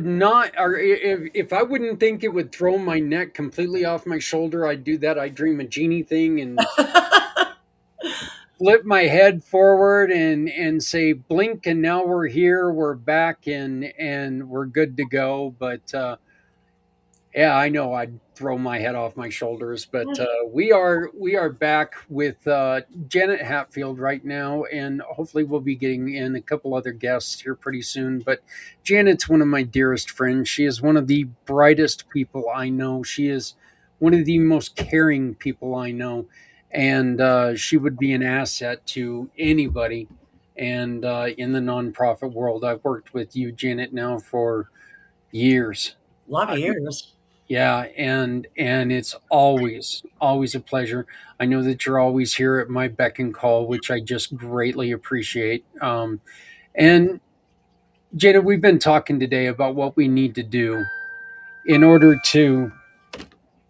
not, or if I wouldn't think it would throw my neck completely off my shoulder, I'd do that. I'd dream a genie thing and flip my head forward and say blink, and now we're here, we're back, and we're good to go. But yeah, I know I'd throw my head off my shoulders, but we are back with Janet Hatfield right now, and hopefully we'll be getting in a couple other guests here pretty soon. But Janet's one of my dearest friends. She is one of the brightest people I know. She is one of the most caring people I know, and she would be an asset to anybody. And in the nonprofit world, I've worked with you, Janet, now for years. A lot of years. Yeah, and it's always a pleasure. I know that you're always here at my beck and call, which I just greatly appreciate. And Jada, we've been talking today about what we need to do in order to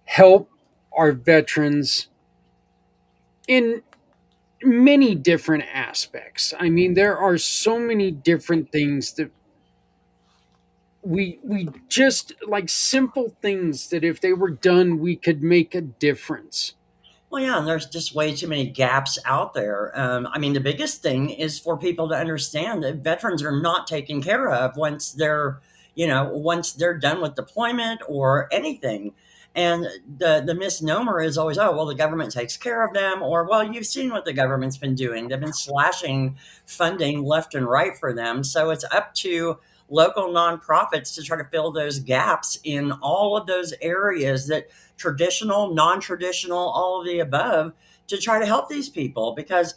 help our veterans in many different aspects. I mean, there are so many different things that we just like simple things that if they were done, we could make a difference. Well, yeah, and there's just way too many gaps out there. I mean, the biggest thing is for people to understand that veterans are not taken care of once once they're done with deployment or anything. And the misnomer is always, oh, well, the government takes care of them, or well, you've seen what the government's been doing. They've been slashing funding left and right for them. So it's up to local nonprofits to try to fill those gaps in all of those areas that traditional, non traditional, all of the above to try to help these people. Because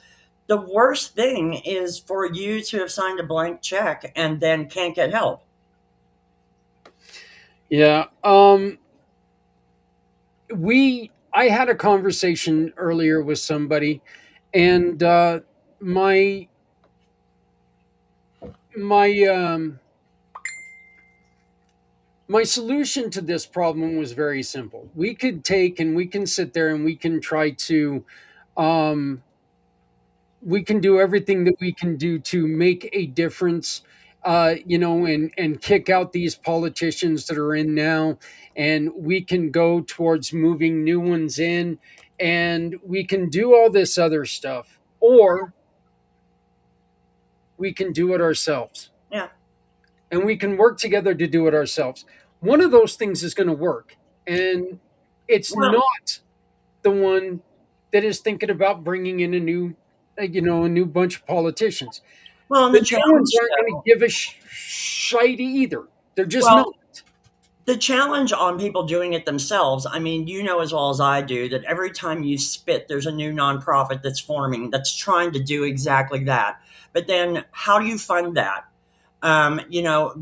the worst thing is for you to have signed a blank check and then can't get help. Yeah. I had a conversation earlier with somebody, and my my my solution to this problem was very simple. We could take and we can sit there and we can try to um, we can do everything that we can do to make a difference, and kick out these politicians that are in now, and we can go towards moving new ones in, and we can do all this other stuff, or we can do it ourselves, Yeah. and we can work together to do it ourselves. One of those things is going to work, and it's Well, not the one that is thinking about bringing in a new bunch of politicians. well, and The the new ones challenge, aren't going to though, give a shite either. They're just not. well, the challenge on people doing it themselves, I mean, you know as well as I do that every time you spit, there's a new nonprofit that's forming that's trying to do exactly that. But then how do you fund that?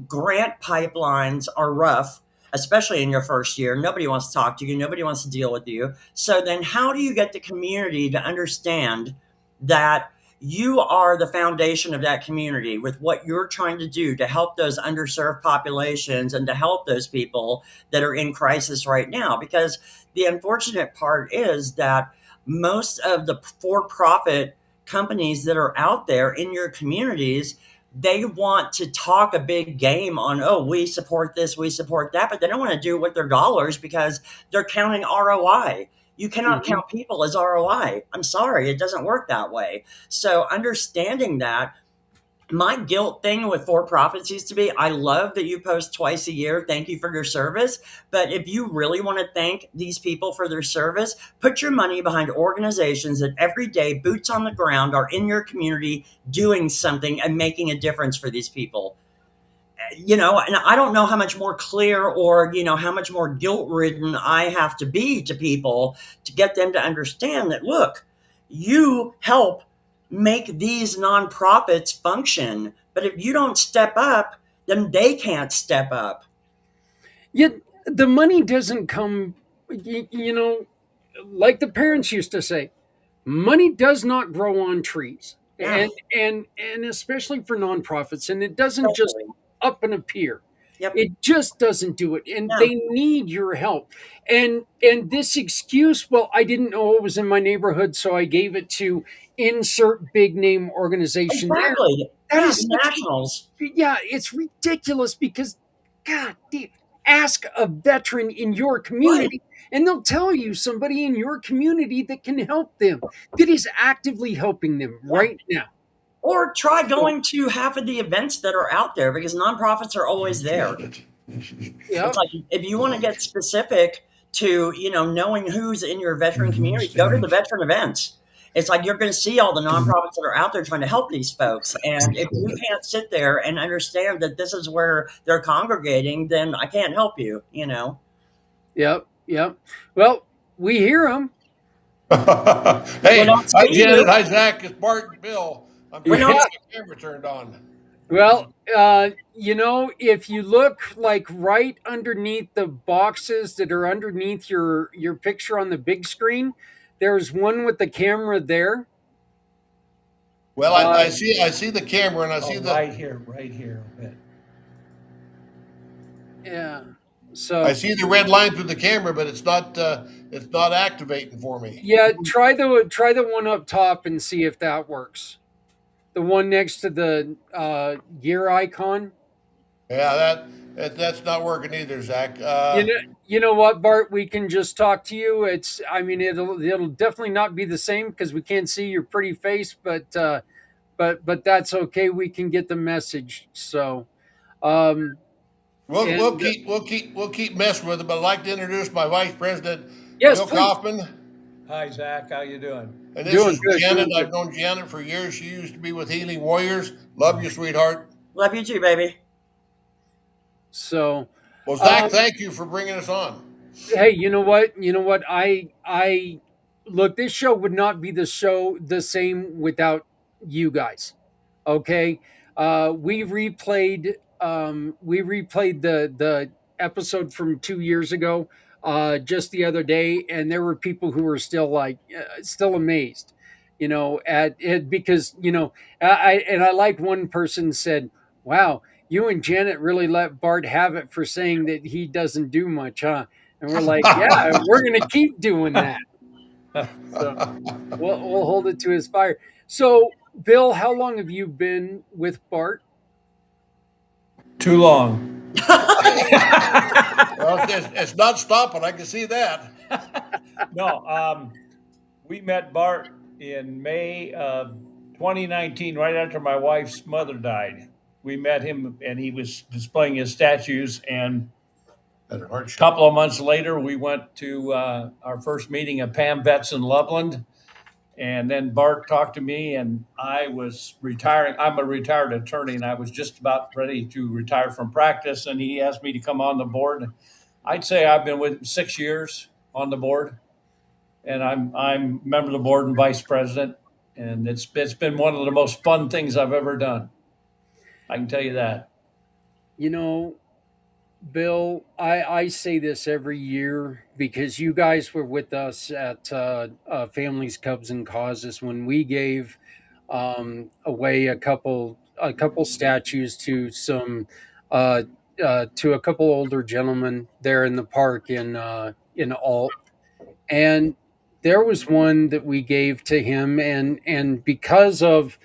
Grant pipelines are rough, especially in your first year. Nobody wants to talk to you, nobody wants to deal with you. So then, how do you get the community to understand that you are the foundation of that community with what you're trying to do to help those underserved populations and to help those people that are in crisis right now? Because the unfortunate part is that most of the for profit companies that are out there in your communities, they want to talk a big game on, oh, we support this, we support that, but they don't want to do it with their dollars because they're counting ROI. You cannot Mhm. count people as ROI. I'm sorry, it doesn't work that way. So understanding that, my guilt thing with for profits used to be, I love that you post twice a year. Thank you for your service. But if you really want to thank these people for their service, put your money behind organizations that every day, boots on the ground, are in your community doing something and making a difference for these people. And I don't know how much more clear or, how much more guilt ridden I have to be to people to get them to understand that, look, you help make these nonprofits function. But if you don't step up, then they can't step up. Yet the money doesn't come, like the parents used to say, money does not grow on trees, Yeah, and especially for nonprofits, and it doesn't just especially. up and appear. Yep. It just doesn't do it, and Yeah. they need your help. And this excuse, well, I didn't know it was in my neighborhood, so I gave it to insert big name organization there. Exactly. That Yeah, is the such, nationals. yeah, it's ridiculous because God, ask a veteran in your Right. community, and they'll tell you somebody in your community that can help them, that is actively helping them Yeah. right now. Or try So, going to half of the events that are out there because nonprofits are always there. Janet. It's yeah, like if you want to get specific to, knowing who's in your veteran community, go to the veteran events. It's like you're going to see all the nonprofits that are out there trying to help these folks. And if you can't sit there and understand that this is where they're congregating, then I can't help you. yep, yep. Well, we hear them. We Hey, don't hi see Janet, you. hi Zach, it's Bart and Bill. I'm We trying to don't. Yeah. get the camera turned on. Well, if you look like right underneath the boxes that are underneath your picture on the big screen, there's one with the camera there. Well, Uh, I see the camera and I see Oh, the right here. yeah. I So see the red line through the camera, but it's not activating for me. yeah, try the one up top and see if that works. The one next to the gear icon. Yeah, that's not working either, Zach. You know, you know what, Bart? We can just talk to you. I mean, it'll definitely not be the same because we can't see your pretty face, but that's okay. We can get the message. So, um, We'll and keep messing with it, but I'd like to introduce my vice president, yes, Bill please. Kaufman. Hi, Zach. How you doing? And this Doing is good, Janet. doing good. I've known Janet for years. She used to be with Healing Warriors. Love you, sweetheart. Love you too, baby. So, Well, Zach, um, thank you for bringing us on. hey, you know what? You know what? I look. This show would not be the same without you guys. Okay, we replayed the episode from 2 years ago just the other day, and there were people who were still like still amazed, at it because I like one person said, "Wow, you and Janet really let Bart have it for saying that he doesn't do much, huh?" And we're like, "Yeah, we're gonna keep doing that." So we'll hold it to his fire. So, Bill, how long have you been with Bart? Too long. Well, it's not stopping. I can see that. No, we met Bart in May of 2019, right after my wife's mother died. We met him, and he was displaying his statues. And That's a hard a shot. couple of months later, we went to our first meeting at Pam Vets in Loveland. And then Bart talked to me, and I was retiring. I'm a retired attorney, and I was just about ready to retire from practice. And he asked me to come on the board. I'd say I've been with him 6 years on the board, and I'm member of the board and vice president. And it's been one of the most fun things I've ever done. I can tell you that. You know, Bill, I say this every year because you guys were with us at Families, Cubs, and Causes when we gave away a couple statues to some to a couple older gentlemen there in the park in Alt, and there was one that we gave to him, and because of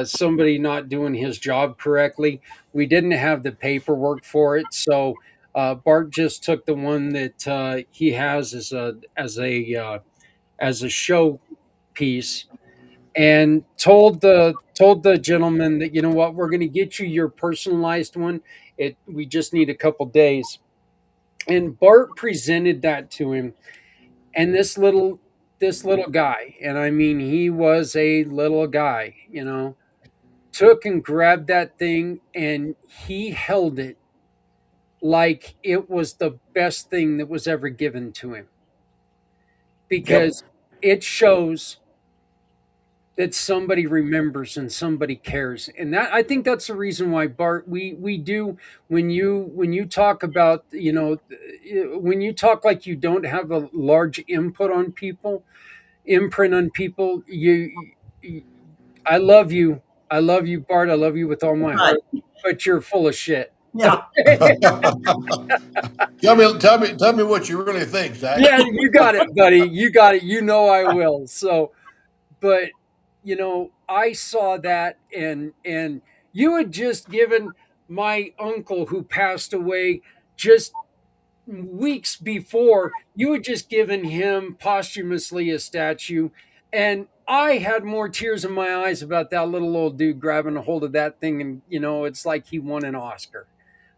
somebody not doing his job correctly, we didn't have the paperwork for it. So Bart just took the one that he has as a show piece, and told the gentleman that, you know what, we're going to get you your personalized one. We just need a couple days. And Bart presented that to him, and this little guy, and I mean he was a little guy, took and grabbed that thing, and he held it like it was the best thing that was ever given to him, Yep. because it shows that somebody remembers and somebody cares. And that, I think that's the reason why, Bart, we do, when you talk about, when you talk like you don't have a large imprint on people. I love you. I love you, Bart. I love you with all my Right. heart, but you're full of shit. Yeah. Tell me what you really think, Zach. Yeah, you got it, buddy. You got it. You know I will. So, but I saw that, and you had just given my uncle who passed away just weeks before, you had just given him posthumously a statue, and I had more tears in my eyes about that little old dude grabbing a hold of that thing, and it's like he won an Oscar.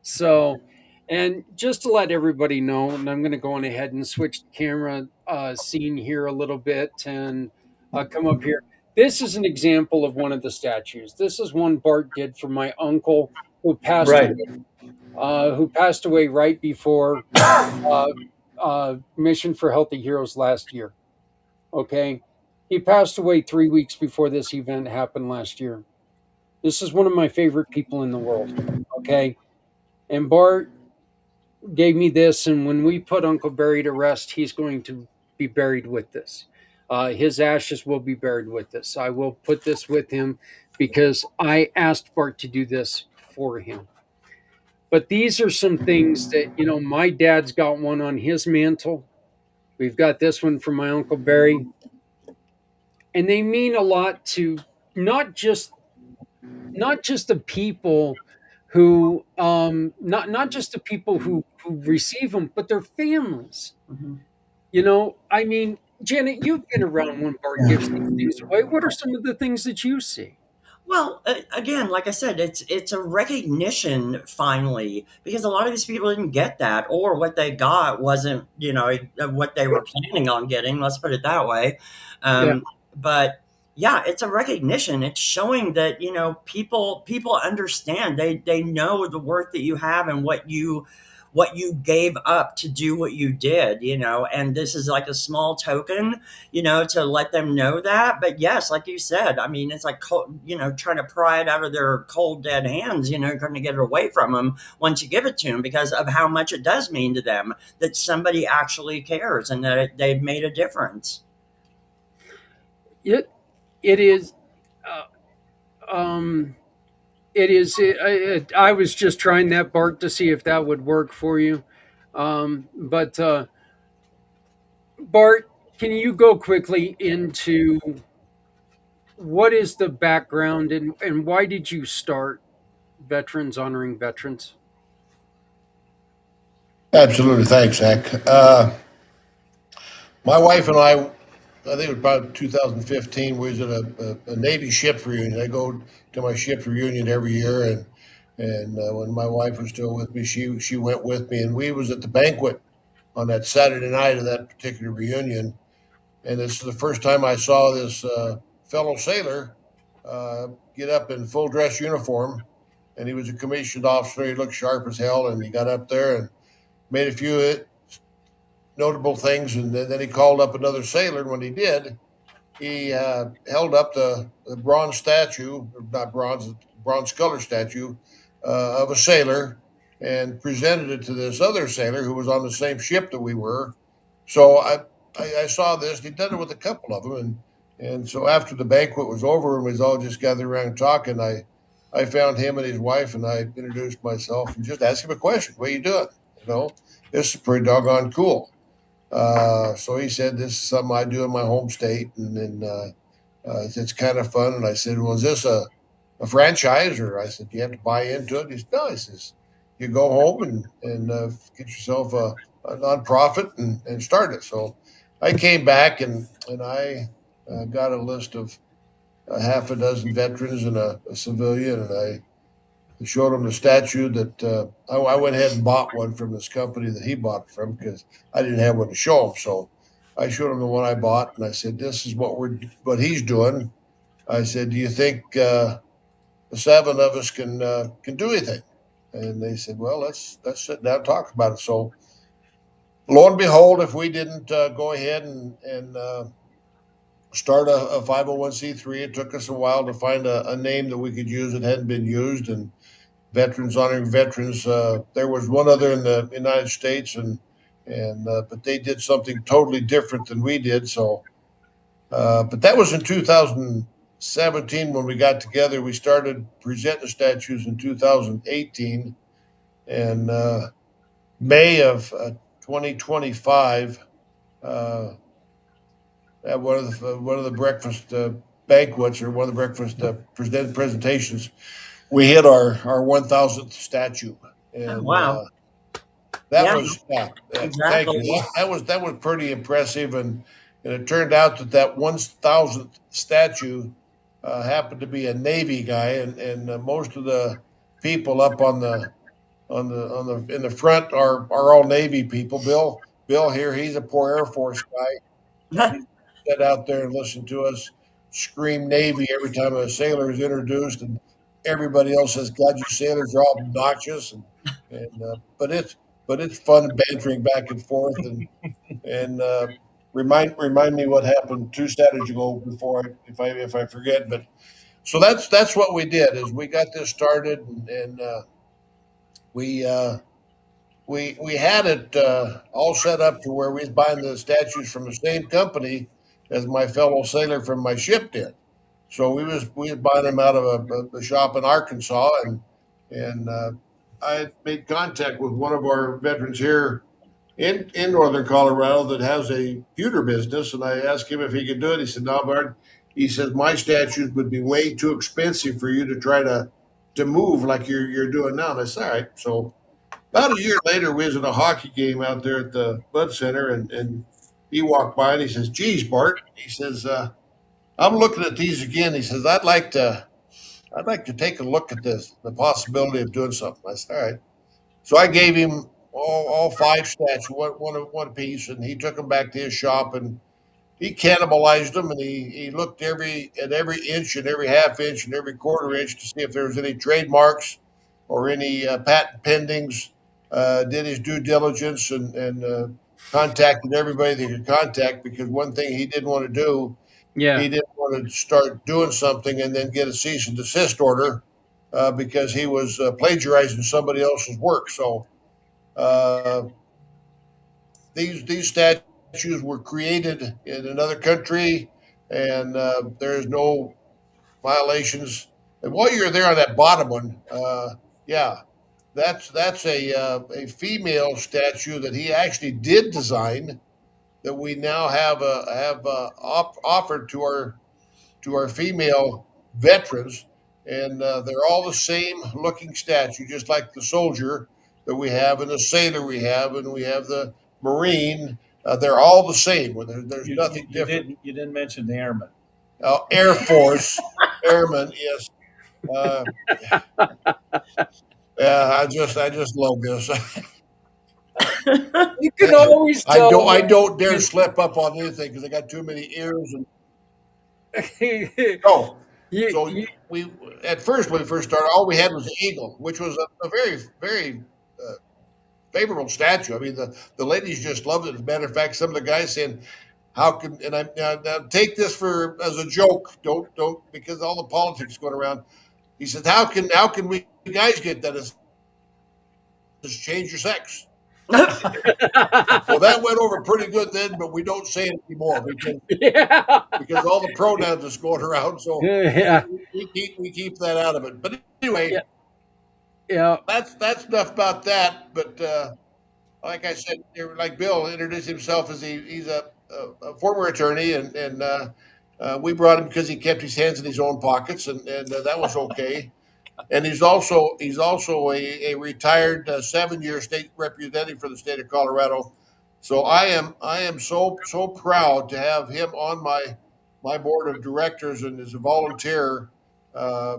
So, and just to let everybody know, and I'm going to go on ahead and switch the camera scene here a little bit and come up here. This is an example of one of the statues. This is one Bart did for my uncle who passed Right. away, right before uh, Mission for Healthy Heroes last year. Okay. He passed away 3 weeks before this event happened last year. This is one of my favorite people in the world. Okay. And Bart gave me this. And when we put Uncle Barry to rest, he's going to be buried with this. His ashes will be buried with this. I will put this with him because I asked Bart to do this for him. But these are some things that, my dad's got one on his mantle. We've got this one from my Uncle Barry. And they mean a lot to not just not just the people who not just the people who receive them, but their families. Mhm. I mean, Janet, you've been around when Bart gives these things away. What are some of the things that you see? Well, again, like I said, it's a recognition finally, because a lot of these people didn't get that, or what they got wasn't what they were planning on getting. Let's put it that way. Yeah. But yeah, it's a recognition. It's showing that people understand. They know the work that you have and what you gave up to do what you did. And this is like a small token, to let them know that. But yes, like you said, I mean, it's like, trying to pry it out of their cold, dead hands, trying to get it away from them once you give it to them, because of how much it does mean to them that somebody actually cares and that they've made a difference. It is. Um, it is. I was just trying that, Bart, to see if that would work for you. But Bart, can you go quickly into what is the background and why did you start Veterans Honoring Veterans? Absolutely. Thanks, Zach. My wife and I think it was about 2015, we was at a Navy ship reunion. I go to my ship reunion every year, and when my wife was still with me, she went with me, and we was at the banquet on that Saturday night of that particular reunion. And this is the first time I saw this fellow sailor get up in full dress uniform, and he was a commissioned officer. He looked sharp as hell, and he got up there and made a few notable things, and then he called up another sailor. And when he did, he held up the bronze statue, not bronze, bronze color statue of a sailor, and presented it to this other sailor who was on the same ship that we were. So I saw this. He'd done it with a couple of them, and so after the banquet was over and we was all just gathered around talking, I found him and his wife, and I introduced myself and just asked him a question. What are you doing? This is pretty doggone cool. So he said, "This is something I do in my home state, and then it's kind of fun." And I said, "Well, is this a franchise?" Or I said, "Do you have to buy into it?" He said, "No." He says, "You go home and get yourself a nonprofit and start it." So I came back and I got a list of a half a dozen veterans and a civilian, and I showed him the statue that I went ahead and bought one from this company that he bought from, because I didn't have one to show him. So I showed him the one I bought, and I said, "This is what he's doing." I said, "Do you think the seven of us can do anything?" And they said, "Well, let's sit down and talk about it." So lo and behold, if we didn't go ahead and start a 501c3, it took us a while to find a name that we could use that hadn't been used, and Veterans Honoring Veterans. There was one other in the United States, and but they did something totally different than we did. So, but that was in 2017 when we got together. We started presenting statues in 2018, and May of 2025. At one of the breakfast banquets, or one of the breakfast presentations, we hit our 1,000th statue, Oh, and wow. that Yeah, was thank exactly. you. That was pretty impressive, and it turned out that 1,000th statue happened to be a Navy guy, and most of the people up on the in the front are all Navy people. Bill here, he's a poor Air Force guy, and he sat out there and listened to us scream Navy every time a sailor is introduced, and everybody else says, "God, you sailors are all obnoxious," but it's fun bantering back and forth, and remind me what happened 2 Saturdays ago before if I forget. But so that's what we did is we got this started, and we. We had it all set up to where we was buying the statues from the same company as my fellow sailor from my ship did. So we was buying them out of a shop in Arkansas, and I made contact with one of our veterans here in northern Colorado that has a pewter business, and I asked him if he could do it. He said, "No, Bart." He says my statues would be way too expensive for you to try to move like you're doing now. And I said, "All right." So about a year later, we was at a hockey game out there at the Bud Center, and he walked by and he says, "Geez, Bart," he says, "I'm looking at these again." He says, "I'd like to take a look at the possibility of doing something." I said, "All right." So I gave him all five statues, one piece, and he took them back to his shop, and he cannibalized them, and he looked at every inch and every half inch and every quarter inch to see if there was any trademarks or any patent pendings. Did his due diligence and contacted everybody they could contact, because one thing he didn't want to do, Yeah. he didn't want to start doing something and then get a cease and desist order because he was plagiarizing somebody else's work. So uh, these statues were created in another country, and there's no violations. And while you're there on that bottom one, yeah, that's a female statue that he actually did design that we now have offered to our female veterans, and they're all the same looking statue, just like the soldier that we have, and the sailor we have, and we have the marine. They're all the same. There's You, you, nothing you different. didn't you didn't mention the airmen. Air Force airmen, yes. Uh, yeah, I just love this. You can always I tell don't I don't dare when slip up on anything because I got too many ears. And you, no, so you we at first when we first started, all we had was the eagle, which was a very very uh, favorable statue. I mean, the ladies just loved it. As a matter of fact, some of the guys saying, "How can?" And I now take this for as a joke. Don't because all the politics going around. He said, "How can we guys get that? It's just change your sex." Well, that went over pretty good then, but we don't say it anymore yeah. because all the pronouns is going around. So Yeah. we keep that out of it. But anyway, Yeah. Yeah. that's enough about that. But like I said, like Bill introduced himself as he's a former attorney, and we brought him because he kept his hands in his own pockets, and that was okay. And he's also a retired 7-year state representative for the state of Colorado. So I am so proud to have him on my board of directors, and as a volunteer. Uh,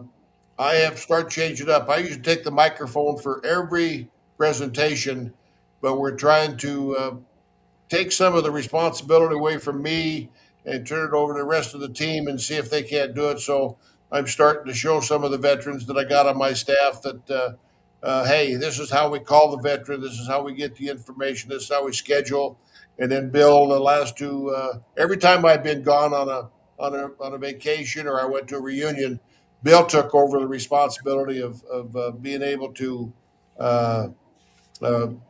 I have started changing it up. I usually take the microphone for every presentation, but we're trying to take some of the responsibility away from me and turn it over to the rest of the team and see if they can't do it. So I'm starting to show some of the veterans that I got on my staff that, hey, this is how we call the veteran. This is how we get the information. This is how we schedule. And then Bill, the last two, every time I've been gone on a vacation or I went to a reunion, Bill took over the responsibility of being able to uh,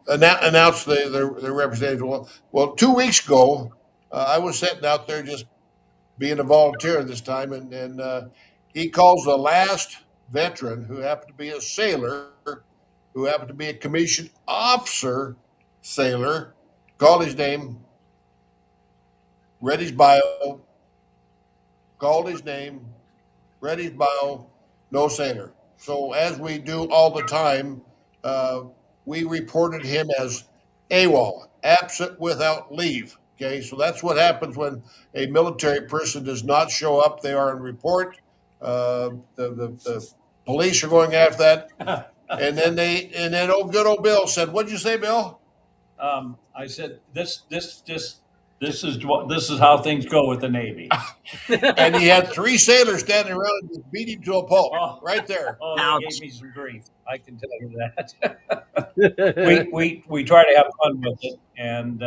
announce the representative. Well, 2 weeks ago, I was sitting out there just being a volunteer this time, and he calls the last veteran who happened to be a sailor, who happened to be a commissioned officer sailor, called his name, read his bio, called his name, read his bio, no sailor. So as we do all the time, uh, we reported him as AWOL, absent without leave. Okay, so that's what happens when a military person does not show up. They are in report. The police are going after that, and then old good old Bill said, "What'd you say, Bill?" I said, this is how things go with the Navy. And he had three sailors standing around and just beat him to a pulp Oh, right there. oh, they Ouch. gave me some grief. I can tell you that. We try to have fun with it, and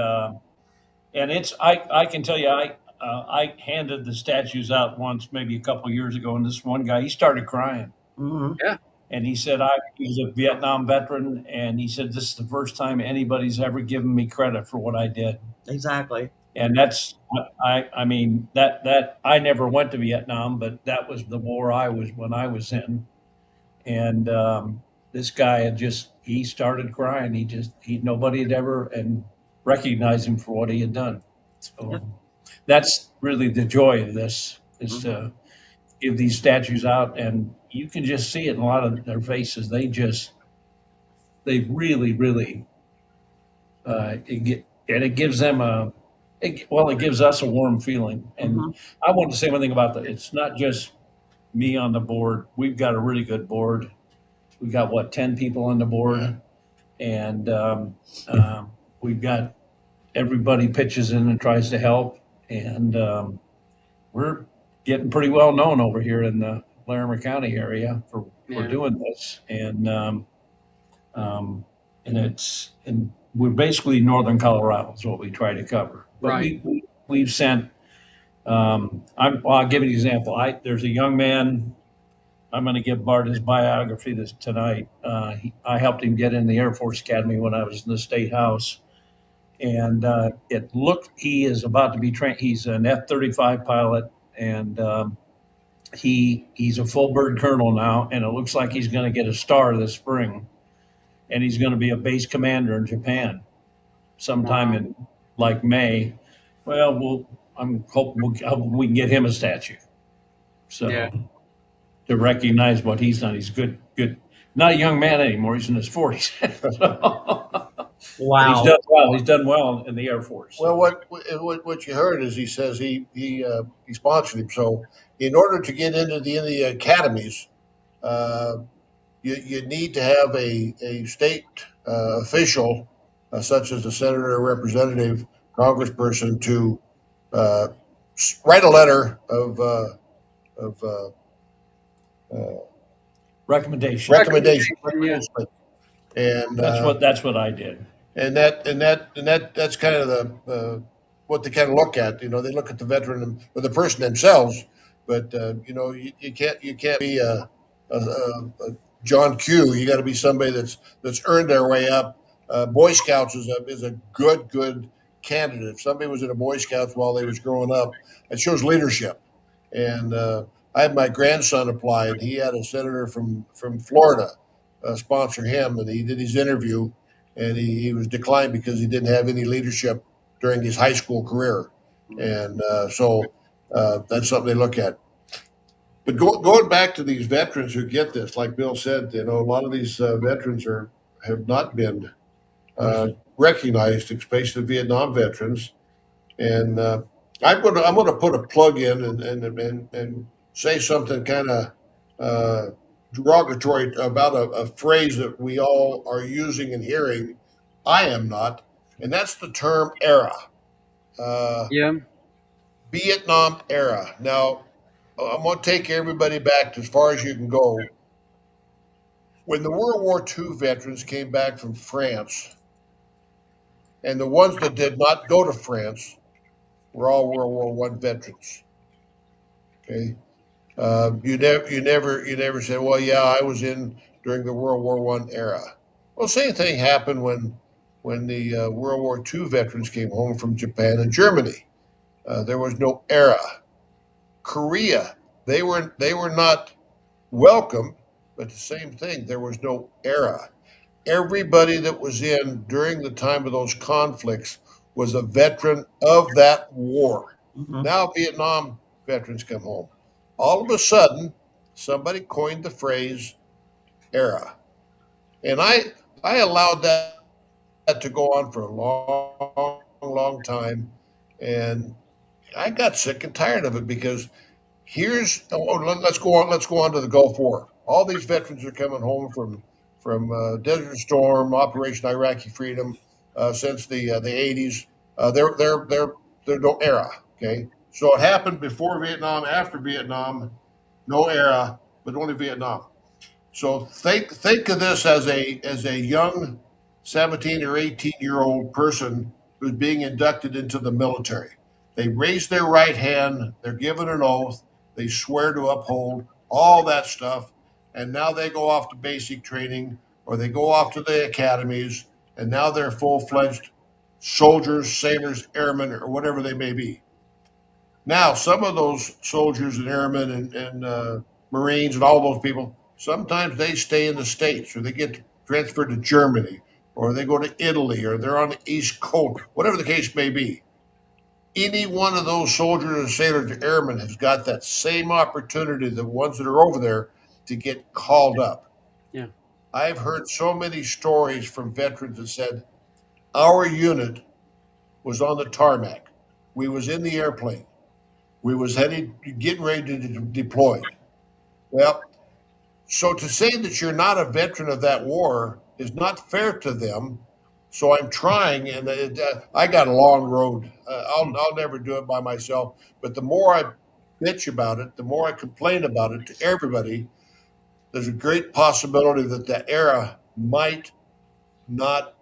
it's I can tell you I handed the statues out once, maybe a couple years ago, and this one guy he started crying, Hmm. and he said he was a Vietnam veteran, and he said this is the first time anybody's ever given me credit for what I did. Exactly. And that's I mean that I never went to Vietnam, but that was the war I was when I was in, and this guy had just he started crying. He nobody had ever and recognized him for what he had done. So Yep. that's really the joy of this is Mhm. to give these statues out, and you can just see it in a lot of their faces. They really it gives them it gives us a warm feeling. And Mhm. I want to say one thing about that. It's not just me on the board. We've got a really good board. We've got what 10 people on the board, and we've got everybody pitches in and tries to help, and we're getting pretty well known over here in the Larimer County area for Yeah. doing this, um, and we're basically northern Colorado is what we try to cover. But Right. we've sent. I'll give you an example. There's a young man. I'm going to give Bart his biography this tonight. I helped him get in the Air Force Academy when I was in the State House, and he is about to be trained. He's an F-35 pilot, and he's a full bird colonel now, and it looks like he's going to get a star this spring, and he's going to be a base commander in Japan sometime Wow. in like May. I'm hoping we can get him a statue. So Yeah. to recognize what he's done, he's good. Not a young man anymore. He's in his 40s. But he's Wow. done well. He's done well in the Air Force. Well, So. what you heard is he says he sponsored him. So in order to get into the academies, uh, you need to have a state official, such as a senator, or representative, congressperson, to uh, write a letter of Recommendation. recommendation, Yeah. and That's what I did. that's kind of the what they kind of look at. You know, they look at the veteran or the person themselves, but you can't be a John Q. You got to be somebody that's earned their way up. Boy Scouts is a good candidate. If somebody was in a Boy Scouts while they was growing up, it shows leadership. And I had my grandson apply, and he had a senator from Florida sponsor him, and he did his interview, and he was declined because he didn't have any leadership during his high school career, and that's something they look at. But going back to these veterans who get this, like Bill said, a lot of these veterans have not been recognized, especially the Vietnam veterans. And I'm gonna put a plug in and say something kind of derogatory about a phrase that we all are using and hearing. I am not, and that's the term era. Uh, Yeah. Vietnam era. Now, I'm going to take everybody back to as far as you can go. When the World War II veterans came back from France, and the ones that did not go to France were all World War One veterans. Okay, you never said, well, yeah, I was in during the World War One era. Well, same thing happened when the World War II veterans came home from Japan and Germany. There was no era. Korea, they were not welcome, but the same thing. There was no era. Everybody that was in during the time of those conflicts was a veteran of that war. Mhm. Now Vietnam veterans come home. All of a sudden, somebody coined the phrase era, and I allowed that to go on for a long time, and I got sick and tired of it because let's go on to the Gulf War. All these veterans are coming home from Desert Storm, Operation Iraqi Freedom, since the 80s. They're no era. Okay, so it happened before Vietnam, after Vietnam, no era, but only Vietnam. So think of this as a young 17 or 18-year-old person who's being inducted into the military. They raise their right hand, they're given an oath, they swear to uphold all that stuff, and now they go off to basic training or they go off to the academies, and now they're full-fledged soldiers, sailors, airmen, or whatever they may be. Now, some of those soldiers and airmen and Marines and all those people, sometimes they stay in the States or they get transferred to Germany or they go to Italy or they're on the East Coast, whatever the case may be. Any one of those soldiers and sailors or airmen has got that same opportunity, the ones that are over there, to get called up. Yeah. I've heard so many stories from veterans that said, our unit was on the tarmac. We was in the airplane. We was heading, getting ready to deploy. Well, so to say that you're not a veteran of that war is not fair to them. So I'm trying, and I got a long road. I'll never do it by myself. But the more I bitch about it, the more I complain about it to everybody, there's a great possibility that that era might not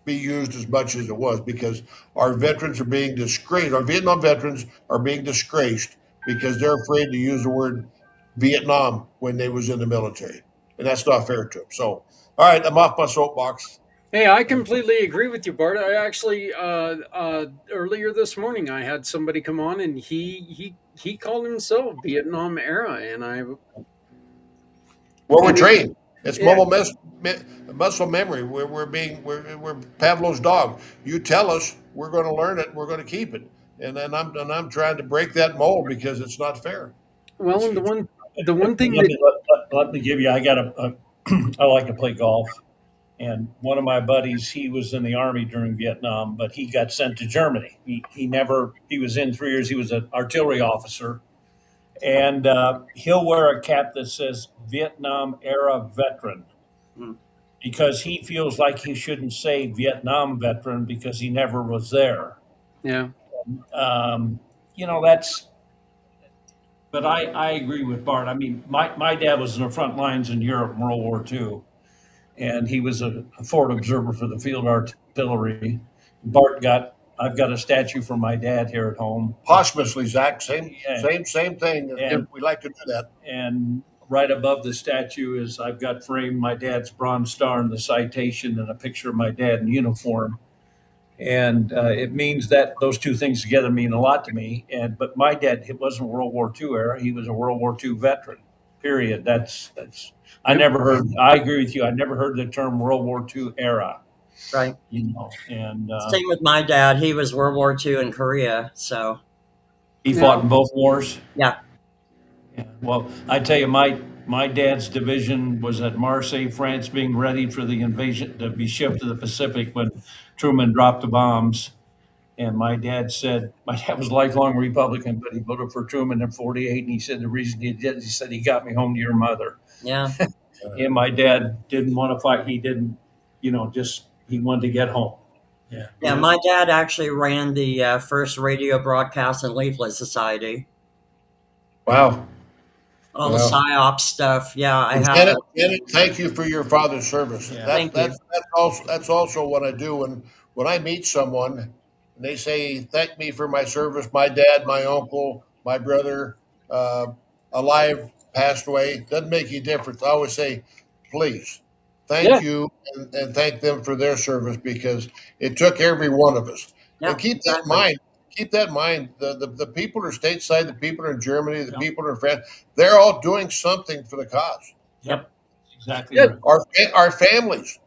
be used as much as it was because our veterans are being disgraced. Our Vietnam veterans are being disgraced because they're afraid to use the word Vietnam when they was in the military, and that's not fair to them. So, all right, I'm off my soapbox. Hey, I completely agree with you, Bart. I actually earlier this morning I had somebody come on and he called himself Vietnam era, and I Well, we're and it, trained. It's yeah, muscle memory. We're Pavlov's dog. You tell us, we're going to learn it. We're going to keep it. And I'm trying to break that mold because it's not fair. well, It's, and it's the one thing Let that me let me give you. I got I like to play golf, and one of my buddies, he was in the army during Vietnam, but he got sent to Germany. He never he was in 3 years. He was an artillery officer, and he'll wear a cap that says Vietnam era veteran Mm. because he feels like he shouldn't say Vietnam veteran because he never was there. yeah. Um, that's. But I agree with Bart. I mean, my dad was in the front lines in Europe in World War II, and he was a forward observer for the field artillery. I've got a statue for my dad here at home. posthumously, Zach. Yeah, Same thing. and We like to do that. and right above the statue is I've got framed my dad's Bronze Star and the citation and a picture of my dad in uniform. And it means that those two things together mean a lot to me. And but my dad, it wasn't World War II era; he was a World War II veteran. Period. That's. I Yep. never heard. I agree with you. I never heard the term World War II era. Right. And Same with my dad. He was World War II in Korea. So, he fought Now, in both wars. yeah. Yeah. Well, I tell you, my dad's division was at Marseille, France, being ready for the invasion to be shipped to the Pacific when Truman dropped the bombs. And my dad was a lifelong Republican, but he voted for Truman in '48. And he said the reason he did, he said, he got me home to your mother. Yeah. And my dad didn't want to fight. He didn't, just, he wanted to get home. Yeah. Yeah. My dad actually ran the first radio broadcast and leaflet society. Wow. All the Wow. psyop stuff. Yeah, I And have it. Janet, thank you for your father's service. Yeah. Thank you. That's also what I do when I meet someone and they say thank me for my service. My dad, my uncle, my brother, uh, alive, passed away. Doesn't make any difference. I always say, please, yeah, thank you and thank them for their service because it took every one of us. Yeah, And keep that in exactly. mind. Keep that in mind. The people who are stateside, the people in Germany, the Yep. people who are in France, they're all doing something for the cause. Yep. Exactly yeah, right. Our yeah, families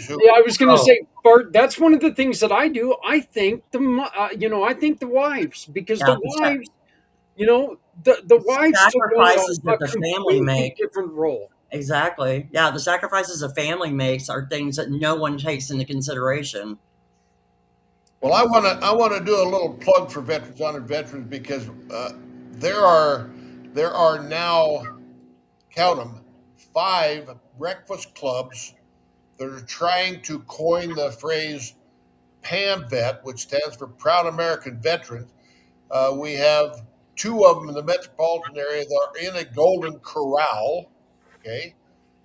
who yeah. I was going to Oh, say, Bart. That's one of the things that I do. I thank I thank the wives because the yeah. wives, the The wives took on sacrifices a that the family completely make. different role. Exactly. Yeah, the sacrifices a family makes are things that no one takes into consideration. Well, I want to do a little plug for Veterans Honored Veterans because there are now, count them, 5 breakfast clubs that are trying to coin the phrase PAMVET, which stands for Proud American Veterans. We have 2 of them in the metropolitan area that are in a Golden Corral. Okay,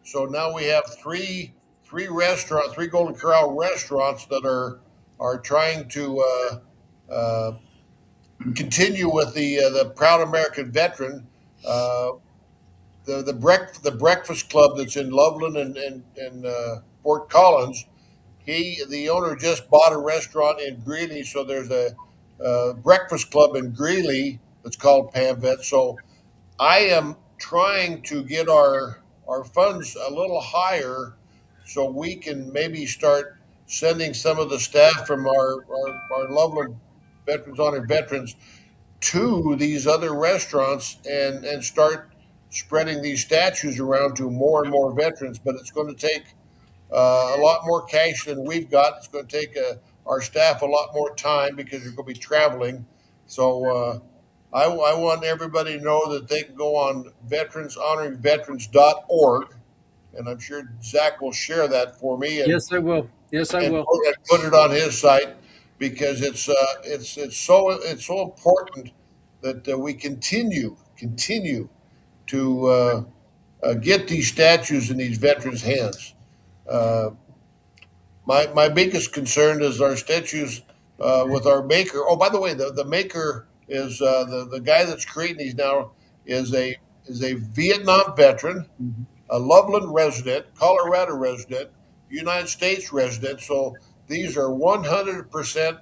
so now we have three Golden Corral restaurants that are trying to continue with the Proud American Veteran. Uh, the Breakfast Club that's in Loveland and Fort Collins. The owner just bought a restaurant in Greeley, so there's a breakfast club in Greeley that's called Pamvet. So I am trying to get our funds a little higher so we can maybe start sending some of the staff from our Loveland Veterans Honored Veterans to these other restaurants and start spreading these statues around to more and more veterans. But it's going to take a lot more cash than we've got. It's going to take our staff a lot more time because you're going to be traveling. So I want everybody to know that they can go on veteranshonoringveterans.org, and I'm sure Zach will share that for me Yes, I will. Yes, I and will. put it on his site because it's so important that we continue to get these statues in these veterans' hands. Uh, my biggest concern is our statues with our maker. Oh, by the way, the maker is the guy that's creating these now is a Vietnam veteran, Mhm. a Loveland resident, Colorado resident, United States resident. So these are 100%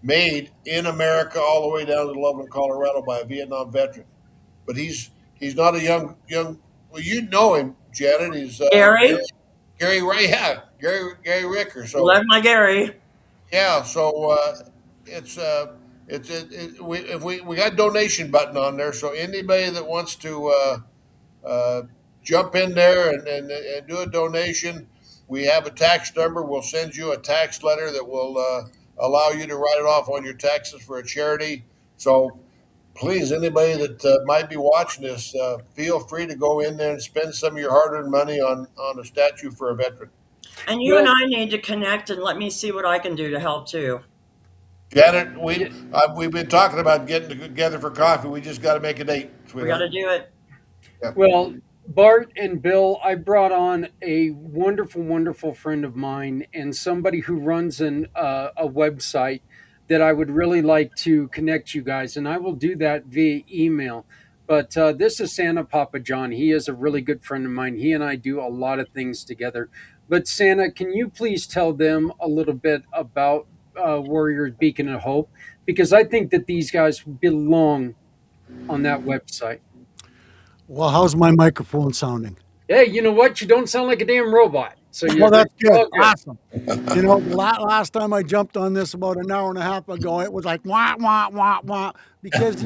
made in America, all the way down to Loveland, Colorado, by a Vietnam veteran. But he's not a young. Well, you know him, Janet. He's Gary, Gary Ray, yeah, Gary Ricker. love So my Gary. yeah, so it's we got donation button on there. So anybody that wants to uh, jump in there and do a donation, we have a tax number. We'll send you a tax letter that will allow you to write it off on your taxes for a charity. So please, anybody that might be watching this, feel free to go in there and spend some of your hard-earned money on a statue for a veteran. And you and Well, I need to connect and let me see what I can do to help too. Janet, yeah, we've been talking about getting together for coffee. We just got to make a date, We got to sweetheart. do it. Yeah. well, Bart and Bill, I brought on a wonderful, wonderful friend of mine and somebody who runs a website that I would really like to connect you guys, and I will do that via email. But this is Santa Papa John. He is a really good friend of mine. He and I do a lot of things together. But Santa, can you please tell them a little bit about Warriors Beacon of Hope? Because I think that these guys belong on that website. Well, how's my microphone sounding? Hey, you know what? You don't sound like a damn robot. So Well, that's you're good. all good. Awesome. The last time I jumped on this about an hour and a half ago, it was like wah wah wah wah because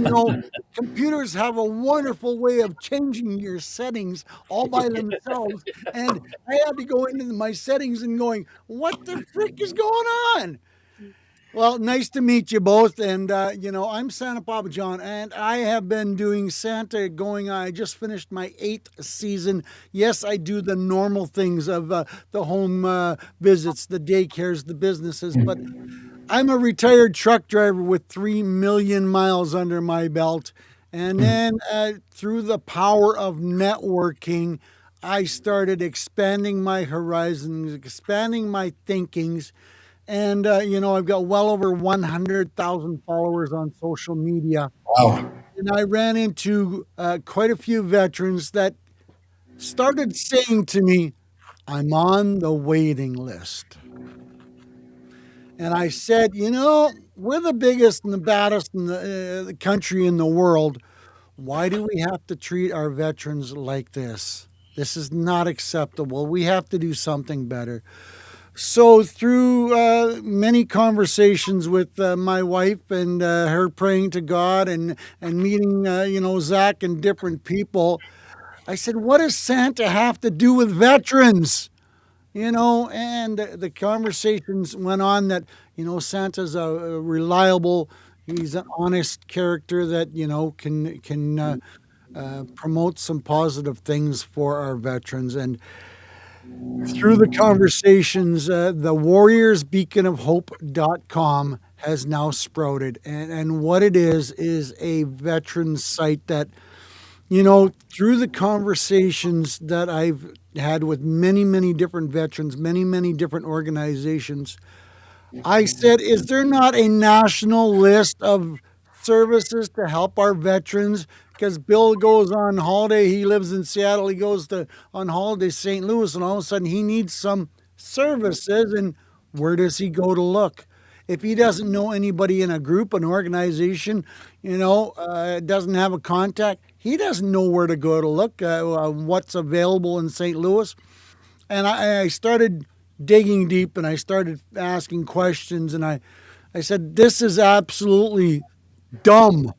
computers have a wonderful way of changing your settings all by themselves, and I had to go into my settings and going, what the frick is going on? Well, nice to meet you both. And, I'm Santa Papa John, and I have been doing Santa going on. I just finished my 8th season. Yes, I do the normal things of the home visits, the daycares, the businesses, but I'm a retired truck driver with 3 million miles under my belt. And then through the power of networking, I started expanding my horizons, expanding my thinkings, and, I've got well over 100,000 followers on social media. Wow. And I ran into quite a few veterans that started saying to me, I'm on the waiting list. And I said, we're the biggest and the baddest in the country in the world. Why do we have to treat our veterans like this? This is not acceptable. We have to do something better. So through many conversations with my wife and her praying to God and meeting Zach and different people, I said, what does Santa have to do with veterans? And the conversations went on that, Santa's a reliable, he's an honest character that, can promote some positive things for our veterans. And through the conversations, the warriorsbeaconofhope.com has now sprouted. And what it is a veteran site that, through the conversations that I've had with many, many different veterans, many, many different organizations, I said, is there not a national list of services to help our veterans? Because Bill goes on holiday, he lives in Seattle, he goes to on holiday St. Louis, and all of a sudden he needs some services. And where does he go to look? If he doesn't know anybody in a group, an organization, doesn't have a contact, he doesn't know where to go to look, what's available in St. Louis. And I started digging deep and I started asking questions. And I said, this is absolutely dumb.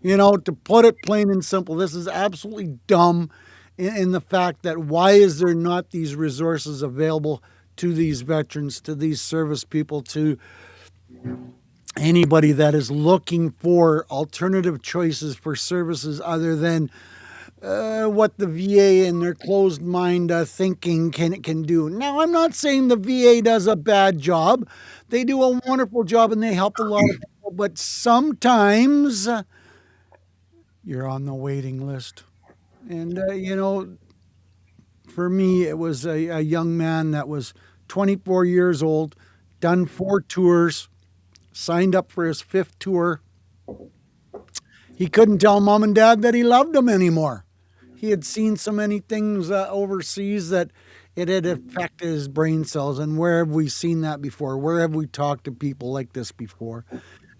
To put it plain and simple, this is absolutely dumb in the fact that why is there not these resources available to these veterans, to these service people, to anybody that is looking for alternative choices for services other than what the VA and their closed mind thinking can do. Now, I'm not saying the VA does a bad job. They do a wonderful job and they help a lot of people, but sometimes you're on the waiting list. And, for me, it was a young man that was 24 years old, done 4 tours, signed up for his 5th tour. He couldn't tell mom and dad that he loved them anymore. He had seen so many things overseas that it had affected his brain cells. And where have we seen that before? Where have we talked to people like this before?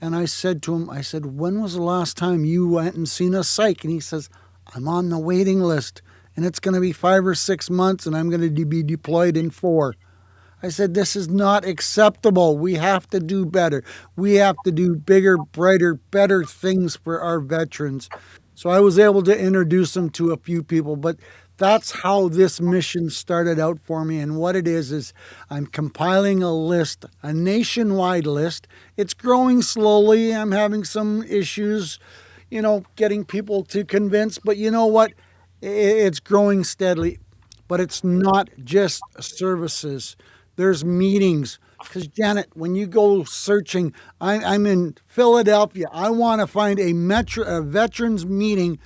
And I said to him, when was the last time you went and seen a psych? And he says, I'm on the waiting list and it's going to be 5 or 6 months and I'm going to be deployed in 4. I said, this is not acceptable. We have to do better. We have to do bigger, brighter, better things for our veterans. So I was able to introduce them to a few people, but that's how this mission started out for me. And what it is I'm compiling a list, a nationwide list. It's growing slowly. I'm having some issues, getting people to convince, but you know what? It's growing steadily. But it's not just services. There's meetings. Because, Janet, when you go searching, I'm in Philadelphia. I want to find a veterans meeting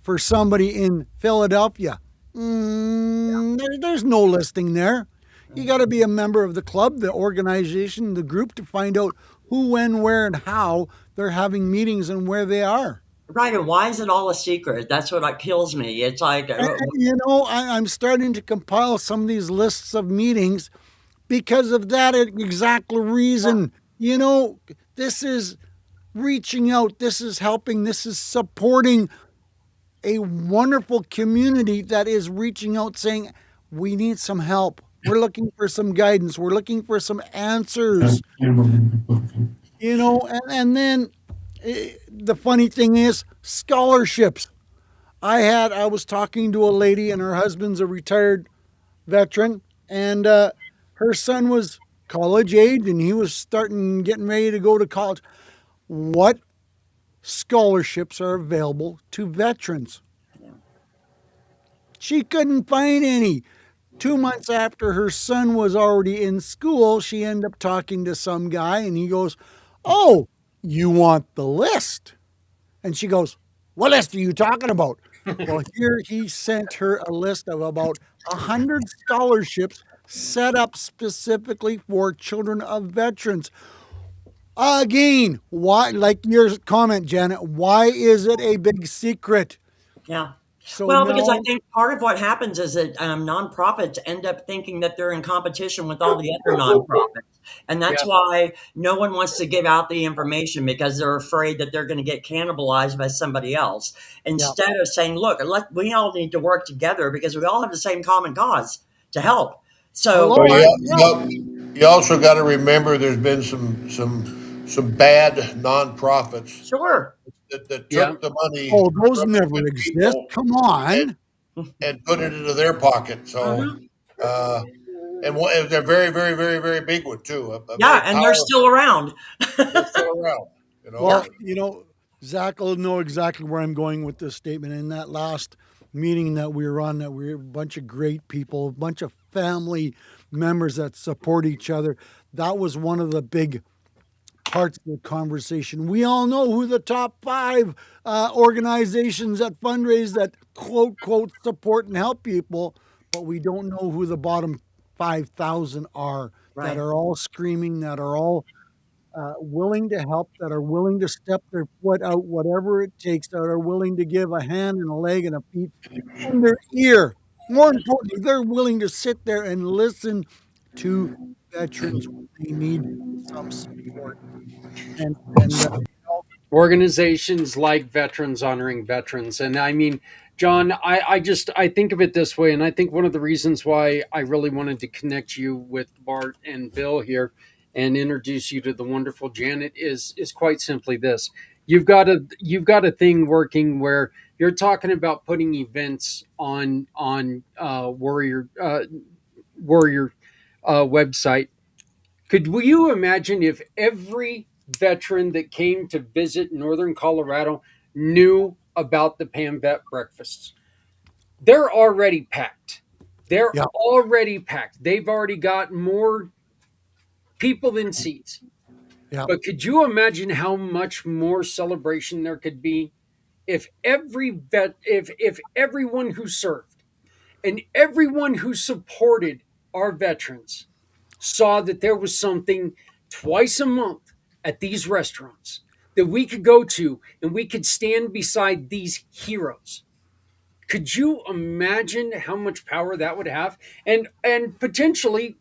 for somebody in Philadelphia. There's no listing there. You got to be a member of the club, the organization, the group to find out who, when, where, and how they're having meetings and where they are. Right, and why is it all a secret? That's what kills me. It's like, I'm starting to compile some of these lists of meetings because of that exact reason. This is reaching out, this is helping, this is supporting a wonderful community that is reaching out saying, we need some help. We're looking for some guidance. We're looking for some answers. And then the funny thing is scholarships. I was talking to a lady and her husband's a retired veteran and her son was college age and he was getting ready to go to college. What scholarships are available to veterans? She couldn't find any. 2 months after her son was already in school, she ended up talking to some guy and he goes, oh, you want the list? And she goes, what list are you talking about? Well, here he sent her a list of about 100 scholarships set up specifically for children of veterans. Again, why, like your comment, Janet, why is it a big secret? yeah. So Well, now, because I think part of what happens is that nonprofits end up thinking that they're in competition with all the other nonprofits. And that's Yeah. why no one wants to give out the information because they're afraid that they're going to get cannibalized by somebody else. yeah, Instead of saying, look, we all need to work together because we all have the same common cause to help. So, hello, Well, yeah. you also got to remember there's been some bad nonprofits sure. that Yeah. took the money Oh, those from the never good exist. people Come and on. and put it into their pocket. So, Mhm. uh, and they're very, very, very, very big one too. A Yeah, very and they're powerful. still around. They're still around. You know. Yeah. Well, Zach will know exactly where I'm going with this statement. In that last meeting that we were on, that we were a bunch of great people, a bunch of family members that support each other. That was one of the big parts of the conversation. We all know who the top five organizations that fundraise that quote support and help people, but we don't know who the bottom 5,000 are that Right. are all screaming, that are all willing to help, that are willing to step their foot out, whatever it takes, that are willing to give a hand and a leg and a feet and their ear. More importantly, they're willing to sit there and listen to veterans when they need some support. And Organizations like Veterans Honoring Veterans. And I mean, John, I think of it this way, and I think one of the reasons why I really wanted to connect you with Bart and Bill here and introduce you to the wonderful Janet is quite simply this. You've got a thing working where you're talking about putting events on Warrior website. Could you imagine if every veteran that came to visit Northern Colorado knew about the Pam Vet breakfasts? They're already packed. They're yeah, already packed. They've already got more people than seats. yeah. But could you imagine how much more celebration there could be if if everyone who served and everyone who supported our veterans saw that there was something twice a month at these restaurants that we could go to and we could stand beside these heroes. Could you imagine how much power that would have? And potentially,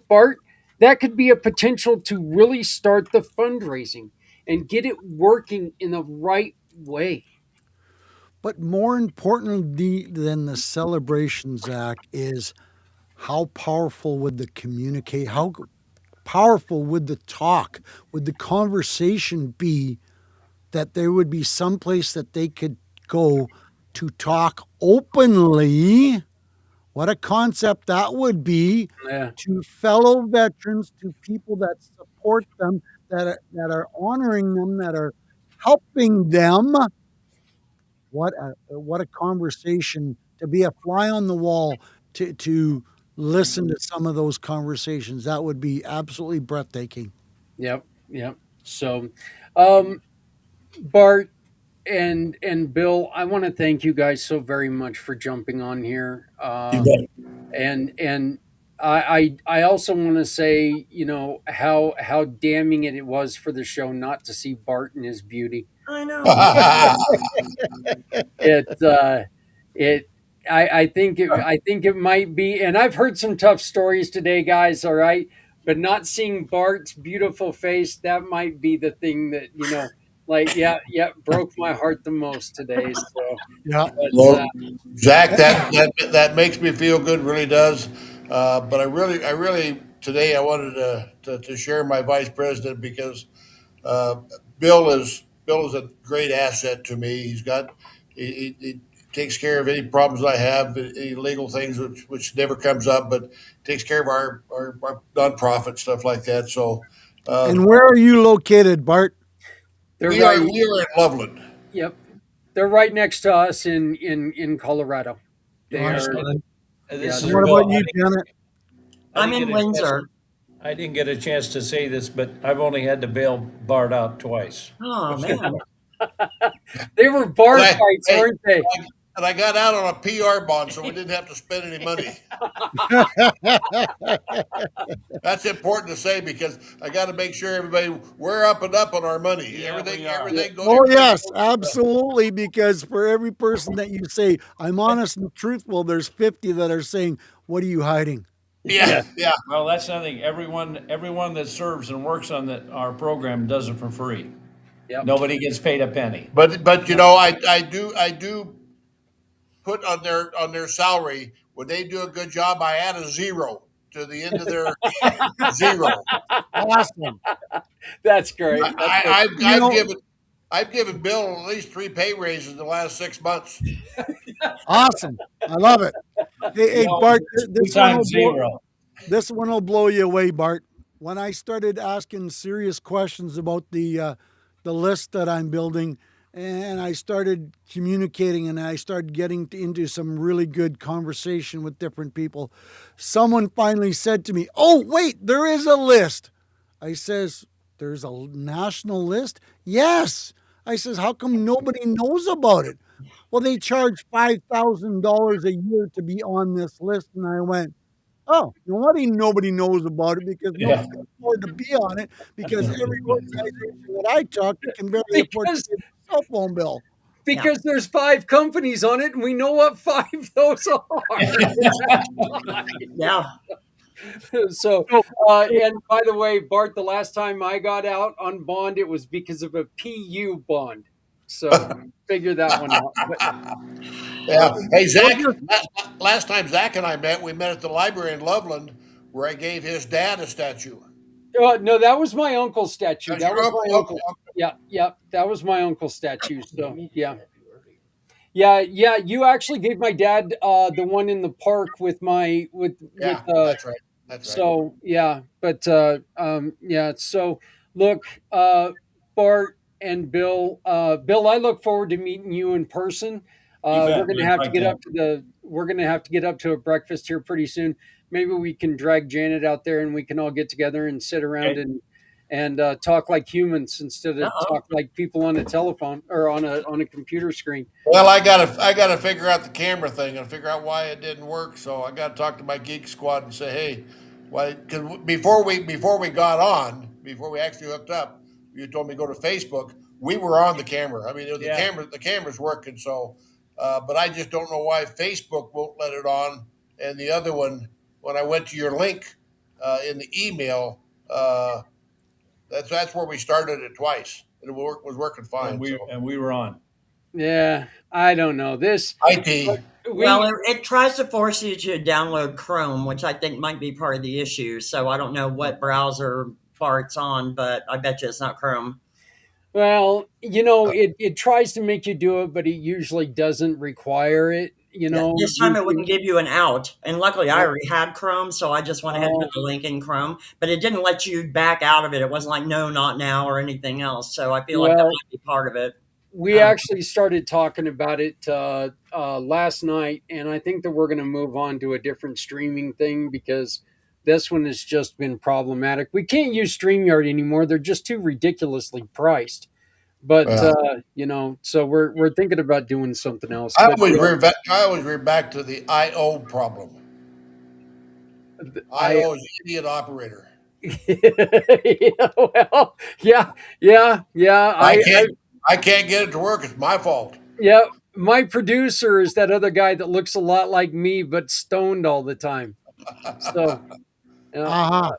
Bart, that could be a potential to really start the fundraising and get it working in the right way. But more importantly than the celebration, Zach, is how powerful would the communicate, how powerful would the talk, would the conversation be that there would be some place that they could go to talk openly. What a concept that would be Yeah. to fellow veterans, to people that support them, that are honoring them, that are helping them. What a conversation to be a fly on the wall to listen to some of those conversations. That would be absolutely breathtaking. Yep. Yep. So, um, Bart and Bill, I want to thank you guys so very much for jumping on here. You bet. And I also want to say, how damning it was for the show not to see Bart in his beauty. I know. It it I think it might be, and I've heard some tough stories today, guys. All right, but not seeing Bart's beautiful face, that might be the thing that like, yeah, yeah, broke my heart the most today. So, Yeah. but Well, Zach, that makes me feel good, really does. But I really today I wanted to share my vice president because uh, Bill is a great asset to me. He takes care of any problems I have, any legal things which never comes up, but takes care of our nonprofit stuff like that. So uh, And where are you located, Bart? they're we are right. we are in Loveland. Yep, they're right next to us in Colorado. They are. Awesome. Yeah, This And is what they're. Bill. about you, Janet? I I'm didn't in get a chance. Windsor. I didn't get a chance to say this, but I've only had to bail Bart out twice. Oh man. They were bar And fights, hey, weren't they? and I got out on a PR bond, so we didn't have to spend any money. That's important to say because I got to make sure everybody we're up and up on our money. Yeah, Everything, we are. Yeah. everything, Oh, everything yes, goes. absolutely. Because for every person that you say, I'm honest and truthful, there's 50 that are saying, what are you hiding? Yeah, Yeah. yeah. Well, that's nothing. Everyone that serves and works on our program does it for free. Yep. Nobody gets paid a penny. But I do put on their salary when they do a good job. I add a zero to the end of their zero. Awesome. That's great. That's I, great. I, I've You I've know, given I've given Bill at least 3 pay raises in the last 6 months. Awesome. I love it. Hey, No, Bart, it's two times zero. this one will blow you away, Bart. When I started asking serious questions about the list that I'm building, and I started communicating, and I started getting into some really good conversation with different people, someone finally said to me, "Oh, wait, there is a list." I says, "There's a national list?" "Yes." I says, "How come nobody knows about it?" "Well, they charge $5,000 a year to be on this list." And I went, "Oh, nobody knows about it because Yeah. nobody can afford to be on it because every organization that I talk to can barely afford to because pay their cell phone bill." Yeah. because there's 5 companies on it, and we know what five those are. That's why. Yeah. So, So, so and by the way, Bart, the last time I got out on bond, it was because of a PU bond. So figure that one out. But Yeah. Hey, we'll Zach, just last time Zach and I met, we met at the library in Loveland where I gave his dad a statue. no, that was my uncle's statue. That's That your was uncle? my Okay. uncle. Yeah, yeah, that was my uncle's statue. So yeah. Yeah, yeah. You actually gave my dad the one in the park with my with Yeah, that's right. That's right. so yeah, but yeah. So look, Bart and Bill, Bill, I look forward to meeting you in person. You We're bet. gonna Let's have to like get that. up to the we're gonna have to get up to a breakfast here pretty soon. Maybe we can drag Janet out there and we can all get together and sit around Okay. and talk like humans instead of Uh-oh. talk like people on a telephone or on a computer screen. Well, I gotta figure out the camera thing and figure out why it didn't work. So I gotta talk to my geek squad and say, hey, why? Because before we got on, before we actually hooked up, you told me to go to Facebook. We were on the camera. I mean, Yeah. the camera's working. So, but I just don't know why Facebook won't let it on. And the other one, when I went to your link in the email, that's where we started it twice. And was working And fine. we So and we were on. Yeah, I don't know this. IT. Well, We it tries to force you to download Chrome, which I think might be part of the issue. So I don't know what browser Bart's on, but I bet you it's not Chrome. Well, it tries to make you do it, but it usually doesn't require it. Yeah, this time it wouldn't Usually. give you an out. And luckily I Yep. already had Chrome, so I just went ahead and put Oh, the link in Chrome. But it didn't let you back out of it. It wasn't like no, not now or anything else. So I feel like that well, might be part of it. we Um, actually started talking about it last night, and I think that we're going to move on to a different streaming thing because this one has just been problematic. We can't use StreamYard anymore; they're just too ridiculously priced. But Uh, so we're thinking about doing something else. But I always refer back to the IO problem. I IO is idiot operator. yeah, well, yeah, yeah, yeah. I I can't I can't get it to work. It's my fault. yeah. My producer is that other guy that looks a lot like me, but stoned all the time. So, yeah, uh-huh.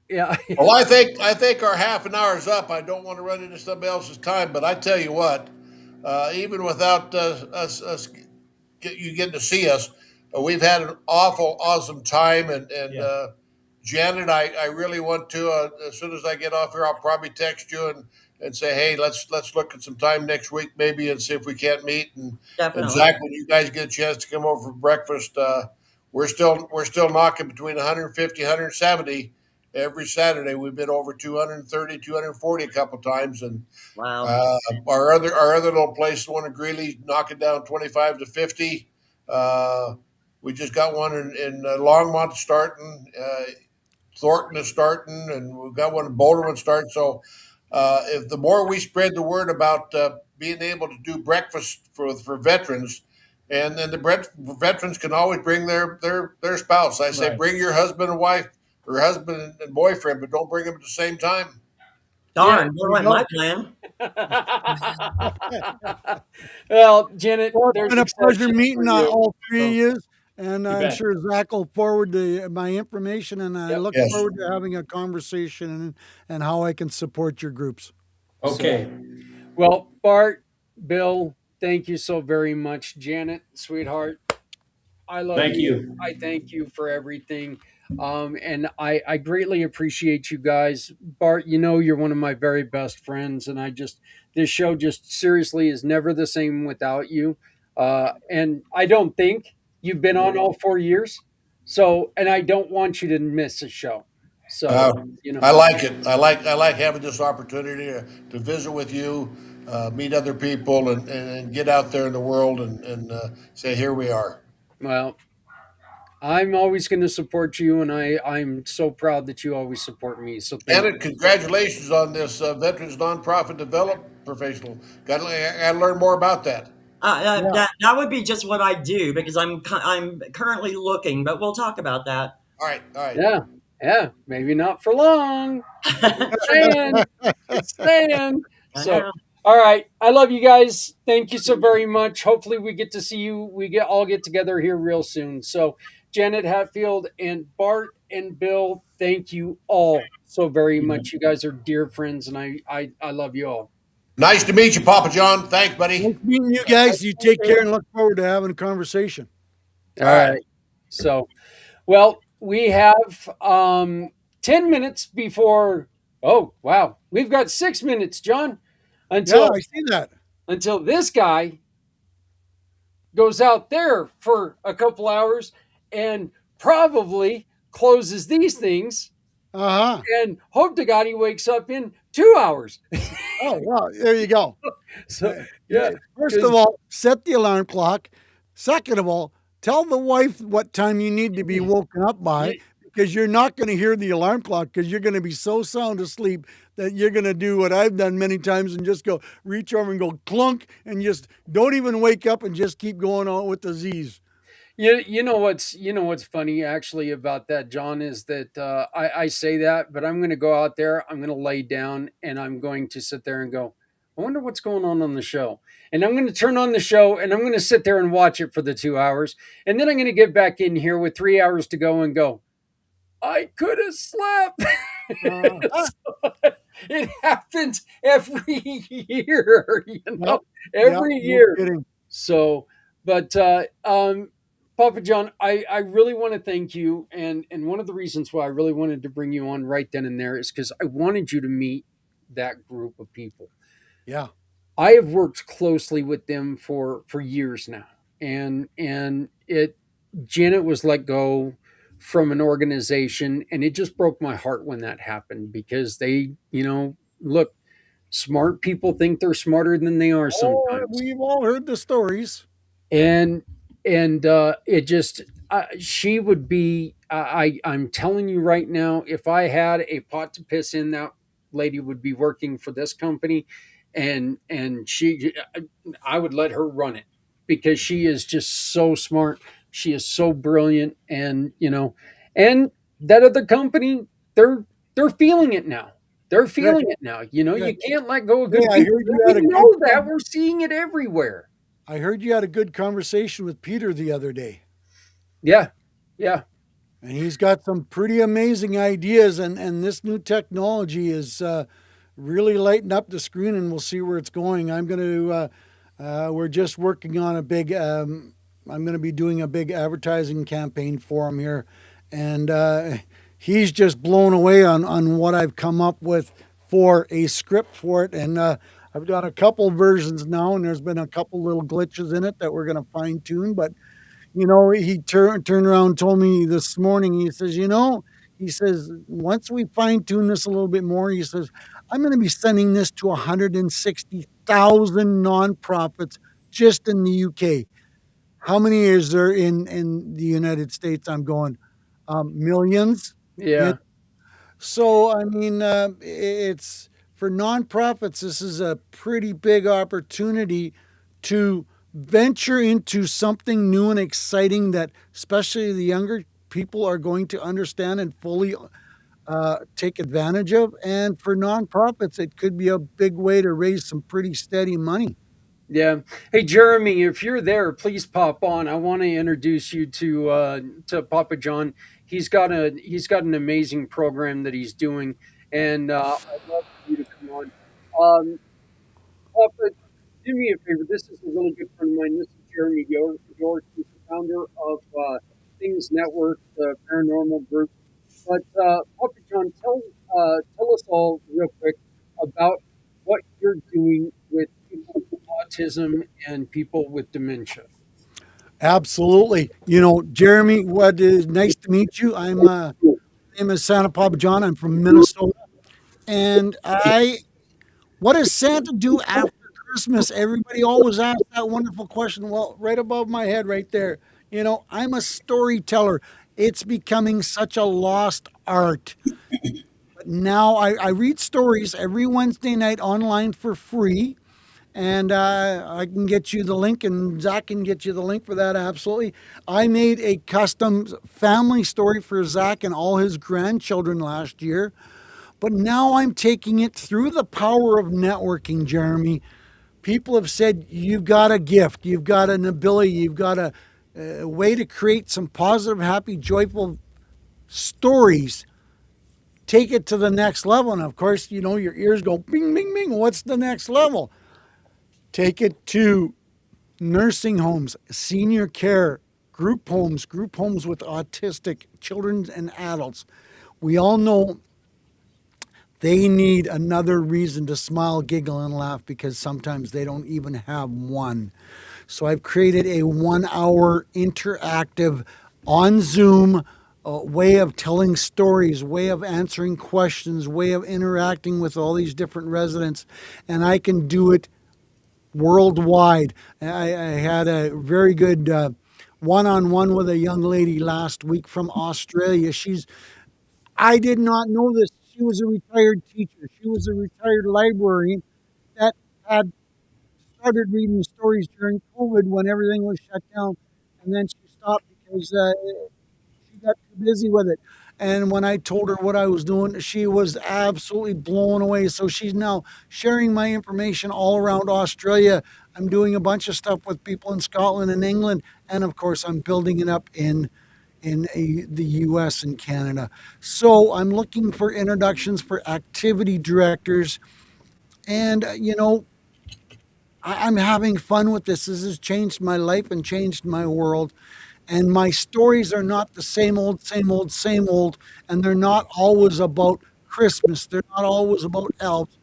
yeah, Well, I think our half an hour is up. I don't want to run into somebody else's time, but I tell you what, even without us you getting to see us, we've had an awesome time, and Yeah. Janet, I really want to. As soon as I get off here, I'll probably text you and say, hey, let's look at some time next week maybe and see if we can't meet. And Definitely. Zach, when you guys get a chance to come over for breakfast, we're still knocking between 150, 170 every Saturday. We've been over 230, 240 a couple times, and Wow. uh, our other little place, the one in Greeley, knocking down 25 to 50. Uh, we just got one in Longmont starting. Thornton is starting, and we've got one in Boulderman starting. So, if the more we spread the word about being able to do breakfast for veterans, and then veterans can always bring their spouse. I say, Right. bring your husband and wife, or husband and boyfriend, but don't bring them at the same time. yeah. Darn, There that you went go. my plan. Well, Janet, Well, it's there's been a pleasure exceptions for meeting you. all three of So, you. And You I'm bet. sure Zach will forward my information, and I yep. look Yes. forward to having a conversation and how I can support your groups. So, Okay. well, Bart, Bill, thank you so very much. Janet, sweetheart, I love Thank you. you. I thank you for everything. And I greatly appreciate you guys. Bart, you're one of my very best friends. And this show just seriously is never the same without you. And I don't think you've been on all 4 years. So, and I don't want you to miss a show. So, Uh, you know, I like it. I like having this opportunity to visit with you, meet other people, and get out there in the world and say, here we are. well, I'm always going to support you, and I'm so proud that you always support me. So thank Anna, you. congratulations on this Veterans Nonprofit Development Professional. Got to learn more about that. Yeah. That would be just what I do because I'm currently looking, but we'll talk about that. All right, all right. Yeah, yeah, maybe not for long. Just saying, just saying. I So, know. all right, I love you guys. Thank you so very much. Hopefully, we get to see you. We get all get together here real soon. So, Janet Hatfield and Bart and Bill, thank you all so very much. You guys are dear friends, and I love you all. Nice to meet you, Papa John. Thanks, buddy. Nice meeting you guys. You take care and look forward to having a conversation. All All right. right. So, well, we have 10 minutes before. Oh, wow. We've got 6 minutes, John, Yeah, until I see that. this guy goes out there for a couple hours and probably closes these things Uh huh. and hope to God he wakes up in 2 hours. Oh, well, there you go. So, yeah, First of because all, set the alarm clock. Second of all, tell the wife what time you need to be woken up by because you're not going to hear the alarm clock because you're going to be so sound asleep that you're going to do what I've done many times and just go reach over and go clunk and just don't even wake up and just keep going on with the Z's. you know what's funny actually about that, John, is that I say that, but I'm going to go out there, I'm going to lay down, and I'm going to sit there and go, I wonder what's going on the show, and I'm going to turn on the show, and I'm going to sit there and watch it for the 2 hours, and then I'm going to get back in here with 3 hours to go and go, I could have slept. Uh, So, it happens every year, yep, yep, every no year. kidding. So, but Papa John, I really want to thank you, and one of the reasons why I really wanted to bring you on right then and there is because I wanted you to meet that group of people. Yeah, I have worked closely with them for years now, and it Janet was let go from an organization, and it just broke my heart when that happened because they, look, smart people think they're smarter than they are oh, sometimes, we've all heard the stories. and it just she would be I'm telling you right now, if I had a pot to piss in, that lady would be working for this company, and I would let her run it because she is just so smart, she is so brilliant, and and that other company, they're feeling it now. They're Good, feeling it now. good. You can't let go of Hey, good I people. heard you We had a good. know that. We're seeing it everywhere. I heard you had a good conversation with Peter the other day. Yeah, yeah, And he's got some pretty amazing ideas, and this new technology is really lighting up the screen, and we'll see where it's going. I'm going to, we're just working on a big, I'm going to be doing a big advertising campaign for him here, and he's just blown away on what I've come up with for a script for it, and I've done a couple versions now, and there's been a couple little glitches in it that we're going to fine tune, but he turned around and told me this morning. He says, he says, once we fine tune this a little bit more, he says, I'm going to be sending this to 160,000 nonprofits just in the UK. How many is there in the United States? I'm going, millions. You yeah, so, I mean, it's for nonprofits, this is a pretty big opportunity to venture into something new and exciting that especially the younger people are going to understand and fully take advantage of. And for nonprofits, it could be a big way to raise some pretty steady money. yeah. Hey, Jeremy, if you're there, please pop on. I want to introduce you to Papa John. He's got an amazing program that he's doing, and I'd love for you to come on. Um, Papa, do me a favor. This is a really good friend of mine. This is Jeremy York. He's the founder of Things Network, the paranormal group. But Papa John, tell us all real quick about what you're doing with people with autism and people with dementia. Absolutely. Jeremy, what is nice to meet you. My name is Santa Papa John. I'm from Minnesota. And what does Santa do after Christmas? Everybody always asks that wonderful question. Well, right above my head, right there. I'm a storyteller. It's becoming such a lost art. But now I read stories every Wednesday night online for free. And I can get you the link, and Zach can get you the link for that. Absolutely. I made a custom family story for Zach and all his grandchildren last year. But now I'm taking it through the power of networking, Jeremy. People have said, you've got a gift, you've got an ability, you've got a way to create some positive, happy, joyful stories. Take it to the next level. And of course, your ears go bing, bing, bing. What's the next level? Take it to nursing homes, senior care, group homes with autistic children and adults. We all know they need another reason to smile, giggle, and laugh because sometimes they don't even have one. So I've created a 1 hour interactive on Zoom way of telling stories, way of answering questions, way of interacting with all these different residents. And I can do it worldwide. I had a very good one-on-one with a young lady last week from Australia. I did not know this. She was a retired teacher. She was a retired librarian that had started reading stories during COVID when everything was shut down, and then she stopped because she got too busy with it. And when I told her what I was doing, she was absolutely blown away. So she's now sharing my information all around Australia. I'm doing a bunch of stuff with people in Scotland and England, and of course, I'm building it up in the U.S. and Canada. So I'm looking for introductions for activity directors, and I'm having fun with this. This has changed my life and changed my world. And my stories are not the same old, same old, same old. And they're not always about Christmas. They're not always about elves.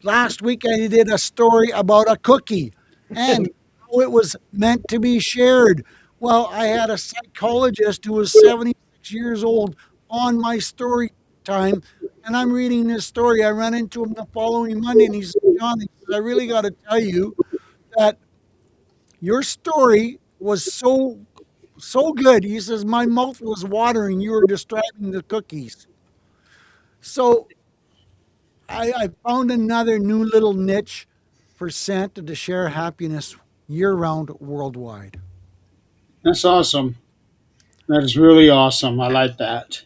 Last week, I did a story about a cookie and how it was meant to be shared. Well, I had a psychologist who was 76 years old on my story time. And I'm reading this story. I ran into him the following Monday, and he said, John, he says, I really got to tell you that your story was so good. He says, my mouth was watering. You were describing the cookies. So I found another new little niche for Santa to share happiness year round worldwide. That's awesome. That is really awesome. I like that.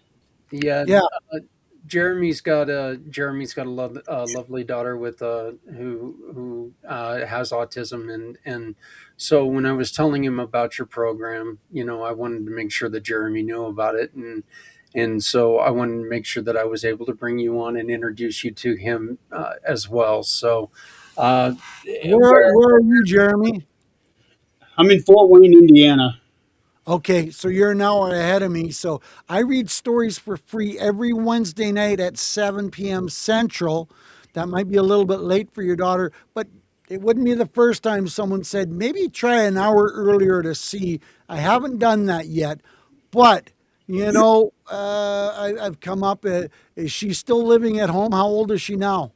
Yeah, Yeah. uh, Jeremy's got a lovely daughter with who has autism, and so when I was telling him about your program, I wanted to make sure that Jeremy knew about it, and so I wanted to make sure that I was able to bring you on and introduce you to him as well. So, uh, where Where are you, Jeremy? I'm in Fort Wayne, Indiana. Okay, so you're an hour ahead of me. So I read stories for free every Wednesday night at 7 p.m. Central. That might be a little bit late for your daughter, but it wouldn't be the first time someone said, maybe try an hour earlier to see. I haven't done that yet, but I've come up. Is she still living at home? How old is she now?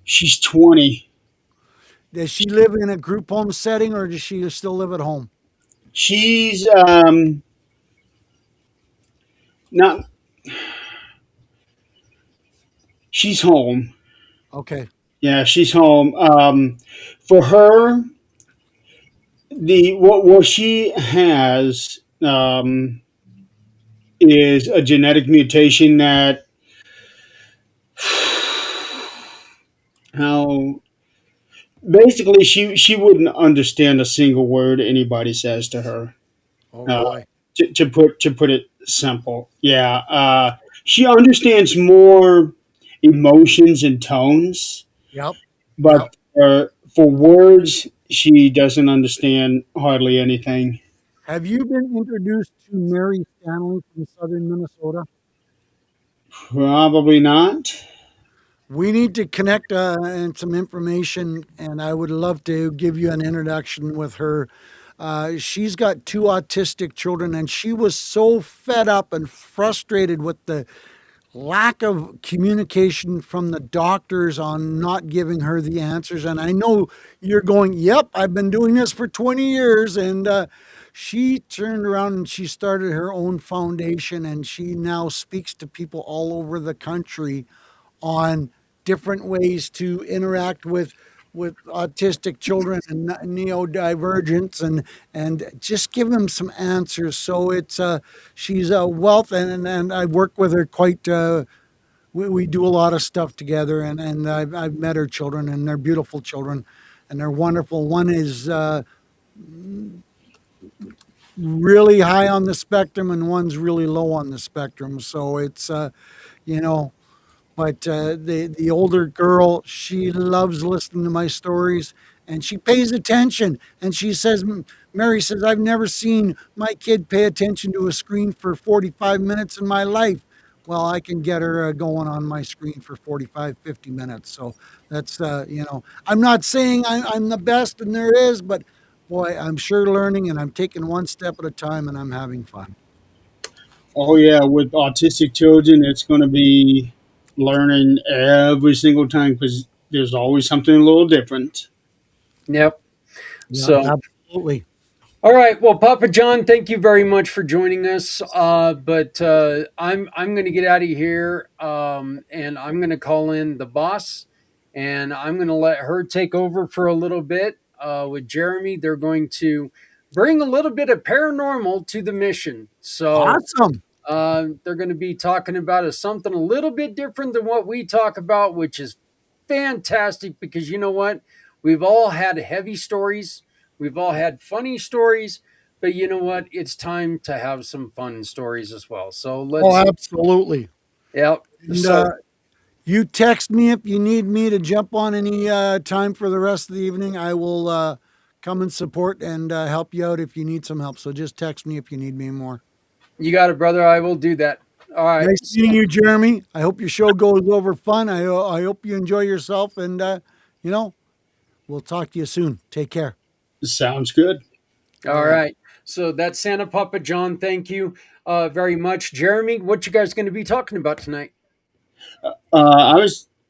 She's 20. Does she live in a group home setting or does she still live at home? She's not. She's home. Okay. Yeah, she's home. For her, the what she has is a genetic mutation that how basically she wouldn't understand a single word anybody says to her. Oh Uh, boy. to put it simple, yeah. She understands more emotions and tones, Yep. Yep. but for words, she doesn't understand hardly anything. Have you been introduced to Mary Stanley from southern Minnesota? Probably not. We need to connect and some information, and I would love to give you an introduction with her. She's got two autistic children, and she was so fed up and frustrated with the lack of communication from the doctors on not giving her the answers. And I know you're going, yep, I've been doing this for 20 years. And she turned around and she started her own foundation, and she now speaks to people all over the country on different ways to interact with autistic children and neurodivergence, and just give them some answers. So it's she's a wealth, and I work with her quite. We do a lot of stuff together, and I've met her children, and they're beautiful children, and they're wonderful. One is really high on the spectrum, and one's really low on the spectrum. So it's you know but the older girl, she loves listening to my stories, and she pays attention. And she says, Mary says, I've never seen my kid pay attention to a screen for 45 minutes in my life. Well, I can get her going on my screen for 45, 50 minutes. So that's, I'm not saying I'm the best and there is, but boy, I'm sure learning, and I'm taking one step at a time, and I'm having fun. Oh yeah, with autistic children, it's going to be learning every single time because there's always something a little different. Yep. Yeah, So, absolutely. all right. Well, Papa John, thank you very much for joining us. But I'm going to get out of here, and I'm going to call in the boss, and I'm going to let her take over for a little bit with Jeremy. They're going to bring a little bit of paranormal to the mission. So Awesome. they're going to be talking about something a little bit different than what we talk about, which is fantastic because you know what? We've all had heavy stories, we've all had funny stories, but you know what? It's time to have some fun stories as well. So Oh, let's, absolutely. yeah. And So you text me if you need me to jump on any time for the rest of the evening. I will come and support and help you out if you need some help. So just text me if you need me more. you got it, brother. I will do that. All right. Nice meeting you, Jeremy. I hope your show goes over fun. I hope you enjoy yourself, and we'll talk to you soon. Take care. Sounds good. All right. So that's Santa Papa John. Thank you very much. Jeremy, what you guys going to be talking about tonight?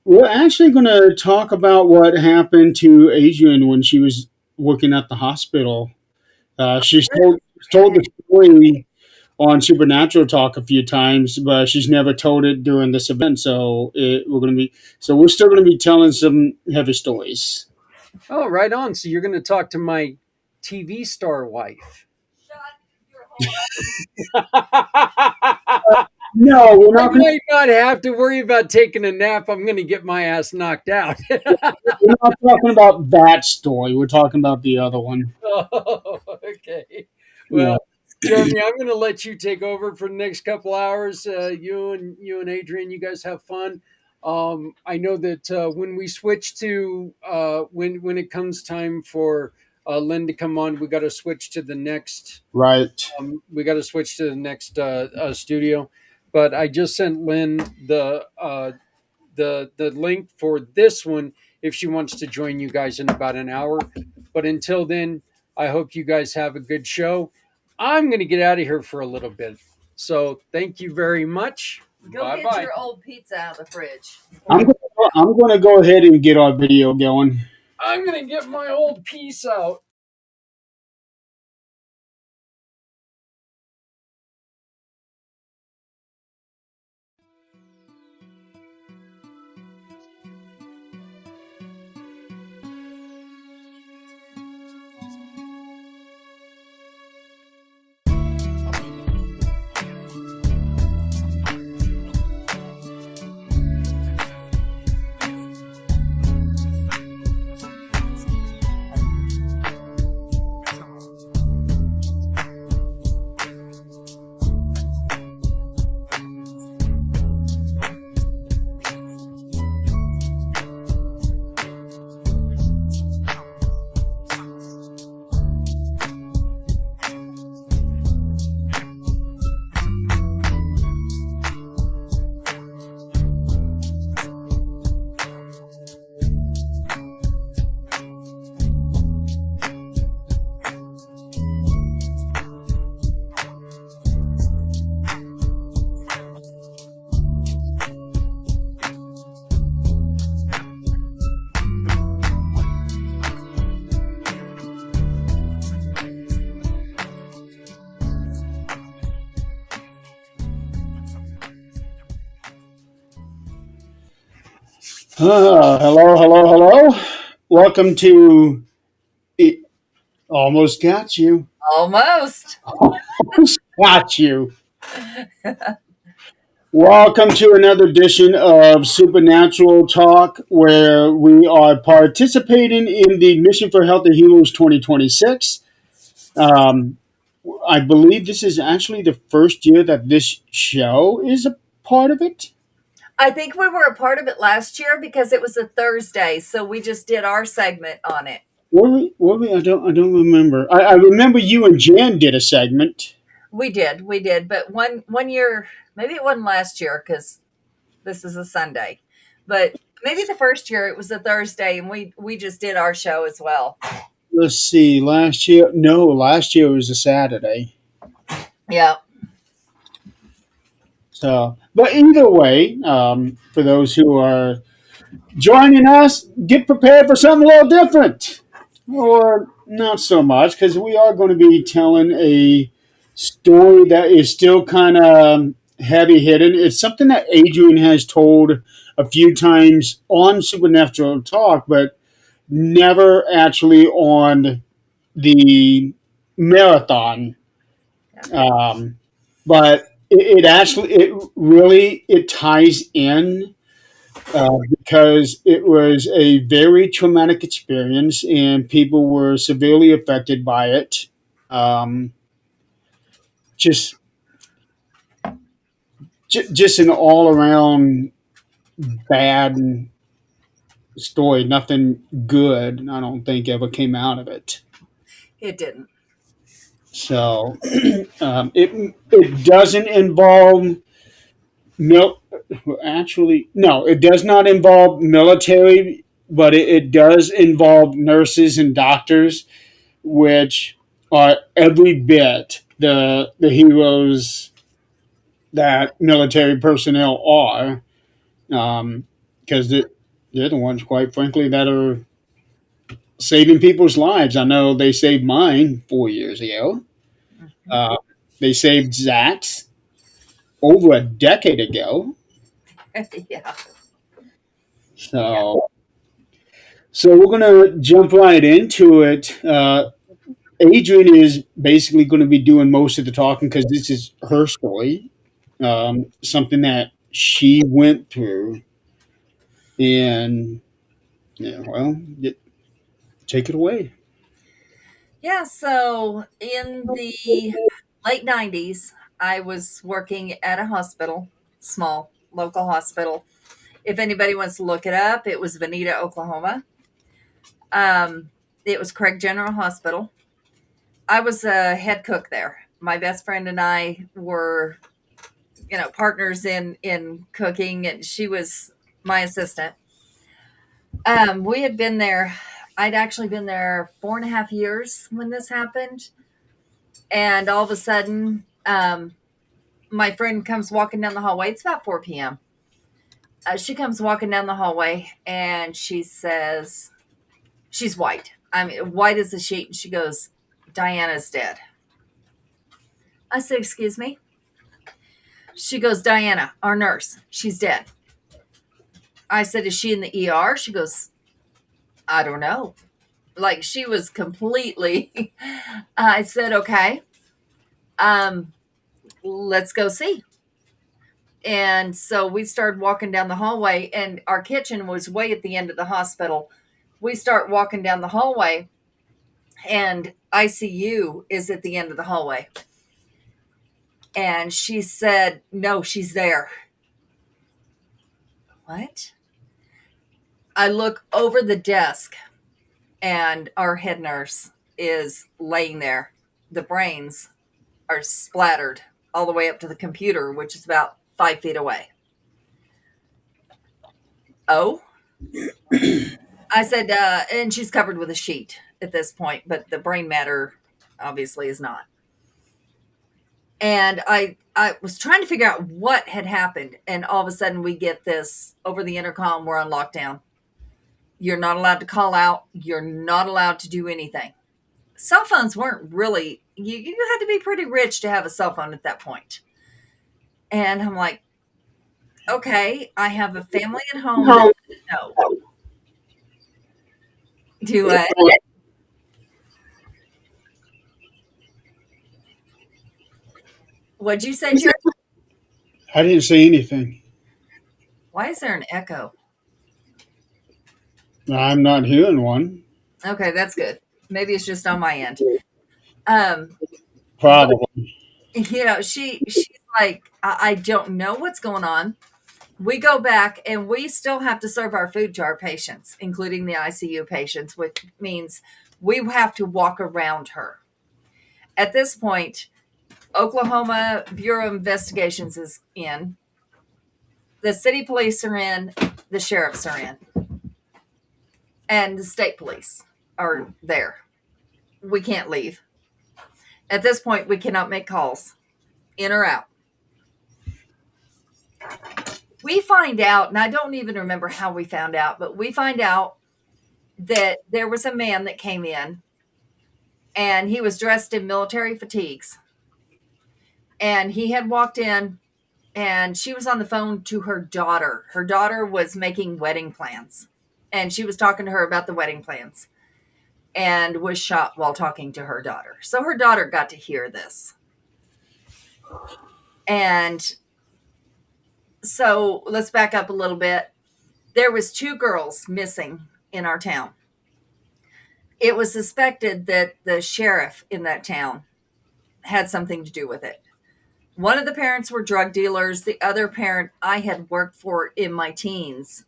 We're actually going to talk about what happened to Adrienne when she was working at the hospital. She's told the story on Supernatural Talk a few times, but she's never told it during this event. We're still going to be telling some heavy stories. Oh, right on. So you're going to talk to my TV star wife. No, we're I not going. might not have to worry about taking a nap. I'm going to get my ass knocked out. We're not talking about that story. We're talking about the other one. Oh, okay. Yeah. Well, Jeremy, I'm going to let you take over for the next couple hours. You and Adrienne, you guys have fun. I know that when we switch to when it comes time for Lynn to come on, we got to switch to the next. Right. We got to switch to the next studio. But I just sent Lynn the link for this one if she wants to join you guys in about an hour. But until then, I hope you guys have a good show. I'm going to get out of here for a little bit. So thank you very much. Go Bye-bye. get your old pizza out of the fridge. I'm going to go ahead and get our video going. I'm going to get my old piece out. Hello, hello, hello. Welcome to it. Almost got you. Almost. Almost got you. Welcome to another edition of Supernatural Talk, where we are participating in the Mission for Healthy Heroes 2026. Um, I believe this is actually the first year that this show is a part of it. I think we were a part of it last year because it was a Thursday, so we just did our segment on it. Were we? I don't remember. I remember you and Jan did a segment. We did, but one year, maybe it wasn't last year because this is a Sunday, but maybe the first year it was a Thursday, and we just did our show as well. Let's see. Last year, no, last year was a Saturday. Yeah. So, but either way, for those who are joining us, get prepared for something a little different, or not so much, because we are going to be telling a story that is still kind of heavy hitting. It's something that Adrienne has told a few times on Supernatural Talk, but never actually on the marathon. Um, but it ties in because it was a very traumatic experience and people were severely affected by it. Um, just just an all around bad story. Nothing good, I don't think, ever came out of it. It didn't. So it doesn't involve mil- actually no, it does not involve military, but it does involve nurses and doctors, which are every bit the heroes that military personnel are, because they're the ones, quite frankly, that are saving people's lives. I know they saved mine 4 years ago. Mhm. Uh, they saved Zach's over a decade ago. Yeah. Yeah. So, so we're gonna jump right into it. Adrienne is basically going to be doing most of the talking because this is her story, something that she went through, and yeah, well, take it away. Yeah, so in the late 90s, I was working at a hospital, small local hospital. If anybody wants to look it up, it was Veneta, Oklahoma. Um, it was Craig General Hospital. I was a head cook there. My best friend and I were, partners in cooking, and she was my assistant. We had been there. I'd actually been there 4.5 years when this happened, and all of a sudden, my friend comes walking down the hallway. It's about 4 p.m. She comes walking down the hallway, and she says, she's white. I mean, white as a sheet. And she goes, "Diana's dead." I said, "Excuse me?" She goes, "Diana, our nurse, she's dead." I said, "Is she in the ER?" She goes, "I don't know." Like, she was completely. I said, "Okay, um, let's go see." And so we started walking down the hallway, and our kitchen was way at the end of the hospital. We start walking down the hallway, and ICU is at the end of the hallway. And she said, "No, she's there." What? I look over the desk, and our head nurse is laying there. The brains are splattered all the way up to the computer, which is about 5 feet away. Oh, I said, and she's covered with a sheet at this point, but the brain matter obviously is not. And I was trying to figure out what had happened. And all of a sudden we get this over the intercom: "We're on lockdown. You're not allowed to call out. You're not allowed to do anything." Cell phones weren't really, you had to be pretty rich to have a cell phone at that point. And I'm like, Okay, I have a family at home that doesn't know. Do I? What'd you say, Jerry? I didn't say anything. Why is there an echo? I'm not hearing one. Okay, that's good. Maybe it's just on my end. Um, but Probably. she's like, I don't know what's going on. We go back and we still have to serve our food to our patients, including the ICU patients, which means we have to walk around her. At this point, Oklahoma Bureau of Investigations is in. The city police are in. The sheriffs are in. And the state police are there. We can't leave. At this point, we cannot make calls in or out. We find out, and I don't even remember how we found out, but we find out that there was a man that came in and he was dressed in military fatigues. And he had walked in and she was on the phone to her daughter. Her daughter was making wedding plans and she was talking to her about the wedding plans and was shot while talking to her daughter. So her daughter got to hear this. And so let's back up a little bit. There was 2 girls missing in our town. It was suspected that the sheriff in that town had something to do with it. One of the parents were drug dealers. The other parent I had worked for in my teens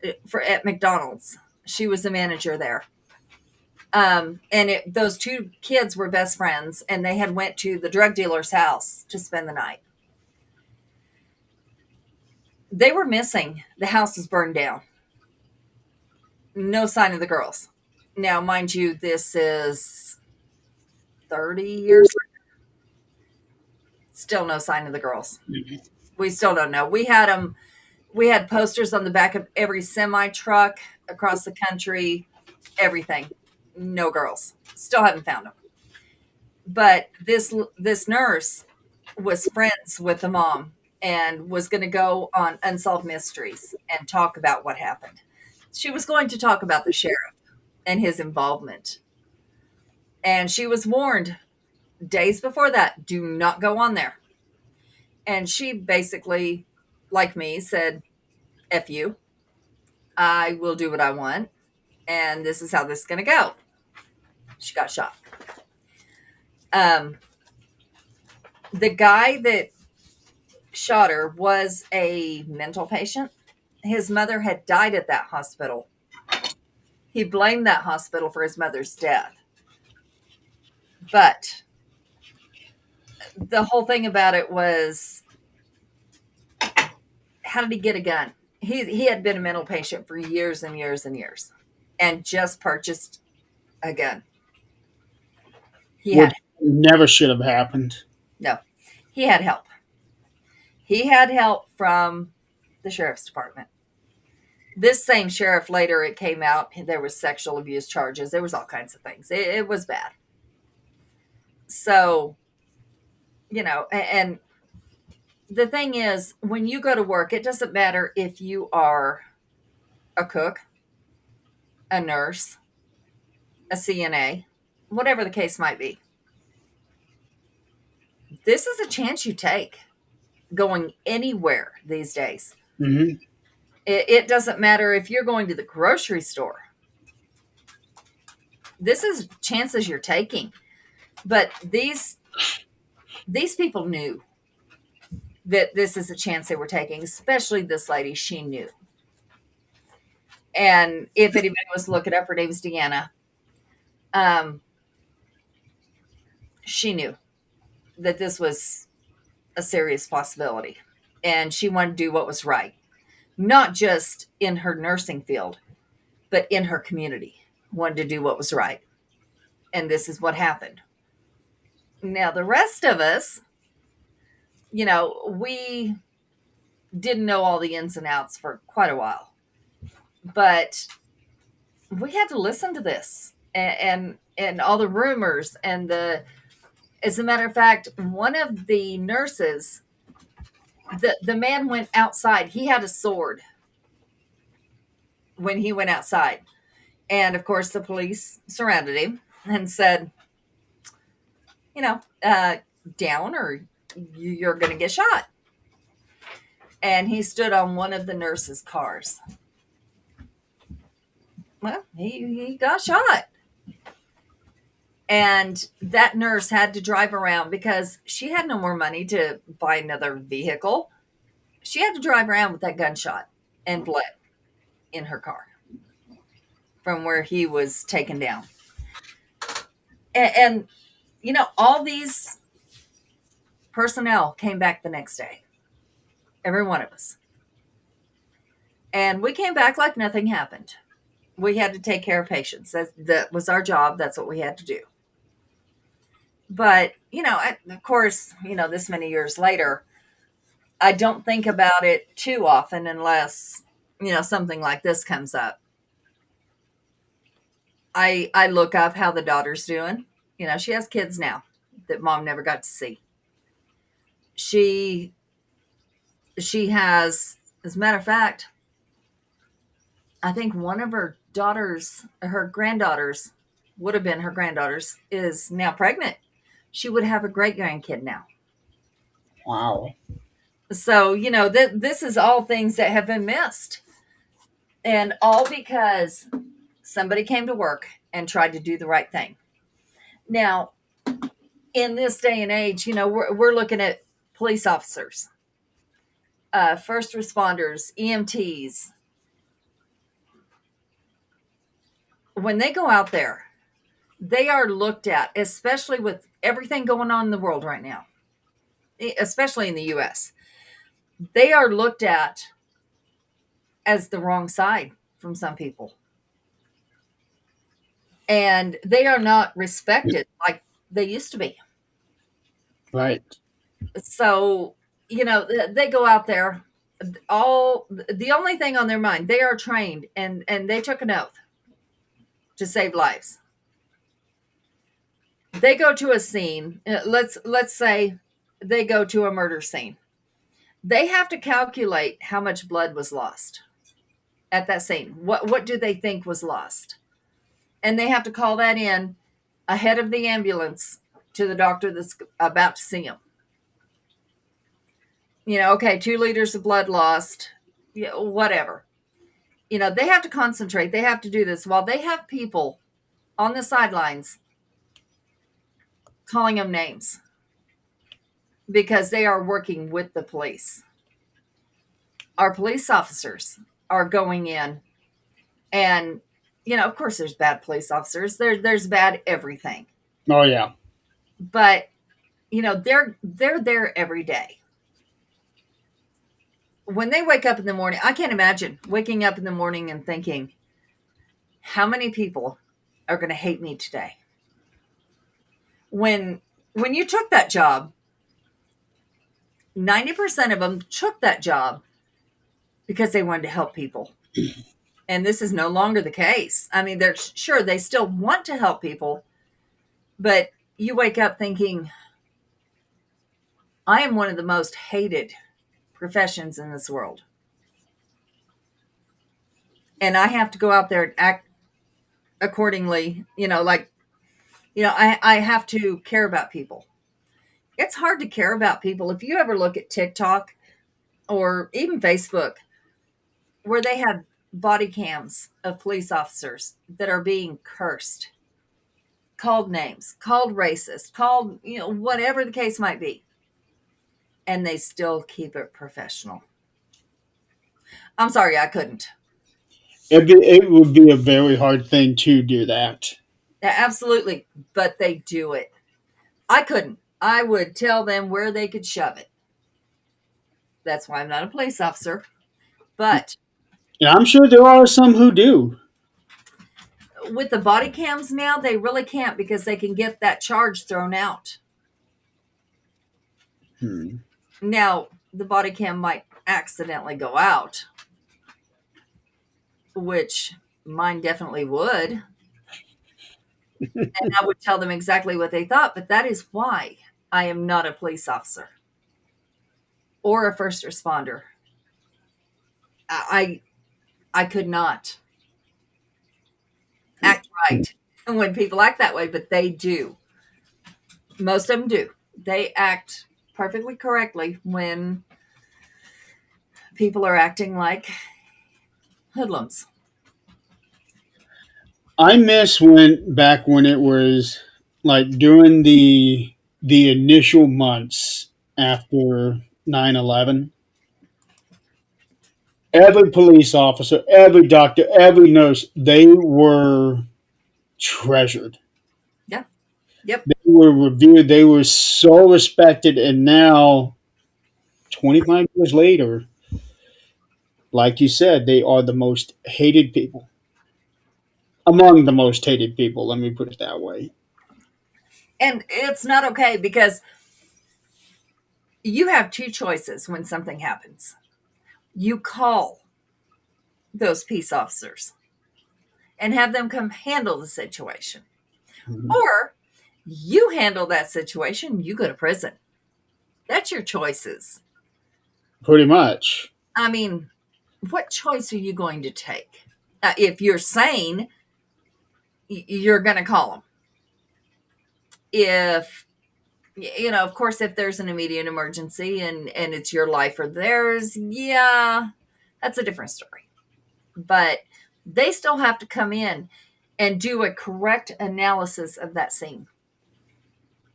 at McDonald's. She was the manager there. And those 2 kids were best friends, and they had went to the drug dealer's house to spend the night. They were missing. The house was burned down. No sign of the girls. Now, mind you, this is 30 years later. Still no sign of the girls. We still don't know. We had posters on the back of every semi truck across the country, everything. No girls. Still haven't found them. But this nurse was friends with the mom and was going to go on Unsolved Mysteries and talk about what happened. She was going to talk about the sheriff and his involvement. And she was warned days before that, do not go on there. And she basically, like me, said, F you. I will do what I want. And this is how this is going to go. She got shot. The guy that shot her was a mental patient. His mother had died at that hospital. He blamed that hospital for his mother's death. But the whole thing about it was, how did he get a gun? He had been a mental patient for years and years and years and just purchased a gun. Which never should have happened. No, he had help. He had help from the sheriff's department. This same sheriff, later it came out, there was sexual abuse charges. There was all kinds of things. It was bad. So, and the thing is, when you go to work, it doesn't matter if you are a cook, a nurse, a CNA, whatever the case might be. This is a chance you take going anywhere these days. Mm-hmm. It doesn't matter if you're going to the grocery store. This is chances you're taking. But these people knew that this is a chance they were taking, especially this lady. She knew. And if anybody was to look it up, her name's Deanna. She knew that this was a serious possibility. And she wanted to do what was right. Not just in her nursing field, but in her community. Wanted to do what was right. And this is what happened. Now, the rest of us, we didn't know all the ins and outs for quite a while. But we had to listen to this and all the rumors as a matter of fact, one of the nurses The man went outside. He had a sword when he went outside. And of course, the police surrounded him and said, you know, down or you're going to get shot. And he stood on one of the nurses' cars. Well, he got shot. And that nurse had to drive around because she had no more money to buy another vehicle. She had to drive around with that gunshot and blood in her car from where he was taken down. And you know, all these personnel came back the next day, every one of us. And we came back like nothing happened. We had to take care of patients. That was our job. That's what we had to do. But, you know, of course, you know, this many years later, I don't think about it too often unless, you know, something like this comes up. I look up how the daughter's doing. You know, she has kids now that mom never got to see. She has, as a matter of fact, I think one of her daughters, her granddaughters, would have been her granddaughters, is now pregnant. She would have a great grandkid now. Wow. So, you know, this is all things that have been missed. And all because somebody came to work and tried to do the right thing. Now, in this day and age, you know, we're looking at police officers, first responders, EMTs. When they go out there, they are looked at, especially with everything going on in the world right now, especially in the US. They are looked at as the wrong side from some people. And they are not respected like they used to be. Right. So, you know, they go out there, all the only thing on their mind, they are trained and they took an oath to save lives. They go to a scene, let's say they go to a murder scene. They have to calculate how much blood was lost at that scene. What do they think was lost? And they have to call that in ahead of the ambulance to the doctor that's about to see them. You know, okay, 2 liters of blood lost, you know, whatever. You know, they have to concentrate. They have to do this while they have people on the sidelines calling them names because they are working with the police. Our police officers are going in and, you know, of course there's bad police officers. There's bad everything. Oh yeah. But, you know, they're there every day. When they wake up in the morning, I can't imagine waking up in the morning and thinking, how many people are going to hate me today? When you took that job, 90% of them took that job because they wanted to help people. And this is no longer the case. I mean, they're sure they still want to help people, but you wake up thinking, I am one of the most hated professions in this world. And I have to go out there and act accordingly, you know, like, you know, I have to care about people. It's hard to care about people. If you ever look at TikTok or even Facebook, where they have body cams of police officers that are being cursed, called names, called racist, called, you know, whatever the case might be. And they still keep it professional. I'm sorry, I couldn't. It would be a very hard thing to do that. Absolutely. But they do it. I couldn't. I would tell them where they could shove it. That's why I'm not a police officer. But Yeah, I'm sure there are some who do. with the body cams now, they really can't because they can get that charge thrown out. Now, the body cam might accidentally go out, which mine definitely would. And I would tell them exactly what they thought, but that is why I am not a police officer. or a first responder. I I could not act right when people act that way, but they do. Most of them do. They act perfectly correctly when people are acting like hoodlums. I miss when back when it was like during the initial months after 9/11. Every police officer, every doctor, every nurse, they were treasured. Yeah. Yep. They were revered. They were so respected. And now, 25 years later, like you said, they are the most hated people. Among the most hated people, let me put it that way. And it's not okay because you have two choices when something happens. You call those peace officers and have them come handle the situation, Mhm. or you handle that situation, you go to prison. That's your choices. Pretty much. I mean, what choice are you going to take? If you're sane, you're going to call them. If of course, if there's an immediate emergency and it's your life or theirs, yeah, that's a different story. But they still have to come in and do a correct analysis of that scene.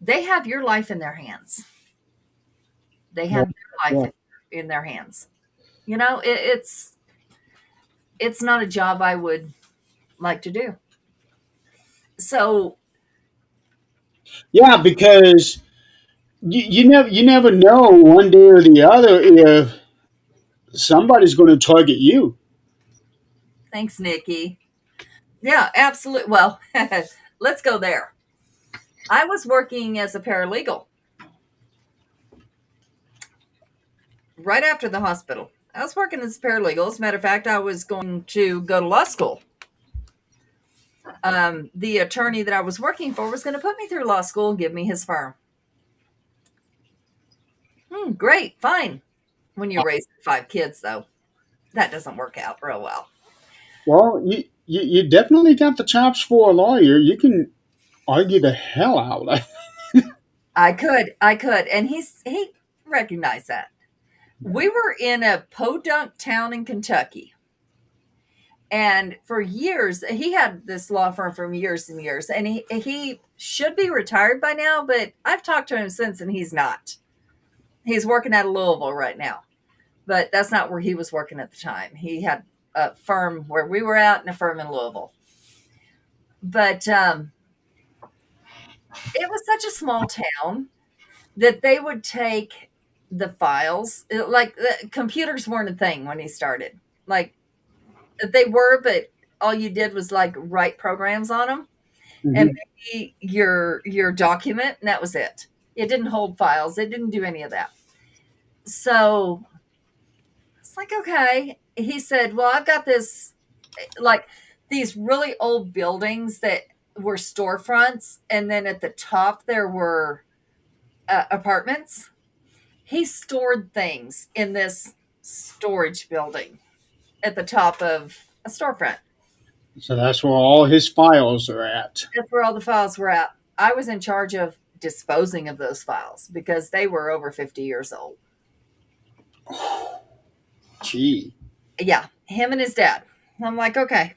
They have your life in their hands. They Well, have their life yeah. in their hands. It's not a job I would like to do. So Yeah, because you never know one day or the other if somebody's going to target you. thanks, Nikki. Yeah, absolutely. Well, let's go there. I was working as a paralegal right after the hospital. I was working as a paralegal. As a matter of fact, I was going to go to law school. The attorney that I was working for was going to put me through law school and give me his firm. Great, fine. When you raise 5 kids, though, that doesn't work out real well. Well, you definitely got the chops for a lawyer. You can argue the hell out. I could, and he recognized that. We were in a podunk town in Kentucky, and for years he had this law firm for years and years, and he should be retired by now, but I've talked to him since, and he's not. He's working out of Louisville right now, but that's not where he was working at the time. He had a firm where we were at and a firm in Louisville. But it was such a small town that they would take the files. Like the computers weren't a thing when he started. Like they were, but all you did was like write programs on them and Mhm. maybe your document, and that was it. It didn't hold files. It didn't do any of that. So it's like, okay. He said, well, I've got this, like these really old buildings that were storefronts. And then at the top, there were apartments. He stored things in this storage building at the top of a storefront. So that's where all his files are at. That's where all the files were at. I was in charge of disposing of those files because they were over 50 years old. Gee. Yeah, him and his dad. I'm like, okay.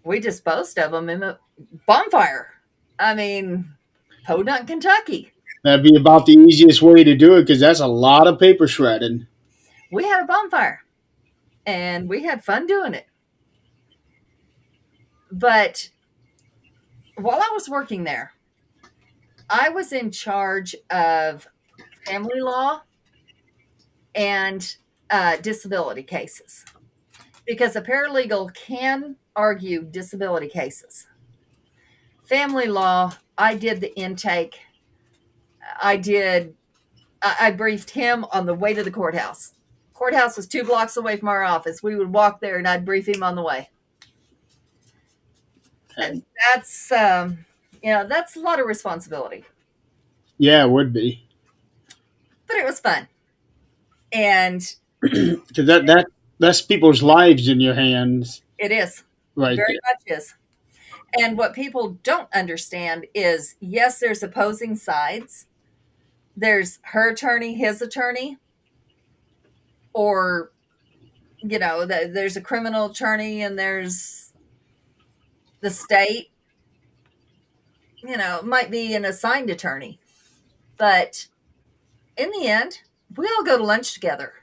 We disposed of them in a bonfire. I mean, Podunk, Kentucky. That'd be about the easiest way to do it because that's a lot of paper shredding. We had a bonfire and we had fun doing it. But while I was working there, I was in charge of family law and disability cases because a paralegal can argue disability cases. Family law, I did the intake. I briefed him on the way to the courthouse. Courthouse was 2 blocks away from our office. We would walk there and I'd brief him on the way. Okay. That's, that's a lot of responsibility. Yeah, it would be. but it was fun. And Because that's people's lives in your hands it is. right Very there. much is. And what people don't understand is, yes, there's opposing sides. There's her attorney, his attorney, or, there's a criminal attorney and there's the state. It might be an assigned attorney. But in the end, we all go to lunch together.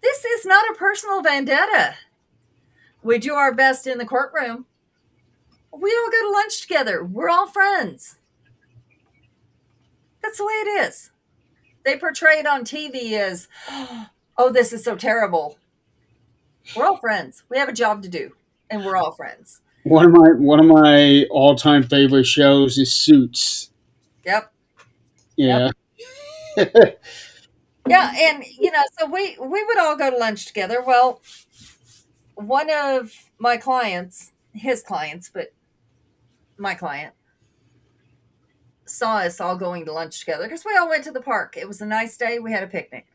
This is not a personal vendetta. We do our best in the courtroom. We all go to lunch together. We're all friends. That's the way it is. They portray it on TV as, oh, this is so terrible. We're all friends. We have a job to do, and we're all friends. One of my all-time favorite shows is Suits. Yep. Yeah. Yep. Yeah, and so we would all go to lunch together. Well, one of my clients, his clients, but my client, saw us all going to lunch together because we all went to the park. It was a nice day. We had a picnic.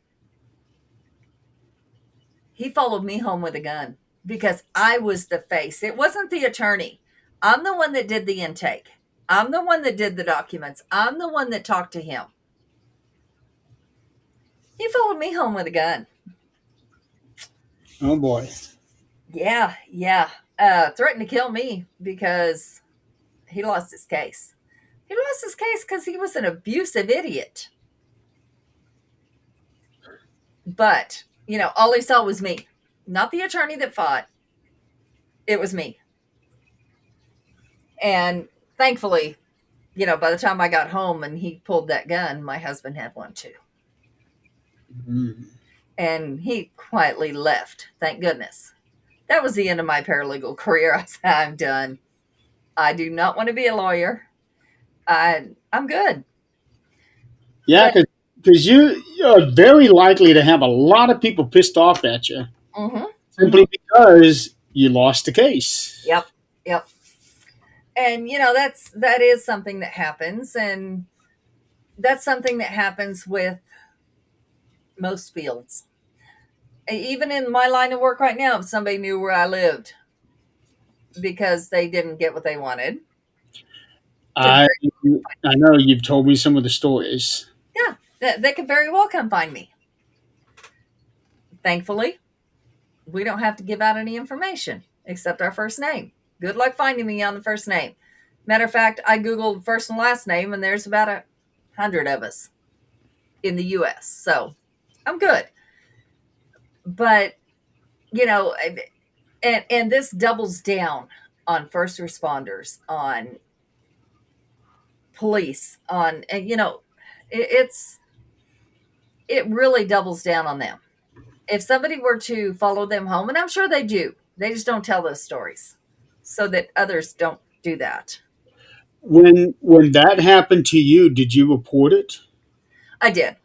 He followed me home with a gun because I was the face. It wasn't the attorney. I'm the one that did the intake. I'm the one that did the documents. I'm the one that talked to him. He followed me home with a gun. Oh boy. Yeah. Threatened to kill me because he lost his case. He lost his case because he was an abusive idiot. But, all he saw was me. Not the attorney that fought. It was me. And thankfully, by the time I got home and he pulled that gun, my husband had one too. Mm. And he quietly left. Thank goodness. That was the end of my paralegal career. I said, I'm done. I do not want to be a lawyer. I'm good. Yeah, because you're very likely to have a lot of people pissed off at you simply because you lost the case. Yep. And that is something that happens, and that's something that happens with most fields. Even in my line of work right now, if somebody knew where I lived because they didn't get what they wanted. I know you've told me some of the stories. Yeah, they could very well come find me. Thankfully, we don't have to give out any information except our first name. Good luck finding me on the first name. Matter of fact, I Googled first and last name, and there's about 100 of us in the U.S. So I'm good. But, and this doubles down on first responders, on police, on, it really doubles down on them. If somebody were to follow them home, and I'm sure they do, they just don't tell those stories so that others don't do that. When that happened to you, did you report it? I did.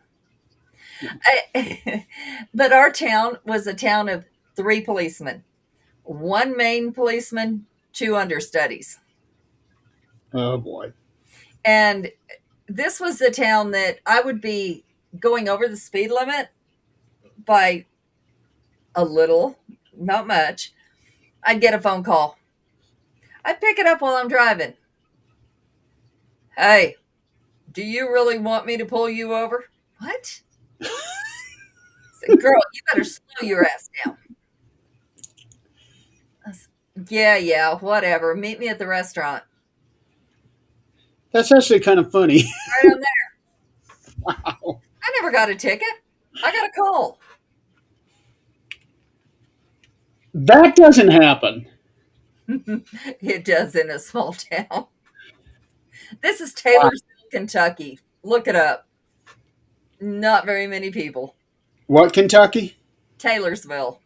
But our town was a town of 3 policemen, 1 main policeman, 2 understudies. Oh boy. And this was the town that I would be going over the speed limit by a little, not much. I'd get a phone call. I'd pick it up while I'm driving. Hey, do you really want me to pull you over? What? I said, girl, you better slow your ass down. I said, yeah, whatever. Meet me at the restaurant. That's actually kind of funny. Right on there. Wow. I never got a ticket. I got a call. That doesn't happen. It does in a small town. This is Taylorsville, Kentucky. Look it up. Not very many people. What, Kentucky? Taylorsville.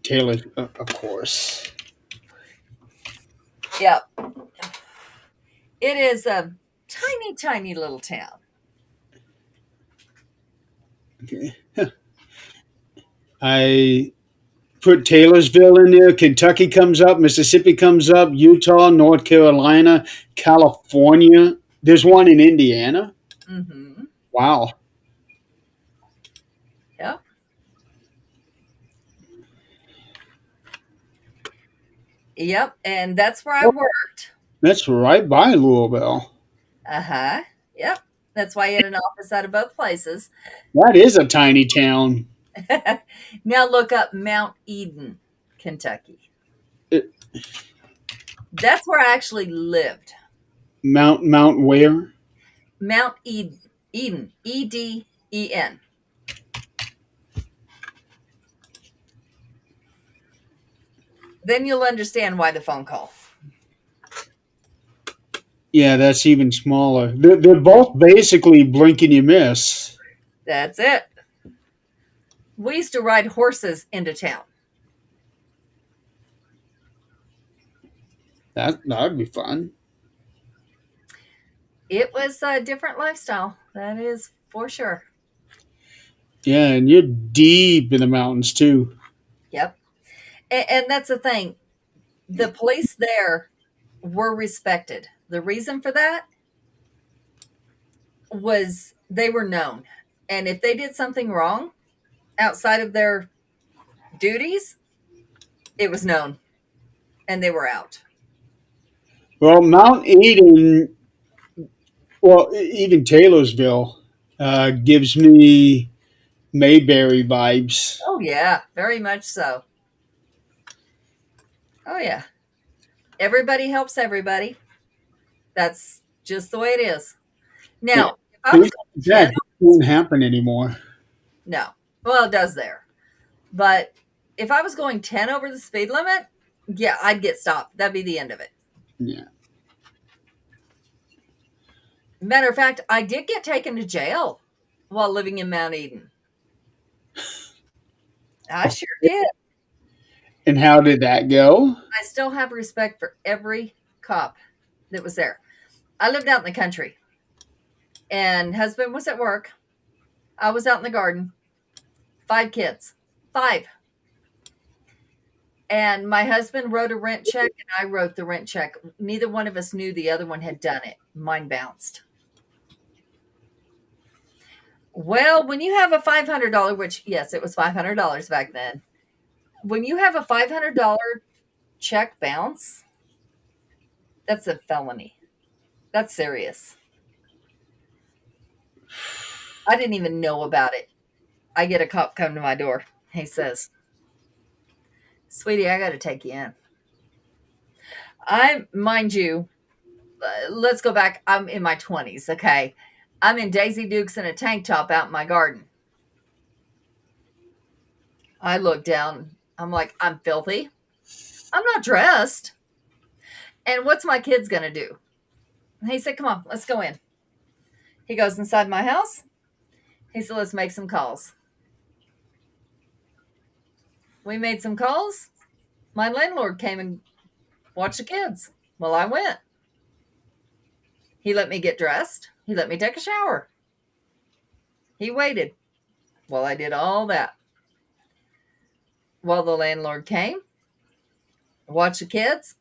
Taylor, of course. Yep. It is a tiny, tiny little town. Okay. I put Taylorsville in there. Kentucky comes up. Mississippi comes up. Utah, North Carolina, California. There's one in Indiana. Mm-hmm. Wow. Yep, and that's where I worked. That's right by Louisville. Uh-huh. Yep. That's why he had an office out of both places. That is a tiny town. Now look up Mount Eden, Kentucky. It- That's where I actually lived. Mount where? Mount Eden. Eden. Eden. Then you'll understand why the phone call. Yeah, that's even smaller. They're both basically blink and you miss. That's it. We used to ride horses into town. That'd be fun. It was a different lifestyle. That is for sure. Yeah, and you're deep in the mountains too. Yep. And that's the thing. The police there were respected. The reason for that was they were known. And if they did something wrong outside of their duties, it was known. And they were out. Well, Mount Eden, well, even Taylorsville, gives me Mayberry vibes. Oh, yeah. Very much so. Oh, yeah. Everybody helps everybody. That's just the way it is. Now, if I was going That 10, won't happen anymore. no. Well, it does there. But if I was going 10 over the speed limit, yeah, I'd get stopped. That'd be the end of it. Yeah. Matter of fact, I did get taken to jail while living in Mount Eden. I sure did. And how did that go? I still have respect for every cop that was there. I lived out in the country, and husband was at work. I was out in the garden. 5 kids. 5. And my husband wrote a rent check, and I wrote the rent check. Neither one of us knew the other one had done it. Mine bounced. Well, when you have a $500, which, yes, it was $500 back then. When you have a $500 check bounce, that's a felony. That's serious. I didn't even know about it. I get a cop come to my door. He says, "Sweetie, I got to take you in." Mind you, let's go back. I'm in my 20s, okay? I'm in Daisy Dukes and a tank top out in my garden. I look down. I'm like, I'm filthy. I'm not dressed. And what's my kids going to do? He said, "Come on, let's go in." He goes inside my house. He said, "Let's make some calls." We made some calls. My landlord came and watched the kids. Well, I went. He let me get dressed. He let me take a shower. He waited while I did all that. While the landlord came, watched the kids,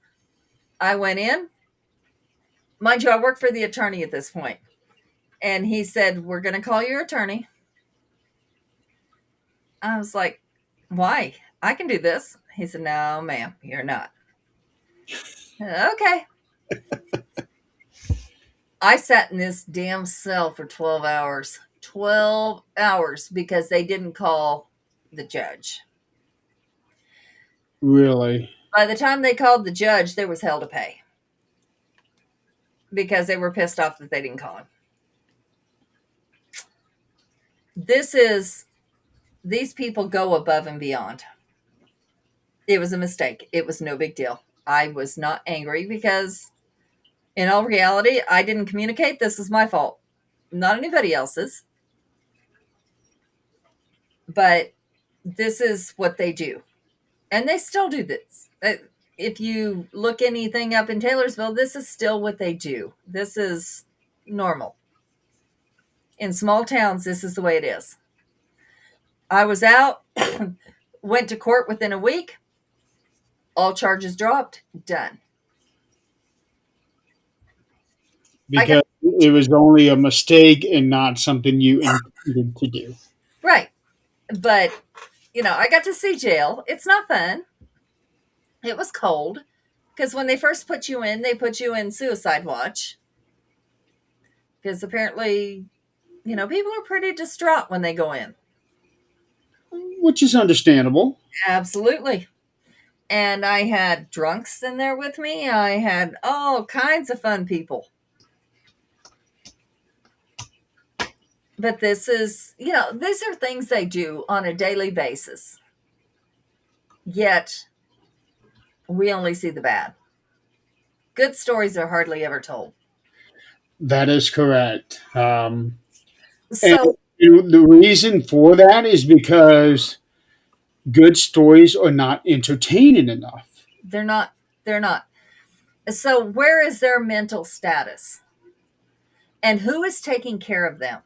I went in. Mind you, I worked for the attorney at this point. And he said, "We're going to call your attorney." I was like, "Why? I can do this." He said, "No, ma'am, you're not." Okay. I sat in this damn cell for 12 hours. 12 hours because they didn't call the judge. Really? By the time they called the judge, there was hell to pay. Because they were pissed off that they didn't call him. These people go above and beyond. It was a mistake. It was no big deal. I was not angry because in all reality, I didn't communicate. This was my fault, not anybody else's. But this is what they do. And they still do this. If you look anything up in Taylorsville, this is still what they do. This is normal. In small towns, this is the way it is. I was out, went to court within a week. All charges dropped. Done. Because it was only a mistake and not something you intended to do. Right. But, I got to see jail. It's not fun. It was cold. Because when they first put you in, they put you in suicide watch. Because apparently, people are pretty distraught when they go in. which is understandable. Absolutely. And I had drunks in there with me. I had all kinds of fun people. But this is, these are things they do on a daily basis. Yet, we only see the bad. Good stories are hardly ever told. That is correct. So, And the reason for that is because good stories are not entertaining enough. they're not. They're not. So, where is their mental status? And who is taking care of them?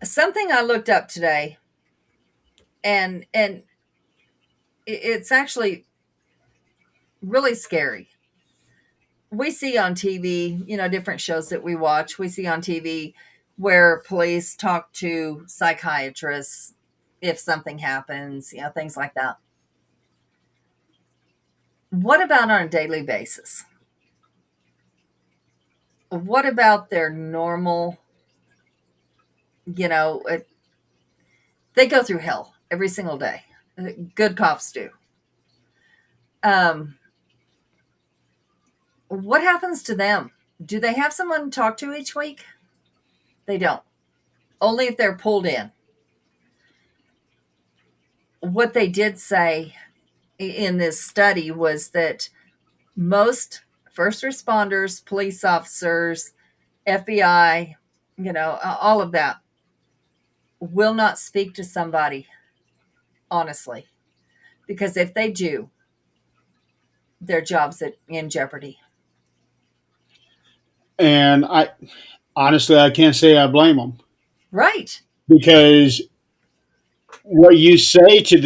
Something I looked up today, and it's actually really scary. We see on TV, different shows that we watch. We see on TV where police talk to psychiatrists if something happens, things like that. What about on a daily basis? What about their normal, they go through hell every single day. Good cops do. What happens to them? Do they have someone to talk to each week? They don't. Only if they're pulled in. What they did say in this study was that most first responders, police officers, FBI, all of that will not speak to somebody honestly, because if they do, their job's in jeopardy. And I can't say I blame them, Right. because what you say to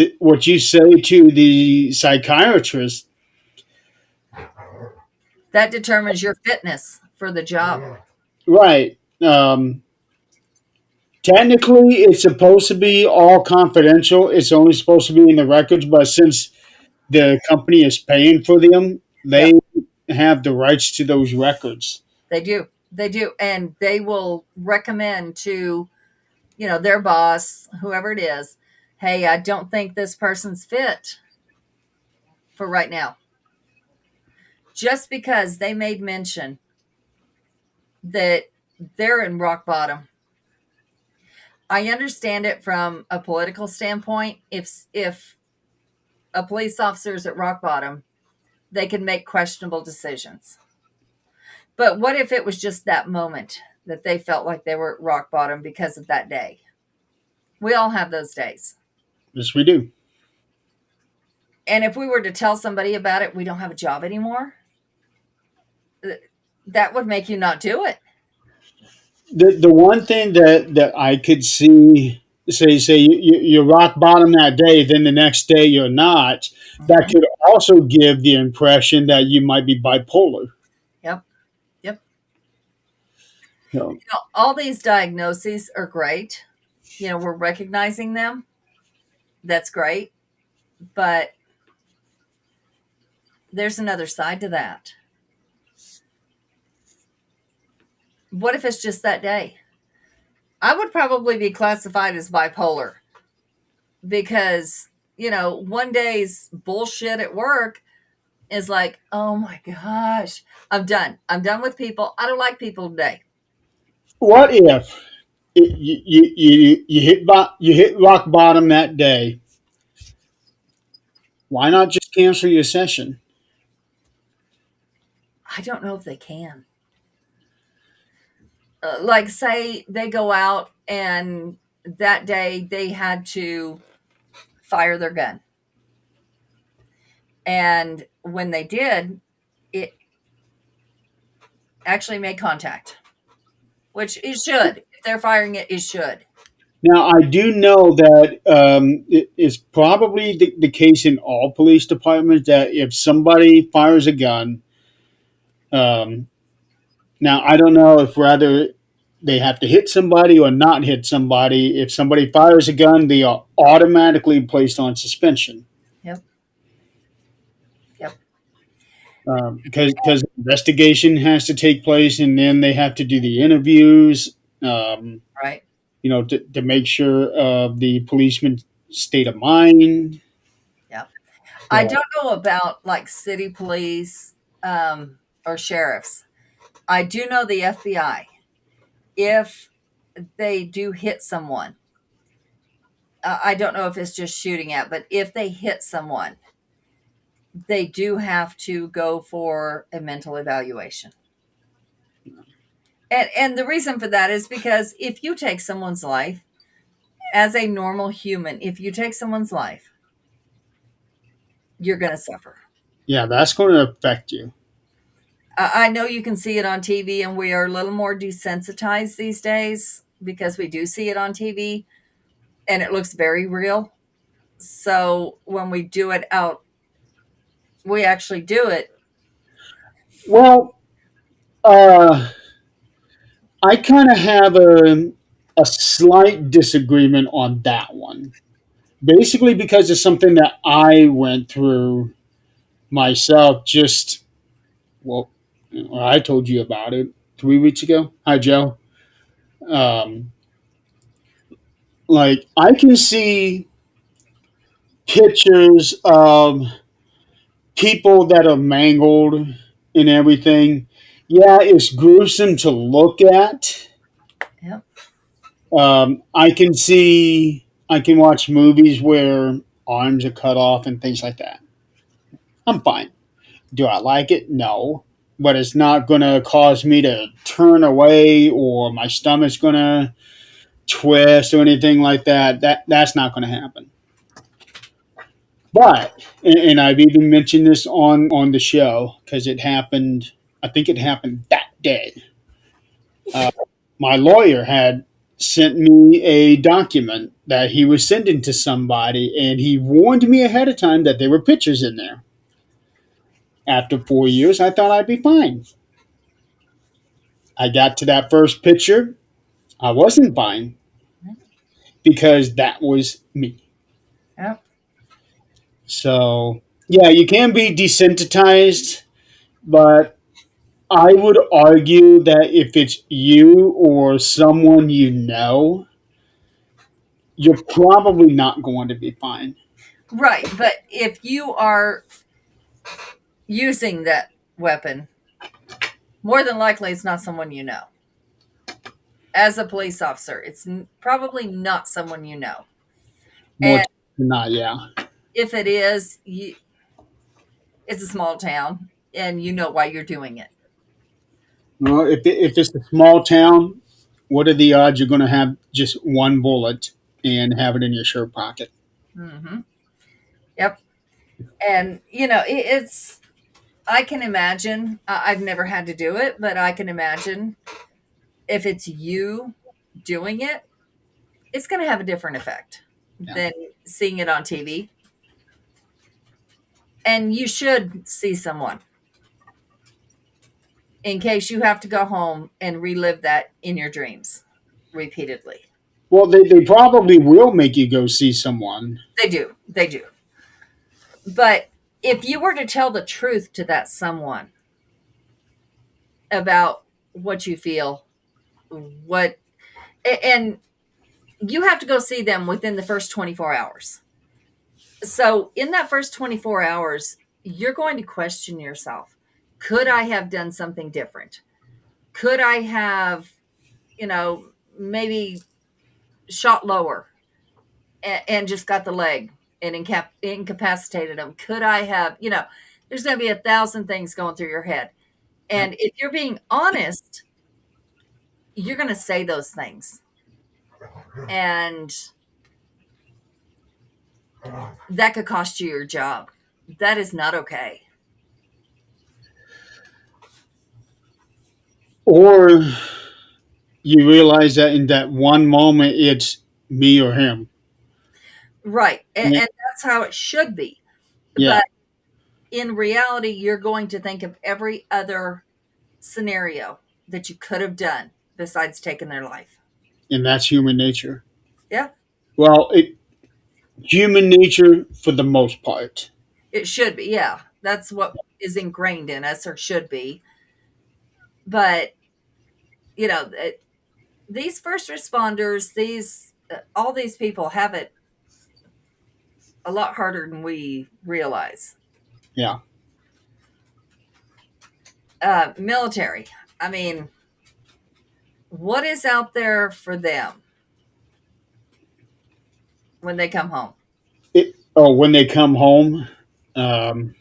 the psychiatrist, That determines your fitness for the job. right? Technically, it's supposed to be all confidential. It's only supposed to be in the records, but since the company is paying for them, they Yep. have the rights to those records. They do. They do. And they will recommend to, their boss, whoever it is, hey, I don't think this person's fit for right now. Just because they made mention that they're in rock bottom. I understand it from a political standpoint. If a police officer is at rock bottom, they can make questionable decisions. But what if it was just that moment that they felt like they were at rock bottom because of that day? We all have those days. Yes, we do. And if we were to tell somebody about it, we don't have a job anymore, that would make you not do it. The one thing that I could see, say you're rock bottom that day, then the next day you're not. That could also give the impression that you might be bipolar. Yep. Yep. So, All these diagnoses are great. We're recognizing them. That's great. But there's another side to that. What if it's just that day? I would probably be classified as bipolar because, one day's bullshit at work is like, oh my gosh, I'm done. I'm done with people. I don't like people today. what if you hit rock bottom that day? Why not just cancel your session? I don't know if they can. Like, say they go out and that day they had to fire their gun. And when they did, it actually made contact, which it should. If they're firing it, it should. Now, I do know that it is probably the case in all police departments that if somebody fires a gun, now I don't know if rather they have to hit somebody or not hit somebody. If somebody fires a gun, they are automatically placed on suspension. Yep. Yep. because investigation has to take place, and then they have to do the interviews. Um, Right. to make sure of the policeman's state of mind. Yeah. I So, don't know about like city police or sheriffs. I do know the FBI. If they do hit someone, I don't know if it's just shooting at, but if they hit someone, they do have to go for a mental evaluation. And the reason for that is because if you take someone's life, as a normal human, if you take someone's life, you're going to suffer. yeah, that's going to affect you. I know you can see it on TV, and we are a little more desensitized these days because we do see it on TV and it looks very real. So when we do it out, we actually do it. Well, uh, I kind of have a slight disagreement on that one. Basically, because it's something that I went through myself. Well, I told you about it 3 weeks ago. Hi, Joe. Um, like, I can see pictures of people that are mangled and everything. Yeah, it's gruesome to look at. Yep. I can watch movies where arms are cut off and things like that. I'm fine. Do I like it? No. But it's not going to cause me to turn away or my stomach's going to twist or anything like that. That's not going to happen. But, and I've even mentioned this on the show because it happened, I think it happened that day. Uh, my lawyer had sent me a document that he was sending to somebody, and he warned me ahead of time that there were pictures in there. After 4 years, I thought I'd be fine. I got to that first picture. I wasn't fine because that was me. Yep. So, yeah, you can be desensitized, but I would argue that if it's you or someone you know, you're probably not going to be fine. Right. But if you are using that weapon, more than likely it's not someone you know. As a police officer, it's probably not someone you know. More And than not, yeah. if it is, it's a small town and you know why you're doing it. Well, if it's a small town, what are the odds you're going to have just one bullet and have it in your shirt pocket? Mm-hmm. Yep. And, it's, I can imagine, I've never had to do it, but I can imagine if it's you doing it, it's going to have a different effect Yeah. than seeing it on TV. And you should see someone in case you have to go home and relive that in your dreams repeatedly. Well, they probably will make you go see someone. They do. They do. But if you were to tell the truth to that someone about what you feel, what, and you have to go see them within the first 24 hours. So in that first 24 hours, you're going to question yourself. Could I have done something different? Could I have, maybe shot lower and just got the leg and incapacitated them? Could I have, there's going to be 1,000 things going through your head. And if you're being honest, you're going to say those things. And that could cost you your job. That is not okay. Or you realize that in that one moment, it's me or him. Right. And Yeah. that's how it should be. Yeah. But in reality, you're going to think of every other scenario that you could have done besides taking their life. And that's human nature. Yeah, Well, human nature for the most part. it should be. Yeah. That's what is ingrained in us or should be. But, you know, these first responders, these all these people have it a lot harder than we realize. Yeah. Military. I mean, what is out there for them when they come home? When they come home, um,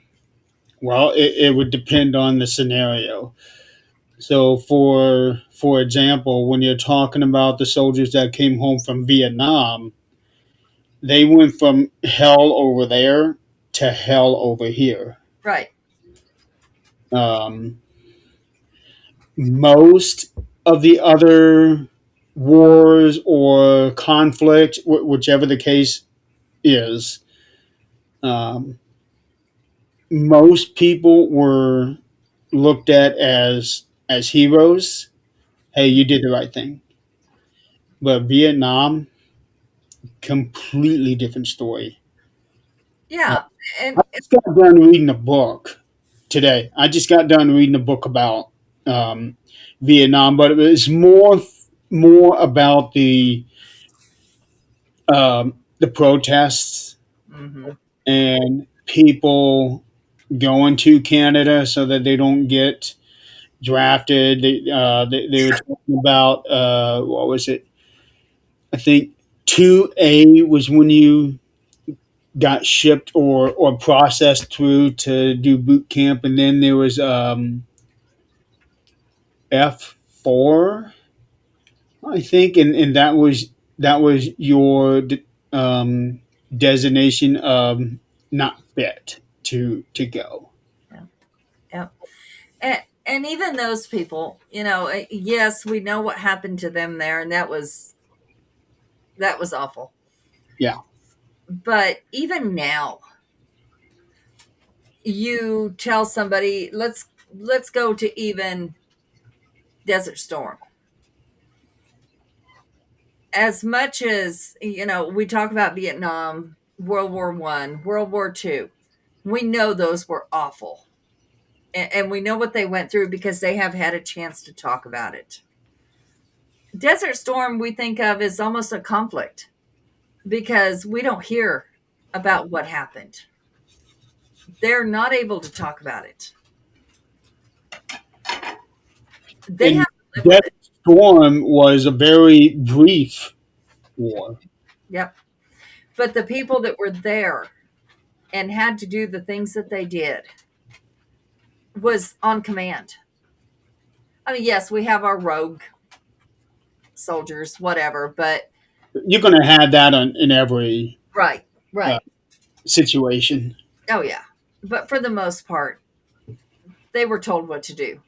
well, it would depend on the scenario. So, for example, when you're talking about the soldiers that came home from Vietnam, they went from hell over there to hell over here. Right. Um, Most of the other wars or conflict, whichever the case is, um, most people were looked at as heroes. Hey, you did the right thing. But Vietnam, completely different story. Yeah. I And just got done reading a book today. I just got done reading a book about Vietnam, but it was more about the protests mhm. and people going to Canada so that they don't get drafted. They were talking about what was it? I think 2A was when you got shipped or processed through to do boot camp, and then there was F4, I think, and that was your designation of not fit to go. Yeah. Yeah. And even those people, yes, we know what happened to them there, and that was awful. Yeah. But even now, you tell somebody, let's go to even Desert Storm. As much as, we talk about Vietnam, World War One, World War Two, we know those were awful. And we know what they went through because they have had a chance to talk about it. Desert Storm we think of as almost a conflict because we don't hear about what happened. They're not able to talk about it. They And have to live with that it. storm was a very brief war. Yep. But the people that were there and had to do the things that they did was on command. I mean, yes, we have our rogue soldiers, whatever, but You're going to have that in every right, uh, right. situation. Oh, yeah. But for the most part, they were told what to do.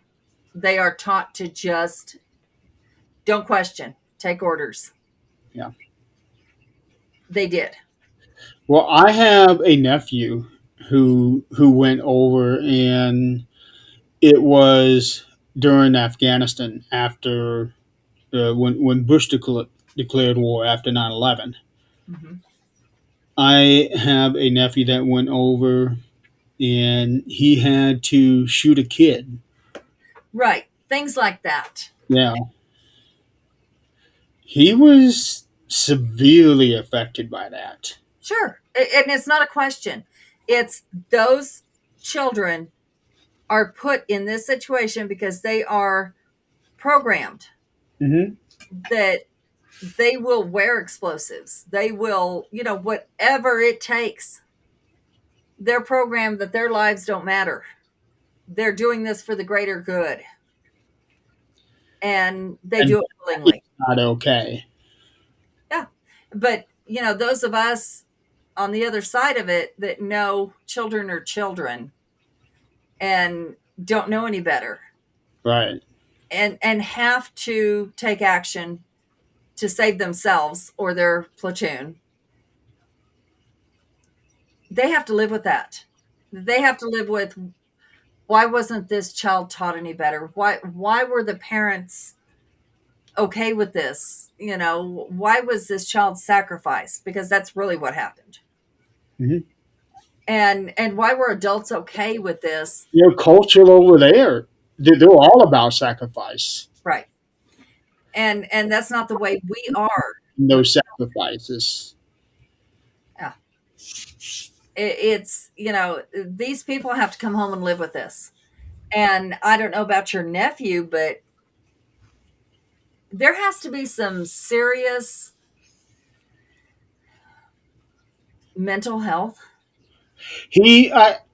They are taught to just don't question, take orders. Yeah. They did. Well, I have a nephew who went over, and it was during Afghanistan after when Bush declared war after 9/11. Hmm. I have a nephew that went over, and he had to shoot a kid. Right. Things like that. Yeah, he was severely affected by that. Sure. And it's not a question. It's those children are put in this situation because they are programmed Hmm. that they will wear explosives. They will, whatever it takes. They're programmed that their lives don't matter. They're doing this for the greater good. And they And do it willingly. not okay. Yeah. But, those of us on the other side of it that know children are children and don't know any better Right. and have to take action to save themselves or their platoon, they have to live with that. They have to live with, why wasn't this child taught any better? Why were the parents okay with this? Why was this child sacrificed? Because that's really what happened. Hmm. and why were adults okay with this? Culture over there, they're all about sacrifice. Right. And that's not the way we are. No sacrifices. Yeah. It's, these people have to come home and live with this. And I don't know about your nephew, but there has to be some serious mental health.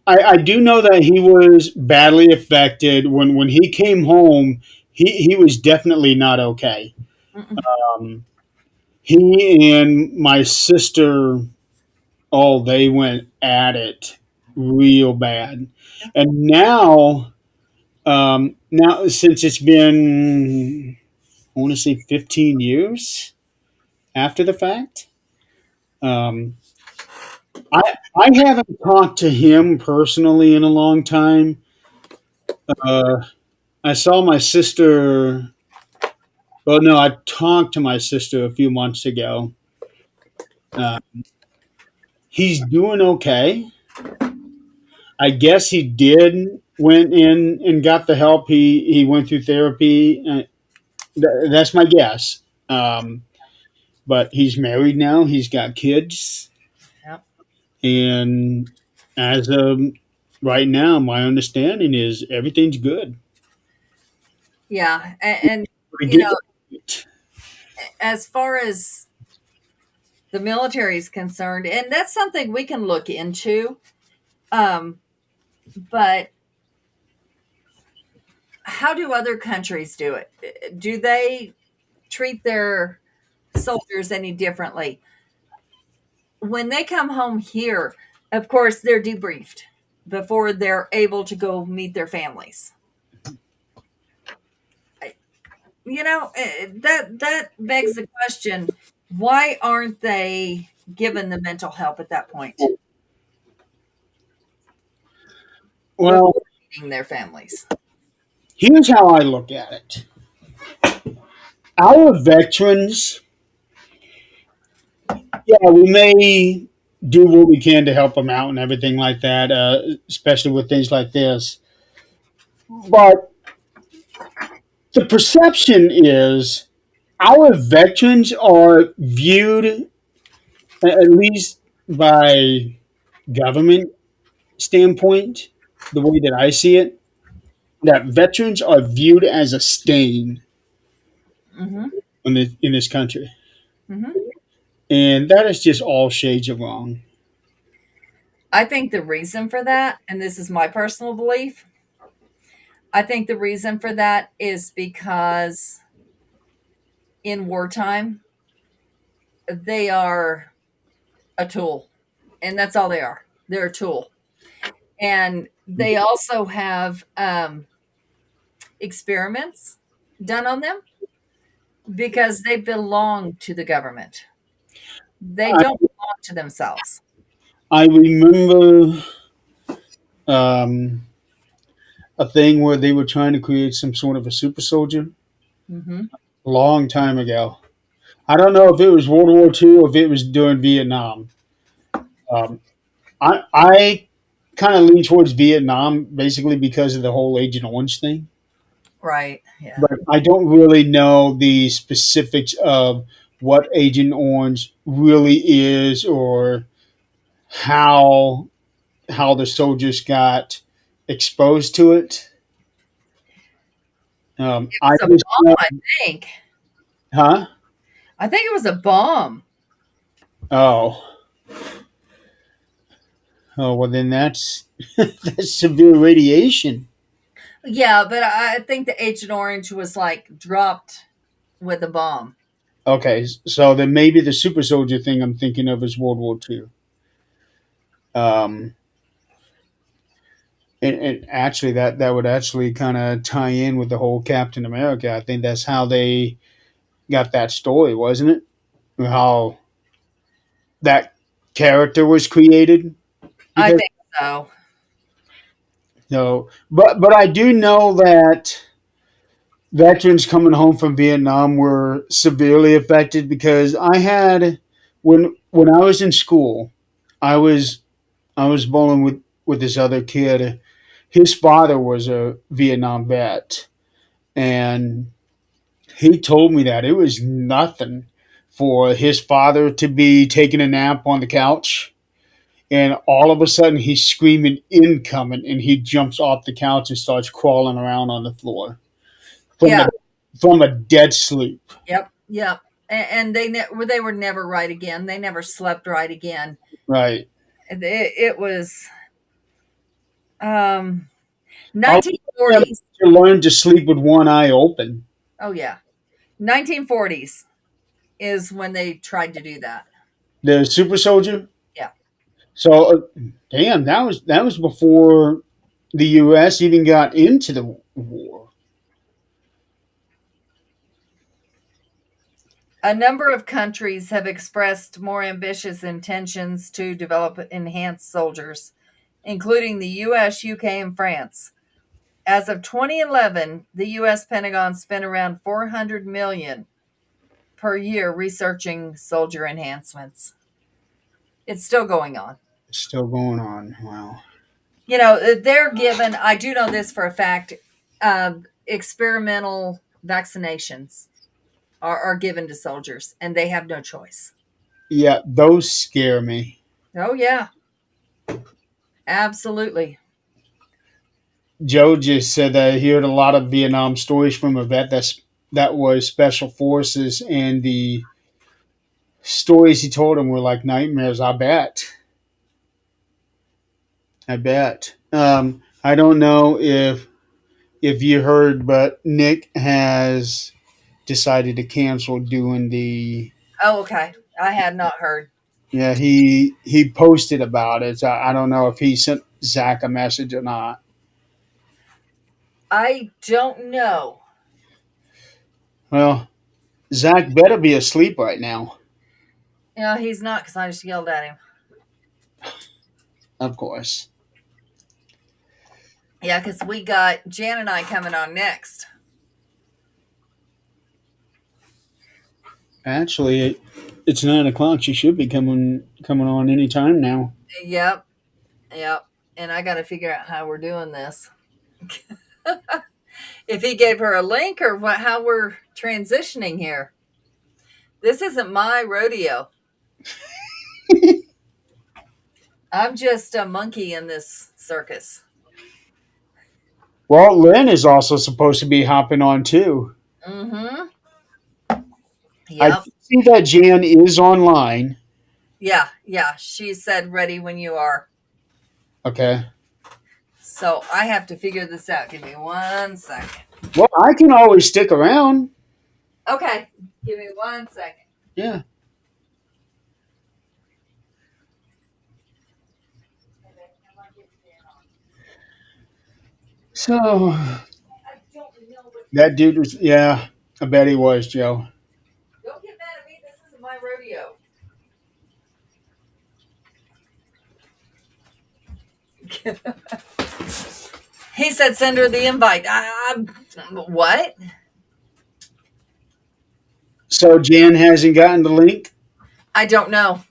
I do know that he was badly affected when he came home. He was definitely not okay. Mm-mm. Um, he and my sister, oh, they went at it real bad. And now since it's been, I want to say 15 years after the fact, um, I I haven't talked to him personally in a long time. Uh, I saw my sister. Well, no, I talked to my sister a few months ago. Uh, he's doing okay. I guess he did went in and got the help. He went through therapy. That's my guess. Um, but he's married now. He's got kids, Yep. and as of right now, my understanding is everything's good. Yeah. And We you get know, as far as the military is concerned, and that's something we can look into. Um, but how do other countries do it? Do they treat their soldiers any differently? When they come home here, of course, they're debriefed before they're able to go meet their families. That begs the question: why aren't they given the mental help at that point well. before meeting their families? Here's how I look at it. Our veterans, yeah, we may do what we can to help them out and everything like that, especially with things like this. But the perception is our veterans are viewed, at least by government standpoint, the way that I see it, that veterans are viewed as a stain Mm-hmm. in this country. Mm-hmm. And that is just all shades of wrong. I think the reason for that, and this is my personal belief, I think the reason for that is because in wartime, they are a tool, and that's all they are. They're a tool. And they also have experiments done on them because they belong to the government. They I, don't belong to themselves. I remember um, a thing where they were trying to create some sort of a super soldier Mm-hmm. a long time ago. I don't know if it was World War II or if it was during Vietnam. Um, I kind of lean towards Vietnam basically because of the whole Agent Orange thing, Right. Yeah. but I don't really know the specifics of what Agent Orange really is or how the soldiers got exposed to it. I It's a just bomb, know, I think. huh? I think it was a bomb. Oh, oh, well then that's that's severe radiation. Yeah, but I think the Agent Orange was like dropped with a bomb. Okay, so then maybe the super soldier thing I'm thinking of is World War II. Um, and actually, that would actually kind of tie in with the whole Captain America. I think that's how they got that story, wasn't it? How that character was created. I Because think so. no, but I do know that veterans coming home from Vietnam were severely affected because I had when I was in school, I was I was bowling with this other kid. His father was a Vietnam vet, and he told me that it was nothing for his father to be taking a nap on the couch, and all of a sudden he's screaming incoming, and he jumps off the couch and starts crawling around on the floor from Yeah. a from a dead sleep. Yep. Yep. And they were never right again. They never slept right again. Right. It was All 1940s. to learn to sleep with one eye open. Oh yeah, 1940s is when they tried to do that. The super soldier. Yeah. So, damn, that was before the U.S. even got into the war. A number of countries have expressed more ambitious intentions to develop enhanced soldiers, including the US, UK, and France. As of 2011, the US Pentagon spent around 400 million per year researching soldier enhancements. It's still going on. It's still going on. Wow. You know, they're given, I do know this for a fact, experimental vaccinations are given to soldiers, and they have no choice. Yeah, those scare me. Oh, yeah. Absolutely. Joe just said that he heard a lot of Vietnam stories from a vet that was special forces, and the stories he told him were like nightmares. I bet. I bet. I don't know if you heard, but Nick has decided to cancel doing the. Oh, okay. I had not heard. Yeah, he posted about it. So I don't know if he sent Zach a message or not. I don't know. Well, Zach better be asleep right now. You know, he's not because I just yelled at him. Of course. Yeah, because we got Jan and I coming on next. Actually, it's 9 o'clock. She should be coming on any time now. Yep. Yep. And I got to figure out how we're doing this. If he gave her a link or how we're transitioning here. This isn't my rodeo. I'm just a monkey in this circus. Well, Lynn is also supposed to be hopping on too. Mm-hmm. I Yep. see that Jan is online. Yeah. Yeah. She said ready when you are. Okay. So I have to figure this out. Give me 1 second. Well, I can always stick around. Okay. Give me 1 second. Yeah. So that dude was, yeah, I bet he was, Joe. Don't get mad at me. This isn't my rodeo. He said send her the invite. What? So Jan hasn't gotten the link? I don't know.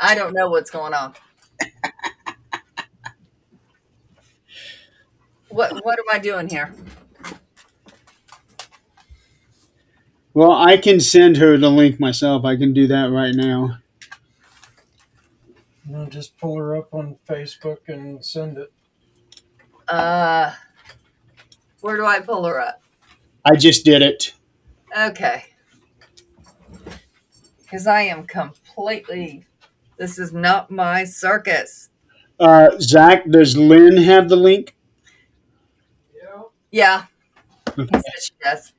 I don't know what's going on. What am I doing here? Well, I can send her the link myself. I can do that right now. No, just pull her up on Facebook and send it. Where do I pull her up? I just did it. Okay. Because I am completely, this is not my circus. Zach, does Lynn have the link? Yeah. He said she does.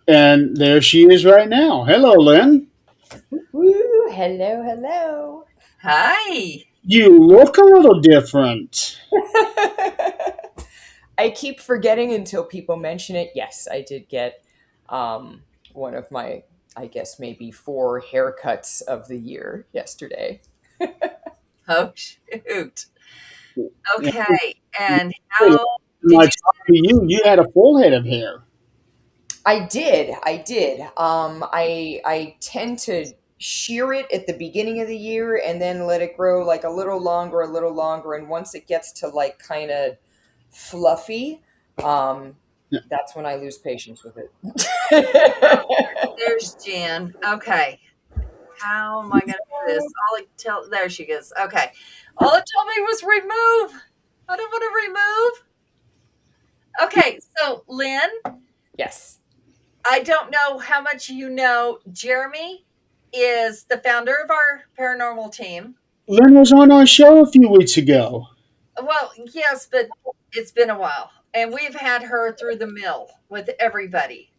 And there she is right now. Hello, Lynn. Woo, hello, hello. Hi. You look a little different. I keep forgetting until people mention it. Yes, I did get one of my, I guess, maybe 4 haircuts of the year yesterday. Oh, shoot. Okay. And When how did I you? talked to you, you had a full head of hair. I did. I tend to shear it at the beginning of the year and then let it grow like a little longer, and once it gets to like kind of fluffy, Yeah. that's when I lose patience with it. There's Jan. Okay. How am I going to do this? All it tell there she goes. Okay. All it told me was remove. I don't want to remove. Okay, so Lynn, Yes. I don't know how much you know. Jeremy is the founder of our paranormal team. Lynn was on our show a few weeks ago. Well, yes, but it's been a while. And we've had her through the mill with everybody.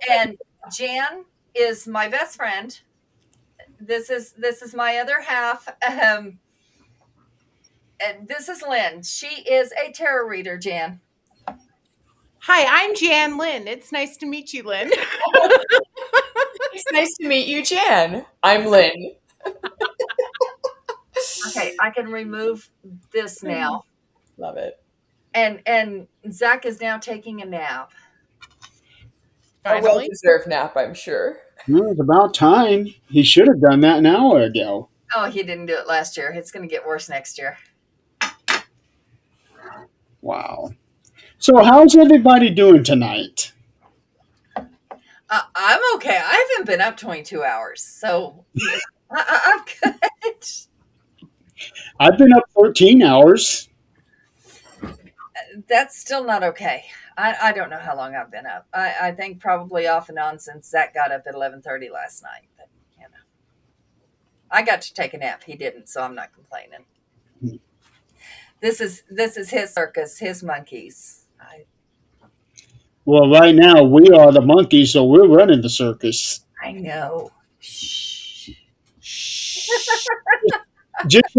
And Jan is my best friend. This is my other half. And this is Lynn. She is a tarot reader, Jan. Hi, I'm Jan Lynn. It's nice to meet you, Lynn. It's nice to meet you, Jan. I'm Lynn. Okay, I can remove this now. Love it. And Zach is now taking a nap. A Finally. well-deserved nap, I'm sure. Well, it's about time. He should have done that an hour ago. Oh, he didn't do it last year. It's going to get worse next year. Wow. So how's everybody doing tonight? I'm okay. I haven't been up 22 hours, so I'm good. I've been up 13 hours. That's still not okay. I don't know how long I've been up. I think probably off and on since Zach got up at 11:30 last night. But you know, I got to take a nap. He didn't, so I'm not complaining. This is his circus, his monkeys. Well, right now we are the monkeys, so we're running the circus. I know. Shh. Just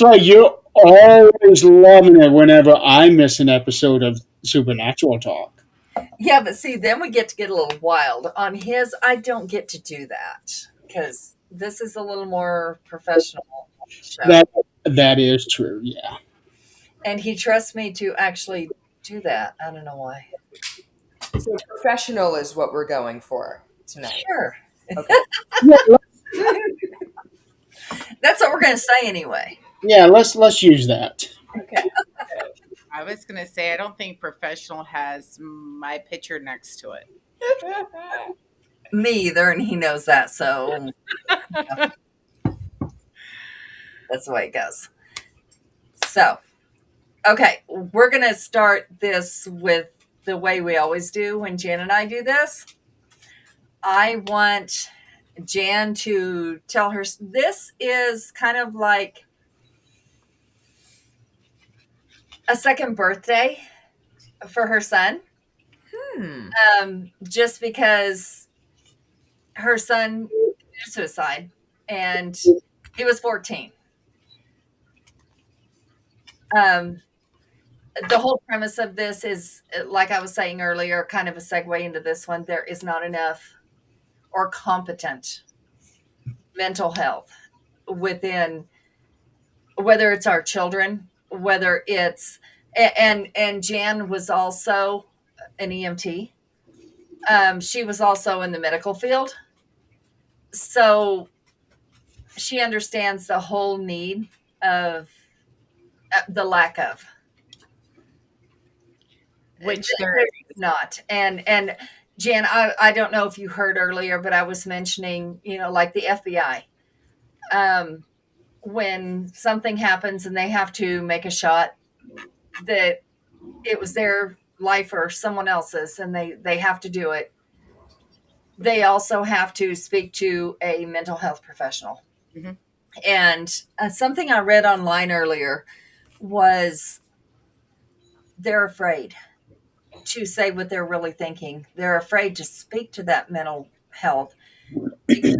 like you're always loving it whenever I miss an episode of Supernatural Talk. Yeah, but see, then we get a little wild. On his, I don't get to do that because this is a little more professional show. That is true, yeah. And he trusts me to actually do that. I don't know why. So professional is what we're going for tonight. Sure. Okay. That's what we're going to say anyway. Yeah, let's use that. Okay. I was going to say, I don't think professional has my picture next to it. Me either, and he knows that, so that's the way it goes. So, okay, we're going to start this with the way we always do when Jan and I do this. I want Jan to tell her this is kind of like a second birthday for her son. Just because her son committed suicide and he was 14. The whole premise of this is, like I was saying earlier, kind of a segue into this one. There is not enough or competent mental health within, whether it's our children, whether it's, and Jan was also an EMT. She was also in the medical field. So she understands the whole need of the lack of. Which there is not. And Jan, I don't know if you heard earlier, but I was mentioning, like the FBI. When something happens and they have to make a shot, that it was their life or someone else's, and they have to do it. They also have to speak to a mental health professional. Mm-hmm. And something I read online earlier was they're afraid to say what they're really thinking. They're afraid to speak to that mental health because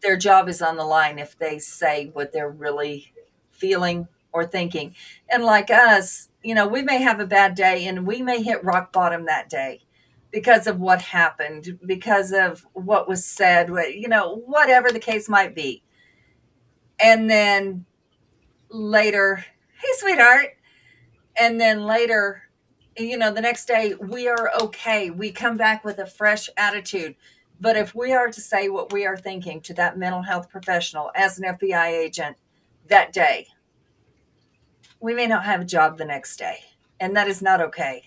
their job is on the line if they say what they're really feeling or thinking. And like us, we may have a bad day and we may hit rock bottom that day because of what happened, because of what was said, whatever the case might be. And then later, hey, sweetheart. And then later, the next day we are okay. We come back with a fresh attitude But if we are to say what we are thinking to that mental health professional as an FBI agent that day, we may not have a job the next day. And that is not okay.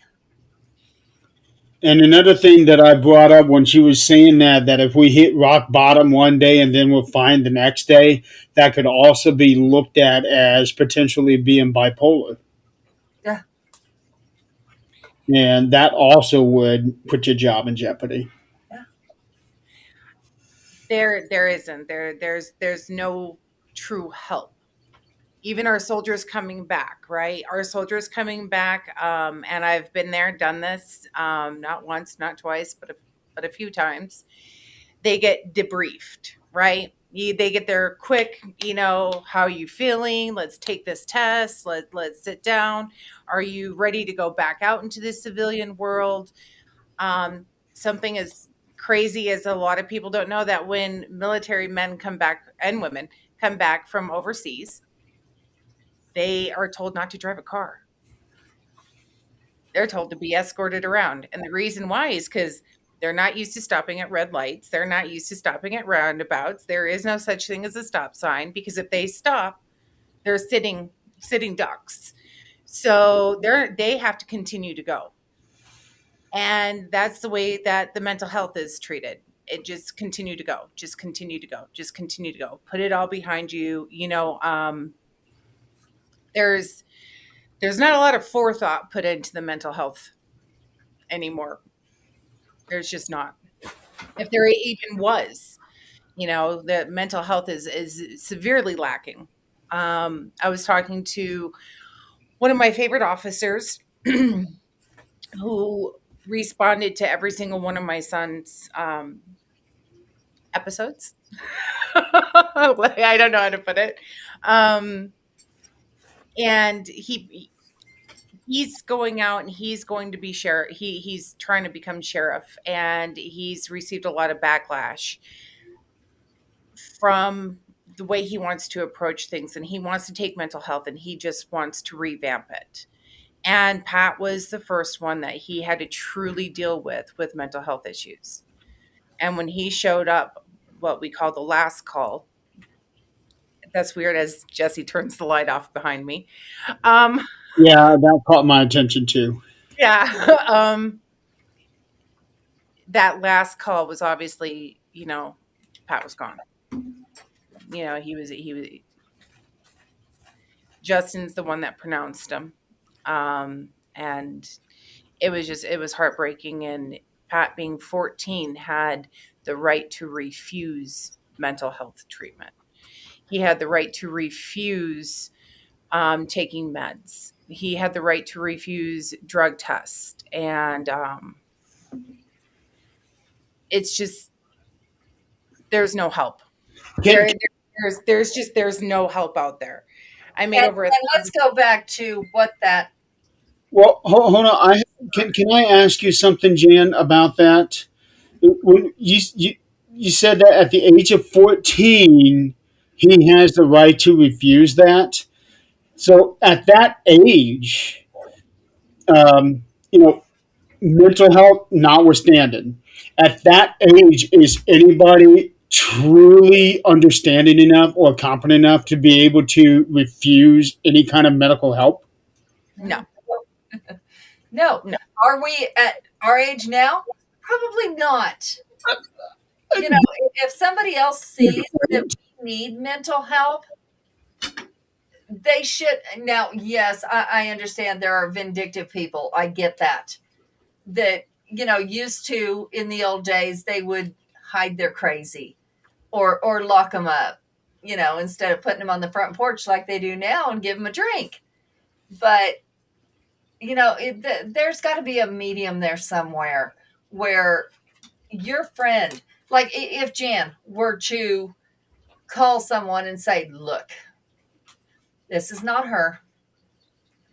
And another thing that I brought up when she was saying that if we hit rock bottom one day and then we're fine the next day, that could also be looked at as potentially being bipolar. Yeah. And that also would put your job in jeopardy. Yeah. There isn't. There's no true help. Even our soldiers coming back, right? Our soldiers coming back, and I've been there, done this, not once, not twice, but a few times. They get debriefed, right? They get their quick, how are you feeling? Let's take this test. Let's sit down. Are you ready to go back out into the civilian world? Something as crazy as a lot of people don't know that when military men come back and women come back from overseas, they are told not to drive a car. They're told to be escorted around. And the reason why is because they're not used to stopping at red lights. They're not used to stopping at roundabouts. There is no such thing as a stop sign because if they stop, they're sitting ducks. So they have to continue to go. And that's the way that the mental health is treated. It just continue to go, just continue to go, just continue to go. Put it all behind you. There's not a lot of forethought put into the mental health anymore. There's just not. If there even was, the mental health is severely lacking. I was talking to one of my favorite officers who responded to every single one of my son's episodes. I don't know how to put it. And he's going out and he's going to be sheriff. He's trying to become sheriff, and he's received a lot of backlash from the way he wants to approach things, and he wants to take mental health and he just wants to revamp it. And Pat was the first one that he had to truly deal with mental health issues. And when he showed up, what we call the last call, that's weird as Jesse turns the light off behind me. Yeah, that caught my attention too. Yeah. That last call was obviously, Pat was gone. He was Justin's the one that pronounced him. And it was heartbreaking. And Pat, being 14, had the right to refuse mental health treatment. He had the right to refuse taking meds. He had the right to refuse drug tests. And it's just, there's no help. There's no help out there. I made over. And let's go back to what that. Well, hold on. Can I ask you something, Jan, about that? When you said that at the age of 14, he has the right to refuse that. So at that age, um, you know, mental health notwithstanding, at that age, is anybody truly understanding enough or competent enough to be able to refuse any kind of medical help? No. No. Are we at our age now? Probably not. If somebody else sees that we need mental help, they should. Now, yes, I understand there are vindictive people. I get that. That, used to, in the old days, they would hide their crazy or lock them up, instead of putting them on the front porch like they do now and give them a drink. But, there's got to be a medium there somewhere where your friend, like if Jan were to call someone and say, look, this is not her.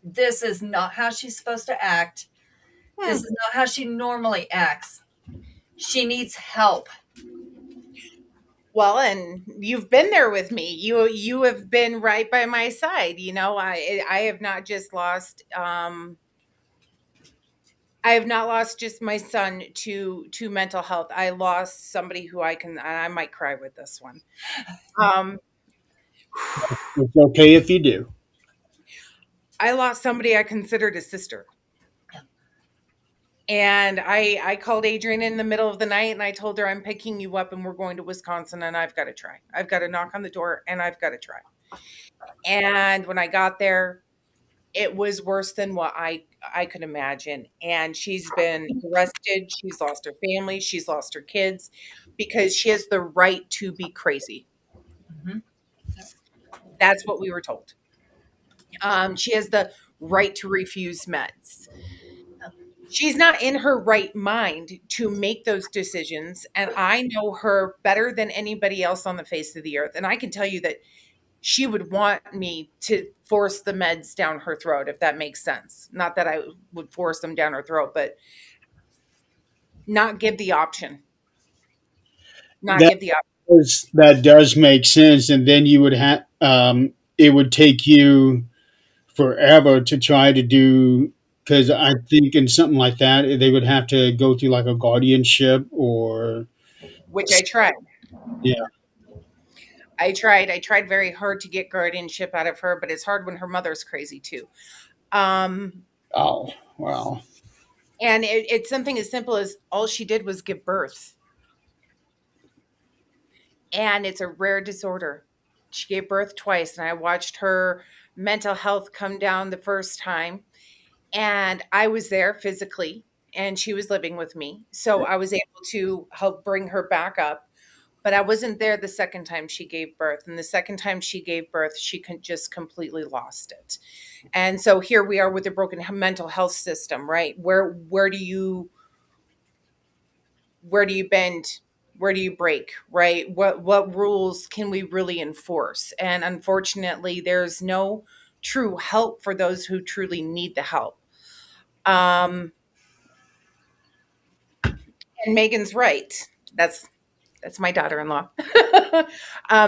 This is not how she's supposed to act. This is not how she normally acts. She needs help. Well, and you've been there with me. You have been right by my side. I have not just lost I have not lost just my son to mental health. I lost somebody who I might cry with this one. Um, It's okay if you do. I lost somebody I considered a sister. And I called Adrienne in the middle of the night and I told her I'm picking you up and we're going to Wisconsin and I've got to try. I've got to knock on the door and I've got to try. And when I got there, it was worse than what I could imagine. And she's been arrested, she's lost her family, she's lost her kids because she has the right to be crazy. Mhm. That's what we were told. She has the right to refuse meds. She's not in her right mind to make those decisions. And I know her better than anybody else on the face of the earth. And I can tell you that she would want me to force the meds down her throat, if that makes sense. Not that I would force them down her throat, but not give the option. Not That give the option. that does make sense, and then you would have it would take you forever to try to do, because I think in something like that they would have to go through like a guardianship or Which I tried. yeah. I tried very hard to get guardianship out of her, but it's hard when her mother's crazy too. Um, Oh wow. and it's something as simple as all she did was give birth. And it's a rare disorder. She gave birth twice, and I watched her mental health come down the first time. And I was there physically, and she was living with me. So I was able to help bring her back up. But I wasn't there the second time she gave birth. And the second time she gave birth, she just completely lost it. And so here we are with a broken mental health system, right? Where do you bend, where do you break, right? What rules can we really enforce? And unfortunately there's no true help for those who truly need the help. And Megan's right. That's my daughter-in-law.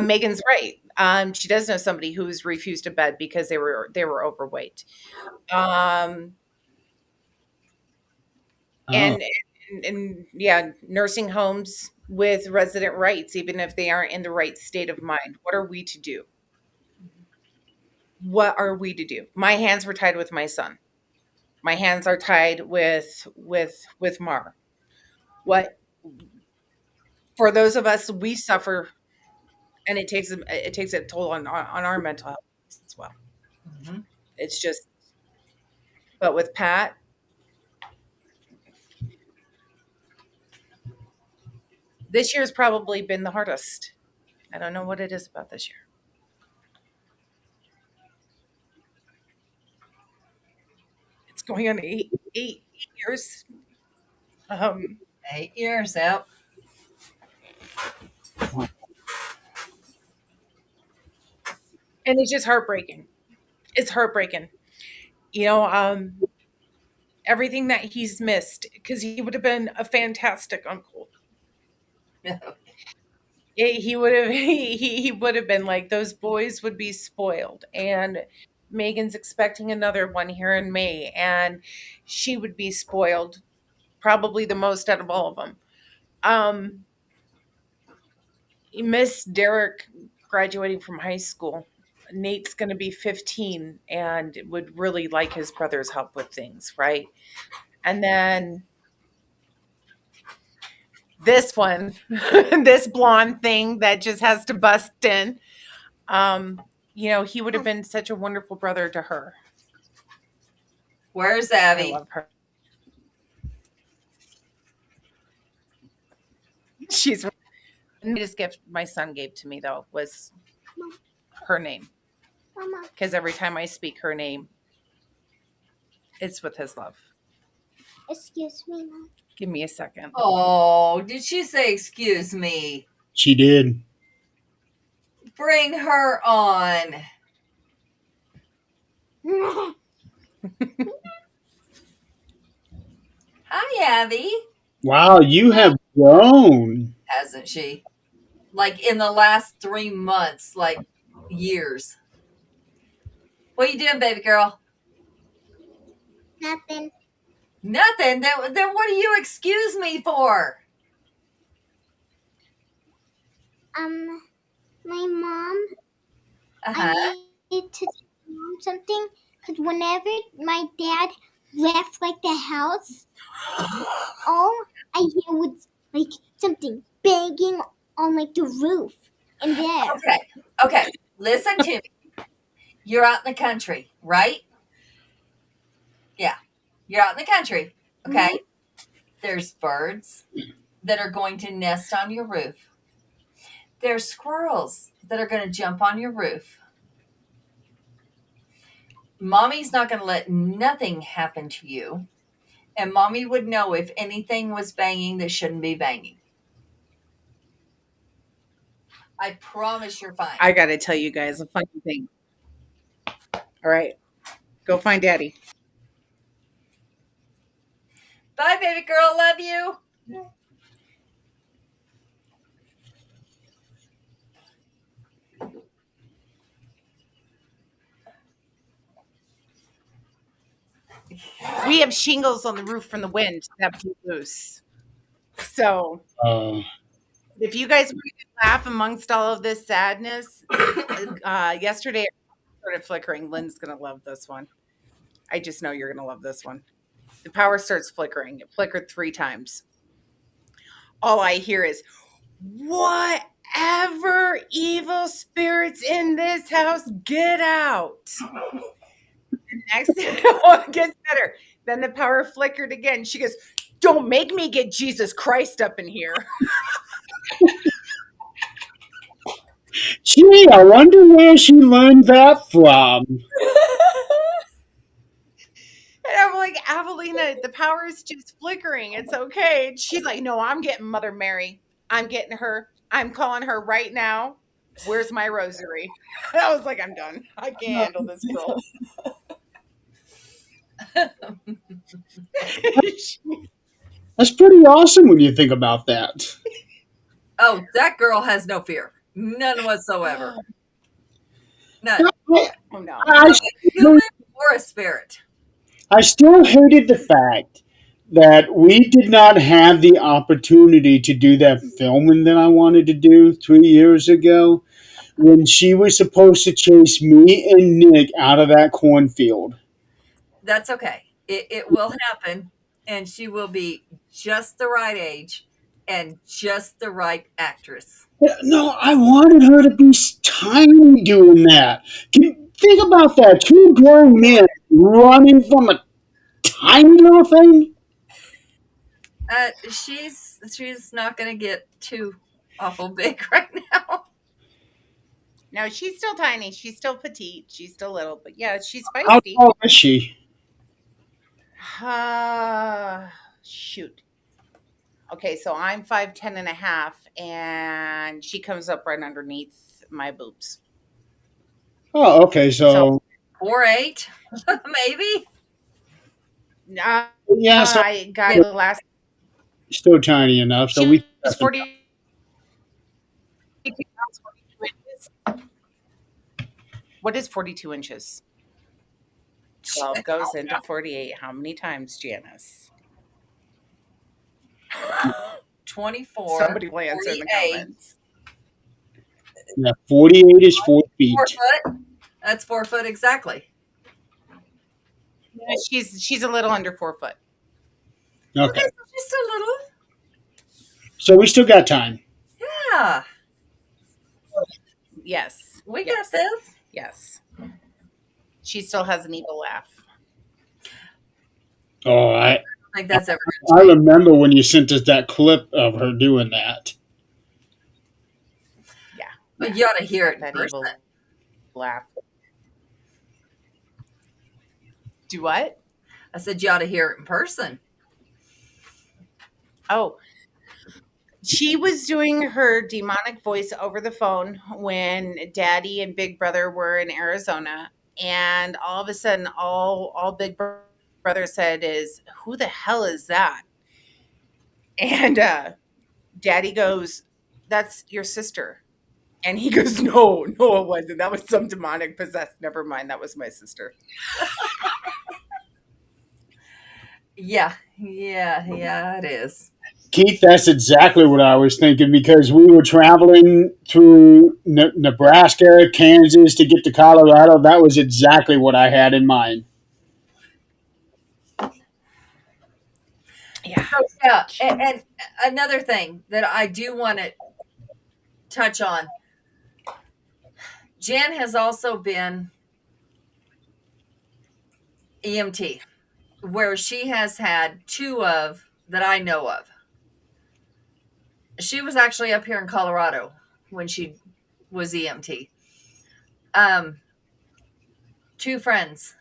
Megan's right. She does know somebody who's refused a bed because they were overweight. um Oh, and yeah, nursing homes with resident rights, even if they aren't in the right state of mind. What are we to do? What are we to do? My hands were tied with my son. My hands are tied with Mar. What for those of us, we suffer, and it takes a toll on our mental health as well. Mhm. It's just, but with Pat, this year's probably been the hardest. I don't know what it is about this year. It's going on eight years. Um, 8 years out. and it's just heartbreaking. It's heartbreaking. You know, everything that he's missed because he would have been a fantastic uncle. He would have he would have been like those boys would be spoiled, and Megan's expecting another one here in May, and she would be spoiled probably the most out of all of them. Um, Miss Derek graduating from high school. Nate's going to be 15 and would really like his brother's help with things, right? And then this one, this blonde thing that just has to bust in. Um, he would have been such a wonderful brother to her. Where's I Abby? love her. She's the greatest gift my son gave to me though was her name. Because every time I speak her name, it's with his love. Excuse me, Mom. Give me a second. Oh, did she say excuse me? she did. Bring her on. Hi, Abby. Wow, you have grown. Hasn't she? Like in the last 3 months, like years. What you doing, baby girl? Nothing. Nothing. Then what do you excuse me for? My mom, Uh-huh. I needed to tell mom something because whenever my dad left like the house, all I hear was like something banging on like the roof in there. Okay. Listen to me. You're out in the country, right? Yeah. You're out in the country. Okay. There's birds that are going to nest on your roof. There's squirrels that are going to jump on your roof. Mommy's not going to let nothing happen to you. And mommy would know if anything was banging that shouldn't be banging. I promise you're fine. I got to tell you guys a funny thing. All right. Go find daddy. Bye, baby girl. Love you. We have shingles on the roof from the wind that blew loose. So if you guys want to laugh amongst all of this sadness, yesterday it started flickering. Lynn's going to love this one. I just know you're going to love this one. The power starts flickering. It flickered 3 times. All I hear is, whatever evil spirits in this house, get out. Next, it gets better. Then the power flickered again. She goes, don't make me get Jesus Christ up in here. Gee, I wonder where she learned that from. And I'm like, Avelina, the power is just flickering. It's okay. And she's like, no, I'm getting Mother Mary. I'm getting her. I'm calling her right now. Where's my rosary? And I was like, I'm done. I can't handle this girl. That's pretty awesome when you think about that. Oh, that girl has no fear. None whatsoever. None. I, Oh, no. I, Human or a spirit. I still hated the fact that we did not have the opportunity to do that filming that I wanted to do 3 years ago when she was supposed to chase me and Nick out of that cornfield. That's okay. It will happen, and she will be just the right age and just the right actress. No, I wanted her to be tiny doing that. Think about that. 2 grown men running from a tiny little thing. She's not going to get too awful big right now. No, she's still tiny. She's still petite. She's still little. But yeah, she's How feisty. tall is she? Shoot. Okay, so I'm 5'10" and a half, and she comes up right underneath my boobs. Oh, okay. So 4'8", maybe. yeah, so I got the last. still tiny enough. So we. She's 40. What is 42 inches? 12 goes into 48. How many times, Janice? 24. Somebody will answer in the 48. comments. Yeah, 48 is 4 feet. 4 foot. That's 4 foot exactly. Yeah, she's a little under 4 foot. Okay. So just a little. So we still got time. Yeah. Yes. We yes. got this. Yes. She still has an evil laugh. Oh, I think that's ever. I remember when you sent us that clip of her doing that. Yeah. But you ought to hear it in That person. evil laugh. Do what? I said you ought to hear it in person. Oh. She was doing her demonic voice over the phone when Daddy and Big Brother were in Arizona. And all of a sudden, all Big Brother said is, who the hell is that? And Daddy goes, that's your sister. And he goes, no, it wasn't. That was some demonic possessed. Never mind. That was my sister. Yeah, yeah, it is. Keith, that's exactly what I was thinking because we were traveling through Nebraska, Kansas to get to Colorado. That was exactly what I had in mind. Yeah. So yeah, and another thing that I do want to touch on, Jan has also been EMT, where she has had two of that I know of. She was actually up here in Colorado when she was EMT. Um, two friends,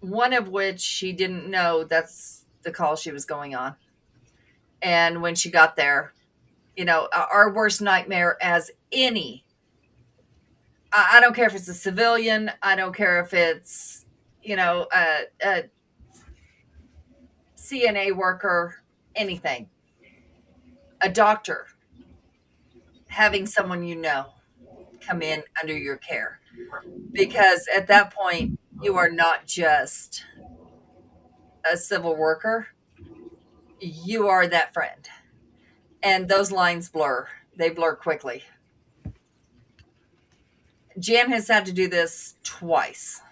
one of which she didn't know that's the call she was going on. And when she got there, our worst nightmare as any, I don't care if it's a civilian, I don't care if it's, a CNA worker, anything, a doctor, having someone come in under your care. Because at that point, you are not just a civil worker, you are that friend. And those lines blur, they blur quickly. Jan has had to do this twice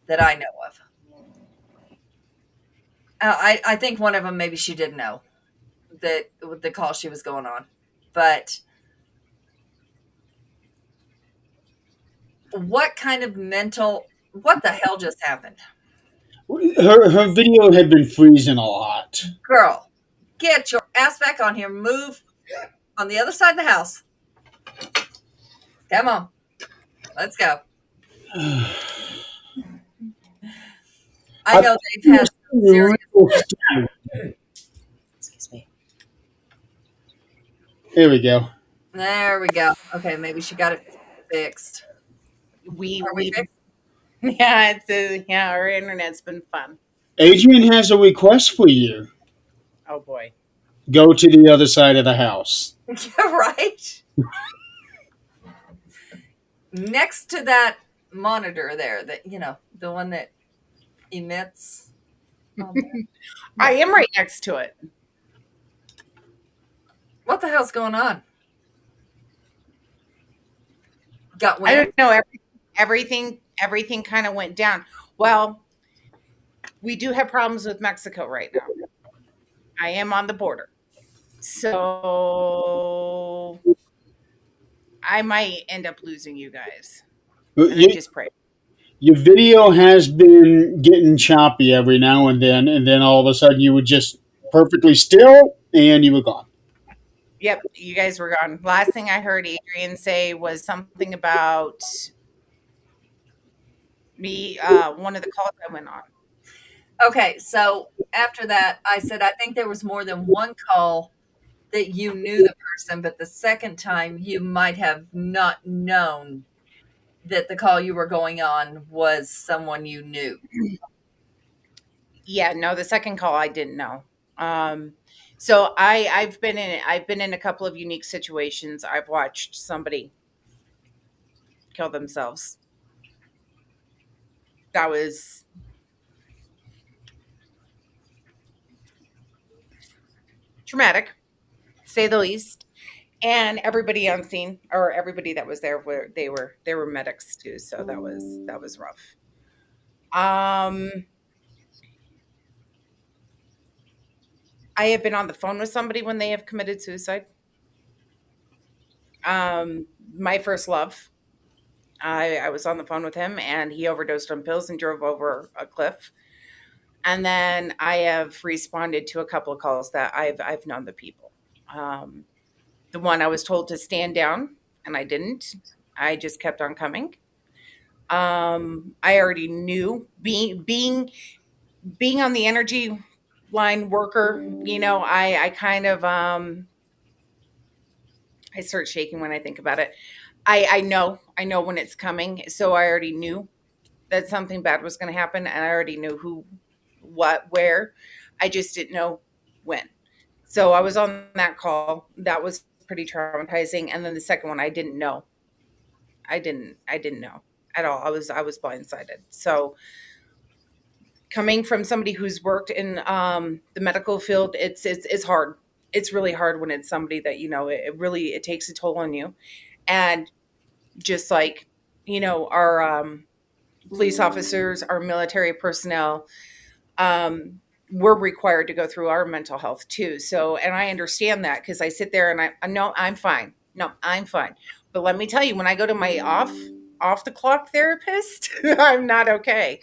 that I know of. I think one of them maybe she didn't know that the call she was going on, but what the hell just happened? Her video had been freezing a lot. Girl, get your ass back on here. Move on the other side of the house. Come on, let's go. I know they've had some serious. Excuse me. There we go. There we go. Okay, maybe she got it fixed. We Are we we fixed? yeah, our internet's been fun. Adrienne has a request for you. Oh boy. Go to the other side of the house. Yeah, right. Next to that monitor there, that the one that emits. I am right next to it. What the hell's going on? Got I wind? don't know. Everything kind of went down. Well, we do have problems with Mexico right now. I am on the border. So I might end up losing you guys. And I just pray. Your video has been getting choppy every now and then all of a sudden you were just perfectly still and you were gone. Yep, you guys were gone. Last thing I heard Adrienne say was something about me, one of the calls I went on. Okay, so after that, I said, I think there was more than one call that you knew the person, but the second time you might have not known that the call you were going on was someone you knew. Yeah, no, the second call I didn't know. So I've been in a couple of unique situations. I've watched somebody kill themselves. That was traumatic, to say the least. And everybody on scene, or everybody that was there, they were medics too. So that was rough. Um, I have been on the phone with somebody when they have committed suicide. My first love. I was on the phone with him and he overdosed on pills and drove over a cliff. And then I have responded to a couple of calls that I've known the people. The one I was told to stand down and I didn't. I just kept on coming. I already knew being on the energy line worker, I kind of I start shaking when I think about it. I know when it's coming. So I already knew that something bad was going to happen and I already knew who, what, where. I just didn't know when. So I was on that call. That was pretty traumatizing. And then the second one I didn't know. I didn't know at all. I was blindsided. So coming from somebody who's worked in the medical field, it's hard. It's really hard when it's somebody that it really it takes a toll on you, and just like our police officers, our military personnel, we're required to go through our mental health too. So, and I understand that because I sit there and I know I'm fine. No, I'm fine. But let me tell you, when I go to my off the clock therapist, I'm not okay.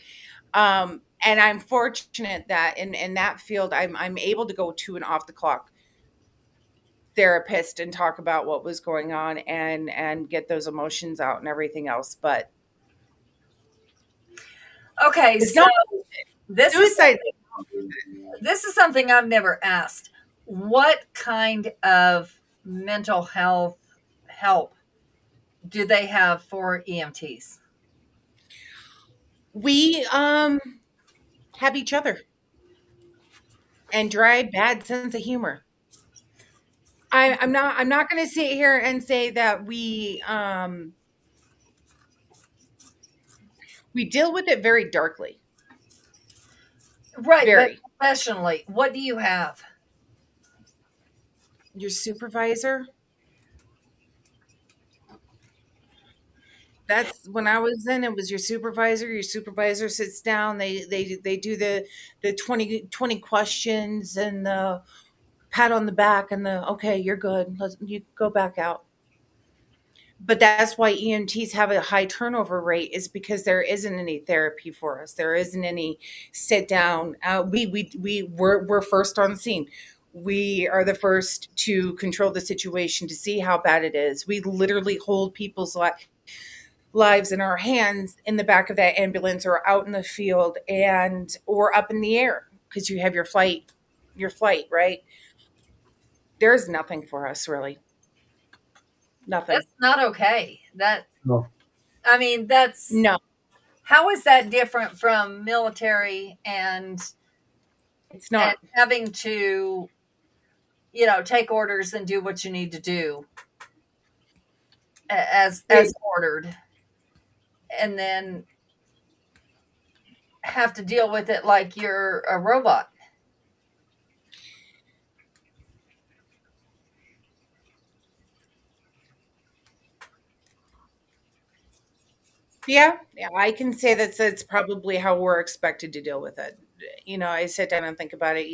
And I'm fortunate that in that field, I'm able to go to an off the clock therapist and talk about what was going on and get those emotions out and everything else. But Okay, it's so not this is suicide. this is something I've never asked. What kind of mental health help do they have for EMTs? We have each other and dry bad sense of humor. I'm not going to sit here and say that we deal with it very darkly. Right, Very. but professionally, what do you have? Your supervisor. That's when I was in. It was your supervisor. Your supervisor sits down. They do the 20 questions and the pat on the back and the okay, you're good. You go back out. But that's why EMTs have a high turnover rate is because there isn't any therapy for us. There isn't any sit down. We're first on scene. We are the first to control the situation to see how bad it is. We literally hold people's lives in our hands in the back of that ambulance or out in the field and or up in the air because you have your flight, right? There's nothing for us really. Nothing. That's not okay. That No. I mean, that's No, how is that different from military it's and not. having to, take orders and do what you need to do as ordered, and then have to deal with it like you're a robot. Yeah, I can say that's probably how we're expected to deal with it. I sit down and think about it.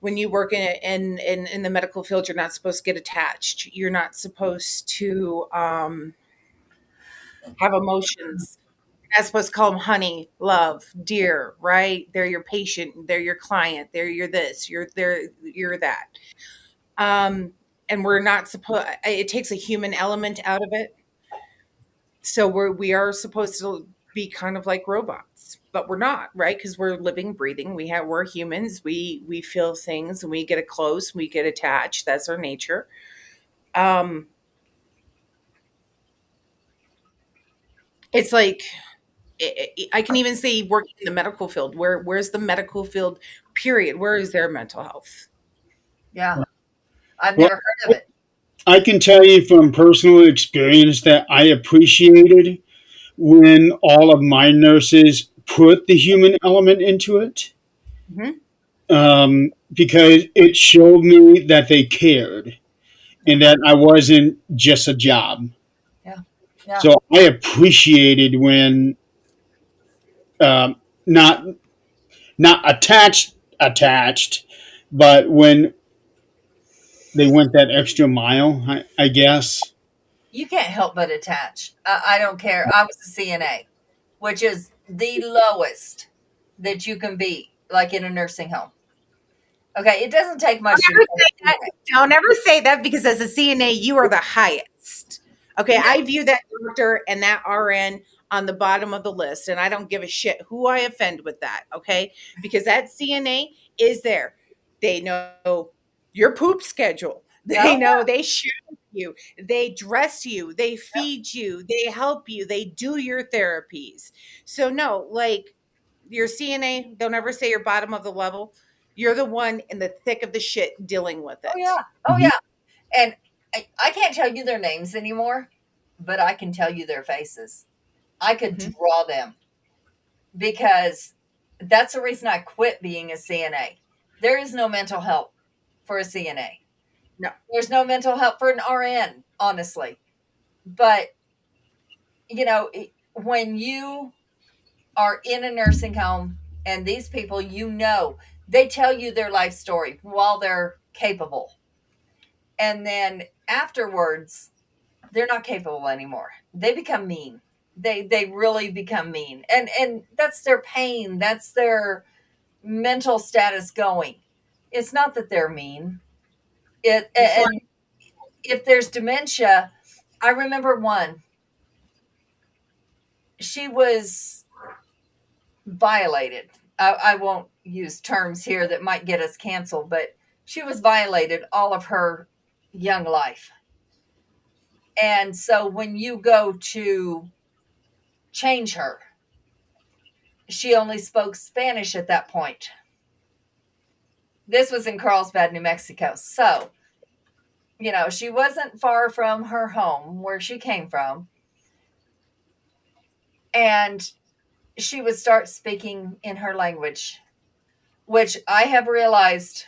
When you work in the medical field, you're not supposed to get attached. You're not supposed to have emotions. You're not supposed to call them honey, love, dear. Right? They're your patient. They're your client. They're your this. You're that. And we're not supposed. It takes a human element out of it, so we are supposed to be kind of like robots, but we're not, right? Because we're living breathing, we're humans, we feel things and we get close, we get attached, that's our nature. um it's like I can even say working in the medical field, where's the medical field period, where is their mental health? Yeah, I've Well, never heard of it. I can tell you from personal experience that I appreciated when all of my nurses put the human element into it, Hmm. because it showed me that they cared and that I wasn't just a job. Yeah, yeah. So I appreciated when um, not not attached, but when they went that extra mile, I guess. You can't help but attach. I don't care. I was a CNA, which is the lowest that you can be, like in a nursing home. Okay, it doesn't take much to Never become say a that. CNA. Don't ever say that because as a CNA, you are the highest. Okay, No, I view that doctor and that RN on the bottom of the list, and I don't give a shit who I offend with that. Okay, because that CNA is there. They know your poop schedule. They no, know they share with you. They dress you. They feed you. They help you. They do your therapies. So no, like your CNA, don't ever say you're bottom of the level. You're the one in the thick of the shit dealing with oh it. yeah, oh yeah. And I can't tell you their names anymore, but I can tell you their faces. I could Mhm. draw them because That's the reason I quit being a CNA. There is no mental help for a CNA. No. There's no mental help for an RN, honestly. But, when you are in a nursing home and these people, they tell you their life story while they're capable. And then afterwards, they're not capable anymore. They become mean. They really become mean. And that's their pain. That's their mental status going. It's not that they're mean. And if there's dementia, I remember one. She was violated. I won't use terms here that might get us canceled, but she was violated all of her young life. And so when you go to change her, she only spoke Spanish at that point. This was in Carlsbad, New Mexico. So, she wasn't far from her home where she came from. And she would start speaking in her language, which I have realized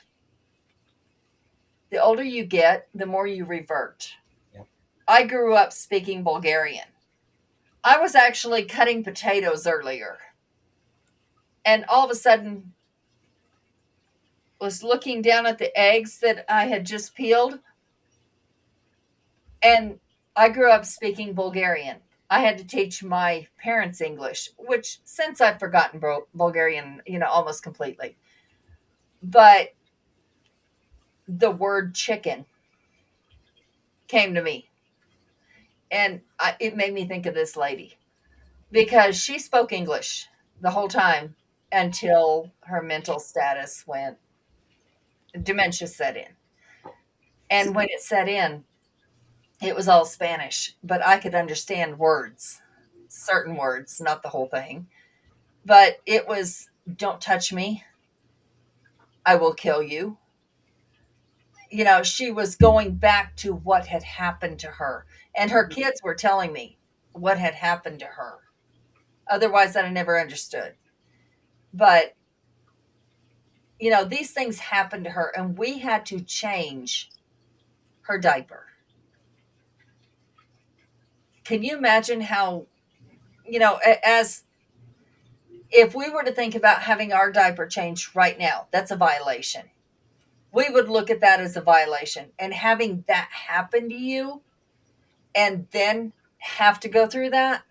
the older you get, the more you revert. Yep. I grew up speaking Bulgarian. I was actually cutting potatoes earlier. And all of a sudden was looking down at the eggs that I had just peeled. And I grew up speaking Bulgarian. I had to teach my parents English, which since I've forgotten Bulgarian, almost completely. But the word chicken came to me. And it made me think of this lady because she spoke English the whole time until her mental status went, dementia set in. And when it set in, it was all Spanish, but I could understand words, certain words, not the whole thing. But it was, don't touch me. I will kill you. She was going back to what had happened to her. And her kids were telling me what had happened to her. Otherwise, I'd have never understood. But, these things happened to her, and we had to change her diaper. Can you imagine how, as if we were to think about having our diaper changed right now, that's a violation. We would look at that as a violation. And having that happen to you and then have to go through that,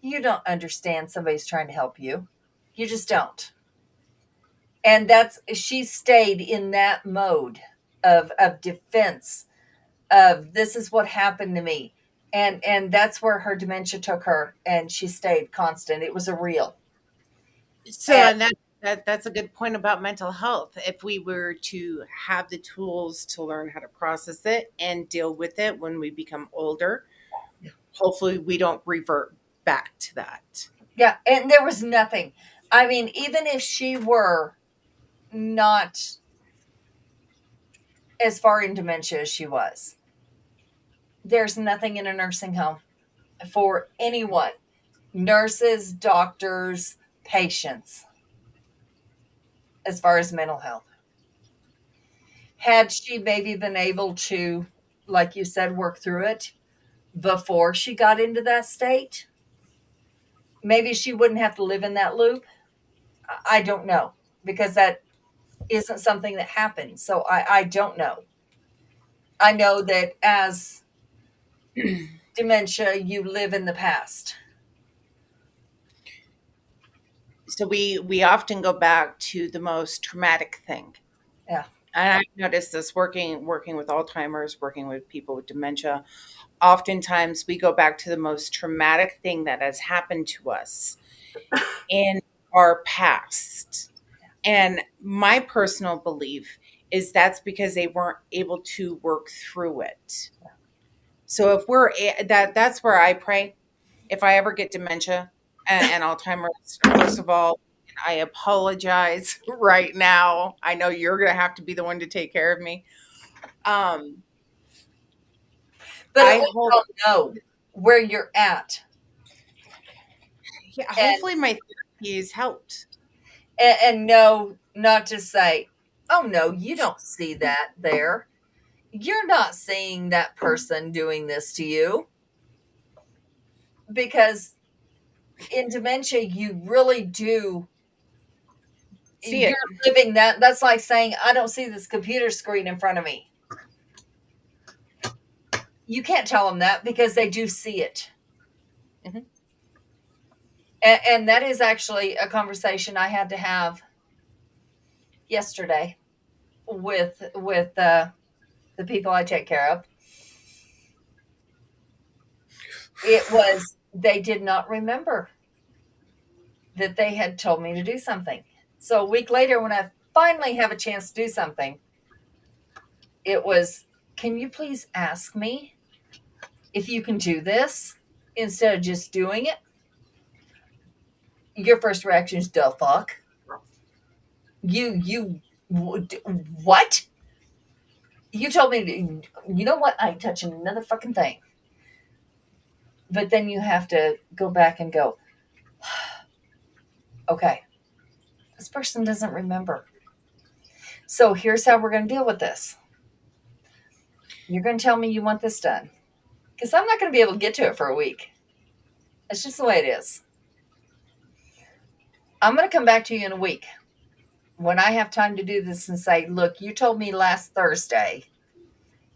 you don't understand somebody's trying to help you. You just don't. And she stayed in that mode of defense, of this is what happened to me. And that's where her dementia took her, and she stayed constant. It was a real. So, and that's a good point about mental health. If we were to have the tools to learn how to process it and deal with it when we become older, hopefully we don't revert back to that. Yeah, and there was nothing. I mean, even if she were not as far in dementia as she was, there's nothing in a nursing home for anyone, nurses, doctors, patients, as far as mental health. Had she maybe been able to, like you said, work through it before she got into that state, maybe she wouldn't have to live in that loop. I don't know, because that isn't something that happens. So I don't know. I know that as dementia, you live in the past. So we often go back to the most traumatic thing. Yeah. And I've noticed this working with Alzheimer's, working with people with dementia. Oftentimes we go back to the most traumatic thing that has happened to us in our past. And my personal belief is that's because they weren't able to work through it. So if that's where I pray. If I ever get dementia and Alzheimer's, first of all, I apologize right now. I know you're going to have to be the one to take care of me. But I I don't know where you're at. Yeah, hopefully my therapy has helped. And no, not to say, oh no, you don't see that there. You're not seeing that person doing this to you, because in dementia you really do, See you're it. living that. That's like saying, I don't see this computer screen in front of me. You can't tell them that because they do see it. Mhm. And that is actually a conversation I had to have yesterday with the people I take care of. It was, they did not remember that they had told me to do something. So a week later, when I finally have a chance to do something, it was, can you please ask me if you can do this instead of just doing it? Your first reaction is, the fuck? What? You told me to, you know what? I ain't touching another fucking thing. But then you have to go back and go, okay, this person doesn't remember. So here's how we're going to deal with this. You're going to tell me you want this done, because I'm not going to be able to get to it for a week. It's just the way it is. I'm going to come back to you in a week when I have time to do this and say, look, you told me last Thursday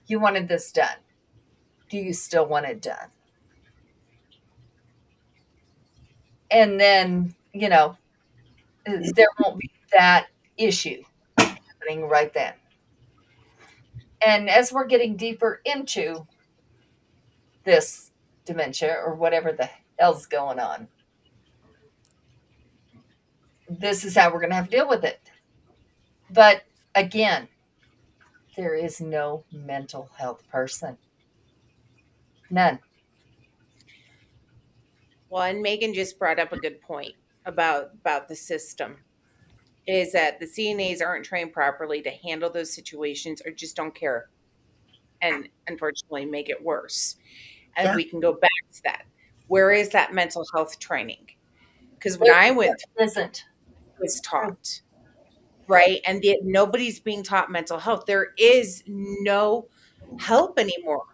you wanted this done. Do you still want it done? And then, there won't be that issue happening right then. And as we're getting deeper into this dementia or whatever the hell's going on, this is how we're going to have to deal with it. But again, there is no mental health person. None. Well, and Megan just brought up a good point about the system. Is that the CNAs aren't trained properly to handle those situations, or just don't care, and unfortunately make it worse. And we can go back to that. Where is that mental health training? Because when I went through, It isn't. it was taught, right? And yet nobody's being taught mental health. There is no help anymore.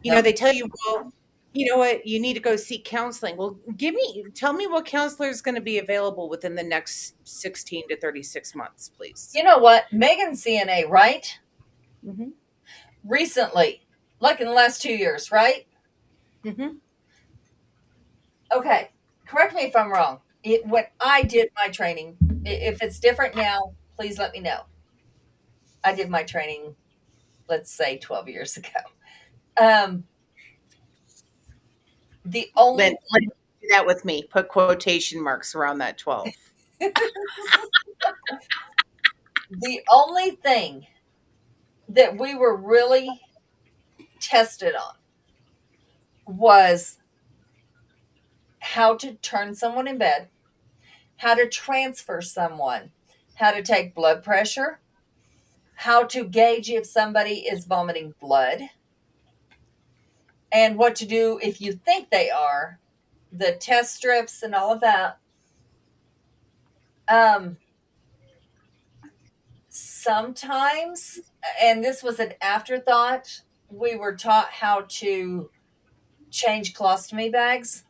No. They tell you, well, you know what, you need to go seek counseling. Well, tell me what counselor is going to be available within the next 16 to 36 months, please. You know what? Megan's CNA, right? Mm-hmm. Recently, like in the last 2 years, right? Mm-hmm. Okay. Correct me if I'm wrong. When I did my training, if it's different now, please let me know. I did my training, let's say 12 years ago. The only Lynn, do that with me. Put quotation marks around that 12. the only thing that we were really tested on was how to turn someone in bed, how to transfer someone, how to take blood pressure, how to gauge if somebody is vomiting blood, and what to do if you think they are, the test strips and all of that. Sometimes, and this was an afterthought, we were taught how to change colostomy bags.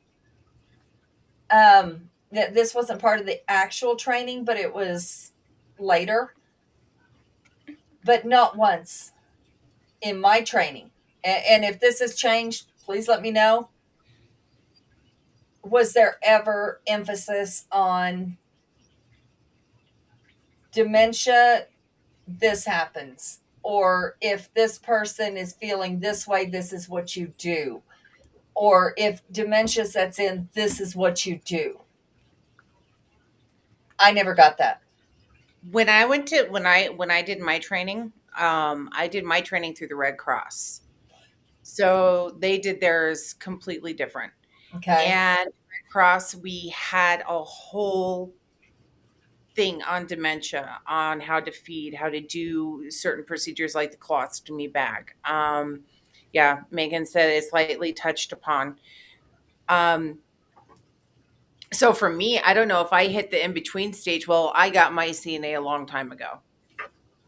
This wasn't part of the actual training, but it was later. But not once in my training. And if this has changed, please let me know. Was there ever emphasis on dementia? This happens. Or if this person is feeling this way, this is what you do. Or if dementia sets in, this is what you do. I never got that. When I did my training, I did my training through the Red Cross. So they did theirs completely different. Okay. And Red Cross, we had a whole thing on dementia, on how to feed, how to do certain procedures like the colostomy bag. Yeah, Megan said it's lightly touched upon. So for me, I don't know if I hit the in between stage. Well, I got my CNA a long time ago.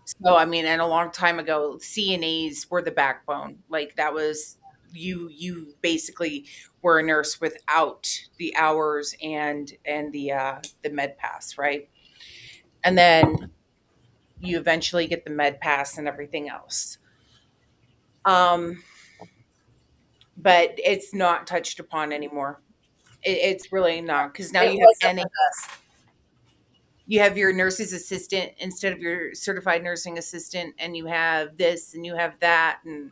So I mean, and a long time ago, CNAs were the backbone. Like that was you basically were a nurse without the hours and the med pass, right? And then you eventually get the med pass and everything else. Um, but it's not touched upon anymore. It's really not because now It you have wasn't NA, with us. you have your nurse's assistant instead of your certified nursing assistant, and you have this and you have that, and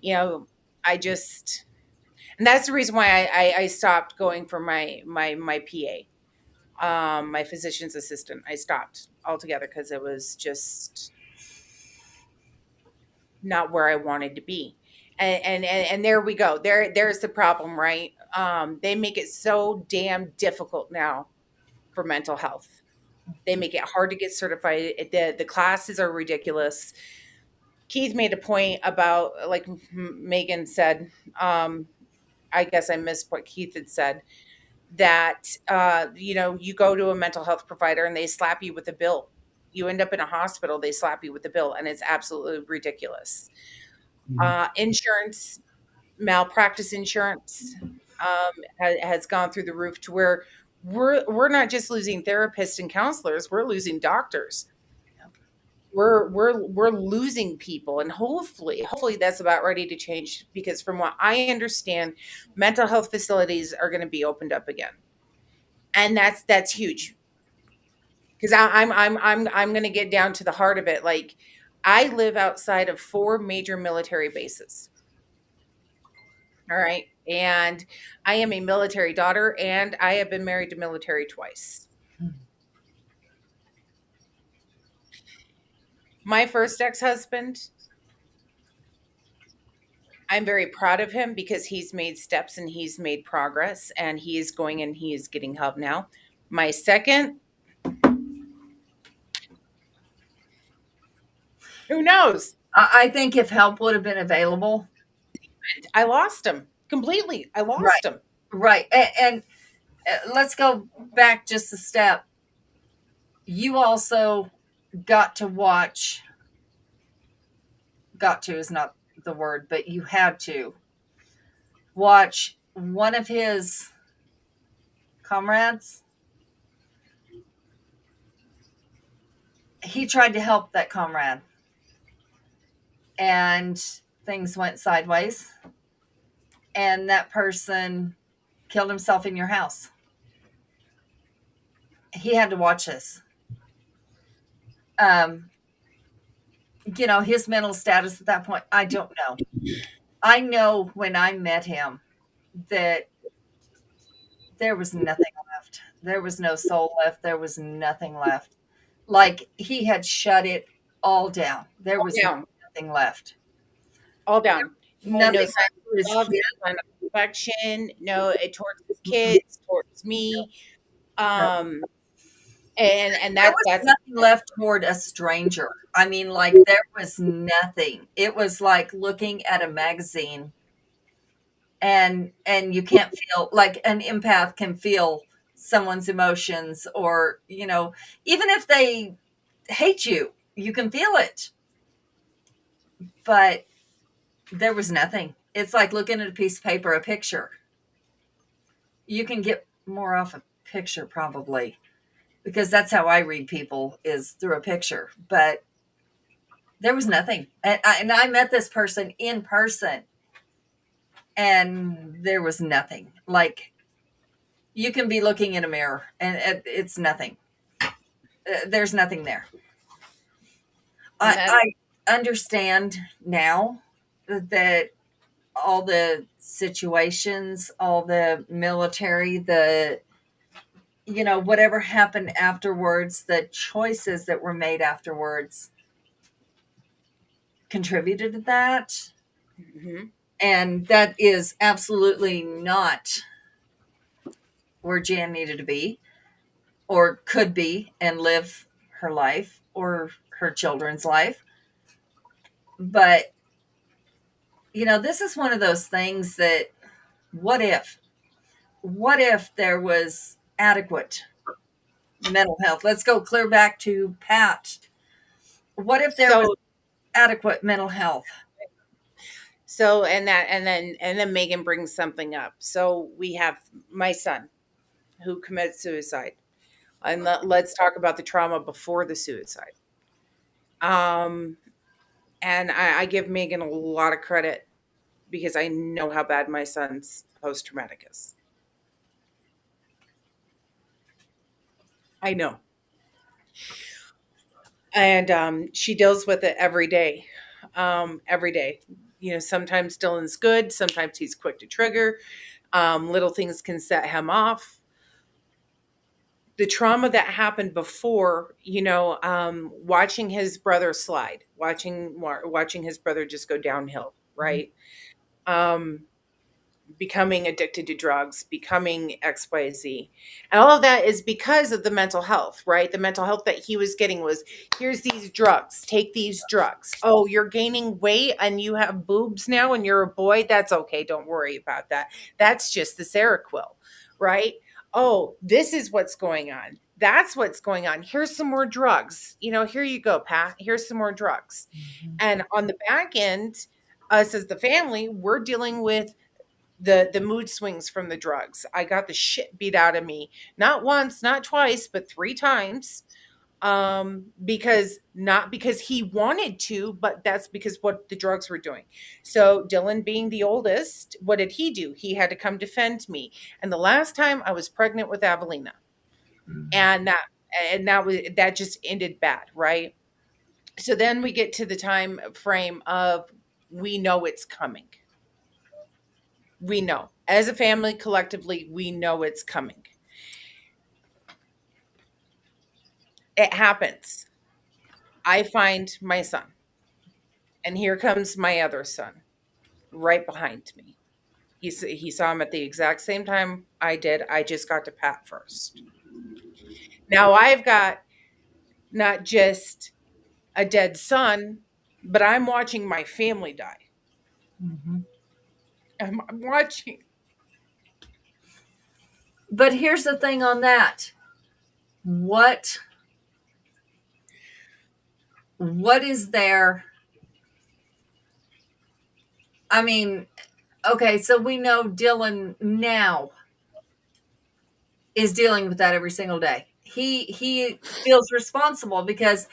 you know, I just and that's the reason why I stopped going for my PA, my physician's assistant. I stopped altogether because it was just not where I wanted to be. And there we go. There's the problem, right? They make it so damn difficult now for mental health. They make it hard to get certified. The classes are ridiculous. Keith made a point about, like Megan said, I guess I missed what Keith had said, that, you go to a mental health provider and they slap you with a bill. You end up in a hospital, they slap you with the bill, and it's absolutely ridiculous. Insurance, malpractice insurance, has gone through the roof to where we're not just losing therapists and counselors, we're losing doctors. We're losing people, and hopefully that's about ready to change, because from what I understand, mental health facilities are going to be opened up again, and that's huge, because I'm going to get down to the heart of it. Like, I live outside of 4 major military bases. All right. And I am a military daughter, and I have been married to military twice. My first ex-husband, I'm very proud of him because he's made steps and he's made progress, and he is going and he is getting help now. My second, who knows? I think if help would have been available, I lost him completely. I right, lost him. right, and let's go back just a step. You also got to watch. Got to is not the word, but you had to watch one of his comrades. He tried to help that comrade, and things went sideways, and that person killed himself in your house. He had to watch this. Um, his mental status at that point, I don't know. I know when I met him that there was nothing left. There was no soul left. There was nothing left. Like, he had shut it all down. There All was down. nothing left. All down. No Nothing sign for his of love, kids. no sign of affection, no, towards his kids, towards me. No. And There was that's nothing left toward a stranger. I mean, like, there was nothing. It was like looking at a magazine, and you can't feel, like an empath can feel someone's emotions, or even if they hate you, you can feel it. But there was nothing. It's like looking at a piece of paper, a picture. You can get more off a picture, probably, because that's how I read people, is through a picture. But there was nothing. And I met this person in person, and there was nothing. Like, you can be looking in a mirror, and it's nothing. There's nothing there. and that I understand now that all the situations, all the military, whatever happened afterwards, the choices that were made afterwards contributed to that. Mhm. And that is absolutely not where Jan needed to be, or could be, and live her life or her children's life. But, this is one of those things that, what if there was adequate mental health? Let's go clear back to Pat. What if there was So adequate mental health? so and then Megan brings something up. So we have my son who committed suicide. And let's talk about the trauma before the suicide. Um and I give Megan a lot of credit because I know how bad my son's post traumatic is. I know. And she deals with it every day. Every day. Sometimes Dylan's good, sometimes he's quick to trigger. Little things can set him off. The trauma that happened before, watching his brother slide, watching his brother just go downhill, right? Um, Becoming addicted to drugs, becoming XYZ. And all of that is because of the mental health, right? The mental health that he was getting was, here's these drugs, take these drugs. Oh, you're gaining weight and you have boobs now and you're a boy. That's okay. Don't worry about that. That's just the Seroquel, right? Oh, this is what's going on. That's what's going on. Here's some more drugs. Here you go, Pat. Here's some more drugs. And on the back end, us as the family, we're dealing with the mood swings from the drugs. I got the shit beat out of me, not once, not twice, but 3 times. Not because he wanted to, but that's because what the drugs were doing. So Dylan, being the oldest, what did he do? He had to come defend me. And the last time I was pregnant with Avelina, and that just ended bad, right? So then we get to the time frame of, we know it's coming. We know, as a family, collectively, we know it's coming. It happens. I find my son, and here comes my other son right behind me. He saw him at the exact same time I did. I just got to Pat first. Now I've got not just a dead son, but I'm watching my family die. I'm watching. But here's the thing on that. What is there? I mean, okay, so we know Dylan now is dealing with that every single day. He feels responsible because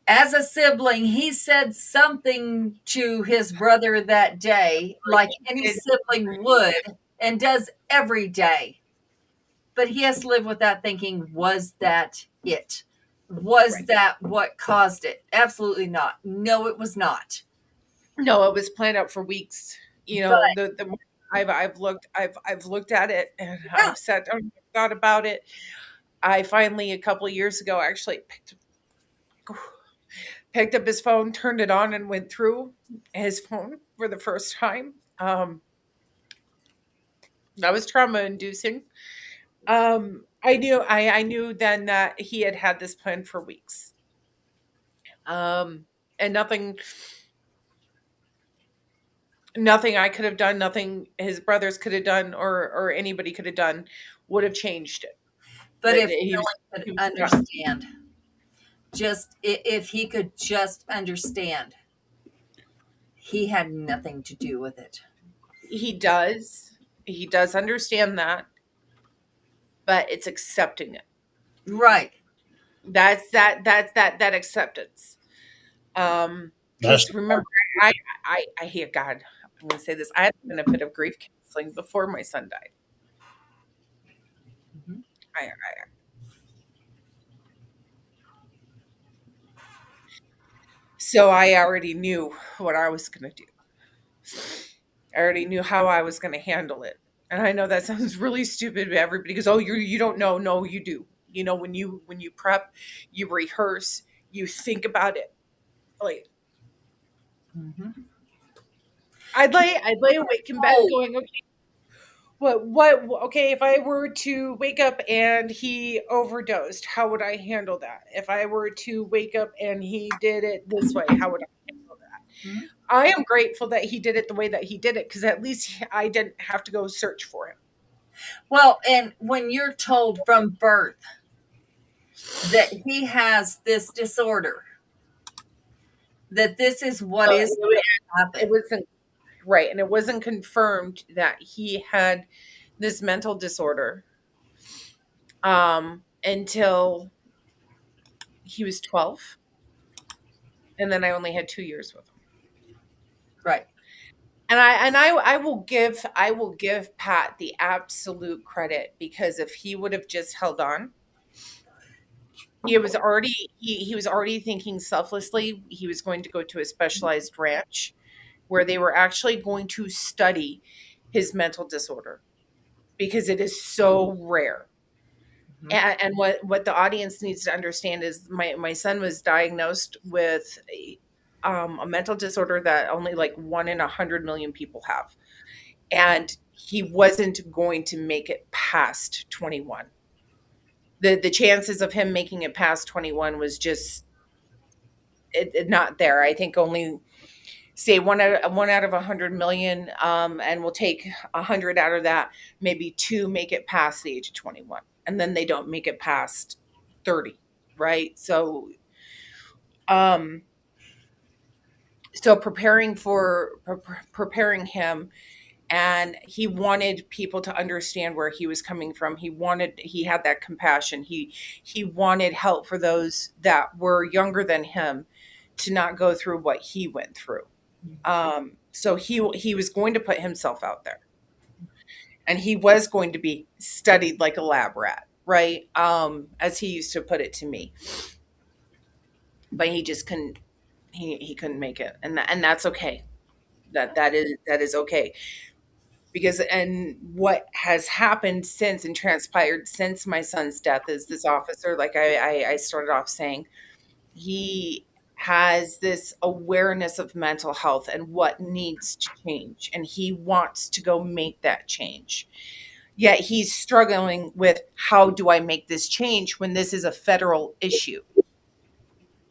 as a sibling, he said something to his brother that day, like any sibling would and does every day. But he has to live with that thinking, was that it? Was Right. that what caused it? Absolutely not. No, it was not. No, it was planned out for weeks. The I've looked at it, and Yeah. I've sat down and thought about it. I finally, a couple of years ago, actually picked up his phone, turned it on, and went through his phone for the first time. That was trauma inducing. I knew then that he had this plan for weeks. And nothing I could have done, nothing his brothers could have done, or anybody could have done would have changed it. But if He Dylan was- could he was done. understand, just if he could just understand, he had nothing to do with it. He does understand that, but it's accepting it. Right. That's that acceptance. Just remember, I hear God. I'm going to say this. I had the benefit of grief counseling before my son died. Mhm. So I already knew what I was going to do. I already knew how I was going to handle it. And I know that sounds really stupid, but everybody goes, "Oh, you don't know." No, you do. When you prep, you rehearse, you think about it. Like, Mhm. I'd lay awake in bed going, okay, okay, if I were to wake up and he overdosed, how would I handle that? If I were to wake up and he did it this way, how would I handle that? Mhm. I am grateful that he did it the way that he did it, because at least I didn't have to go search for him. Well, and when you're told from birth that he has this disorder, that this is what Well, is going to it happen. wasn't right, and it wasn't confirmed that he had this mental disorder until he was 12, and then I only had 2 years with him. Right. And I will give Pat the absolute credit, because if he would have just held on, he was already thinking selflessly. He was going to go to a specialized ranch where they were actually going to study his mental disorder, because it is so rare. And what the audience needs to understand is my son was diagnosed with a mental disorder that only like 1 in 100 million people have, and he wasn't going to make it past 21. The chances of him making it past 21 was just not there. I think only, say, one out of 100 million, and we'll take 100 out of that. Maybe two make it past the age of 21, and then they don't make it past 30, right? Um, so preparing him, and he wanted people to understand where he was coming from. He had that compassion. He wanted help for those that were younger than him to not go through what he went through. So he was going to put himself out there, and he was going to be studied like a lab rat, right? As he used to put it to me. But he just couldn't. He couldn't make it, and that's okay. That is okay. Because, and what has happened since and transpired since my son's death is this officer, like I started off saying, he has this awareness of mental health and what needs to change, and he wants to go make that change. Yet he's struggling with, how do I make this change when this is a federal issue?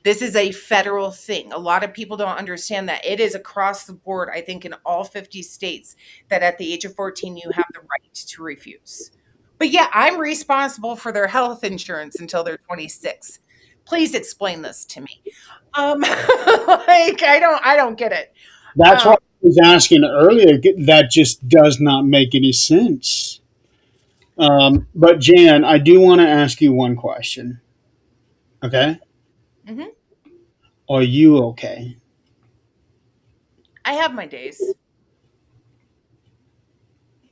This is a federal thing. A lot of people don't understand that it is across the board, I think, in all 50 states, that at the age of 14, you have the right to refuse. But yeah, I'm responsible for their health insurance until they're 26. Please explain this to me. Like, I don't get it. That's Um, what I was asking earlier. That just does not make any sense. But Jan, I do want to ask you one question. Okay, mhm. are you okay? I have my days.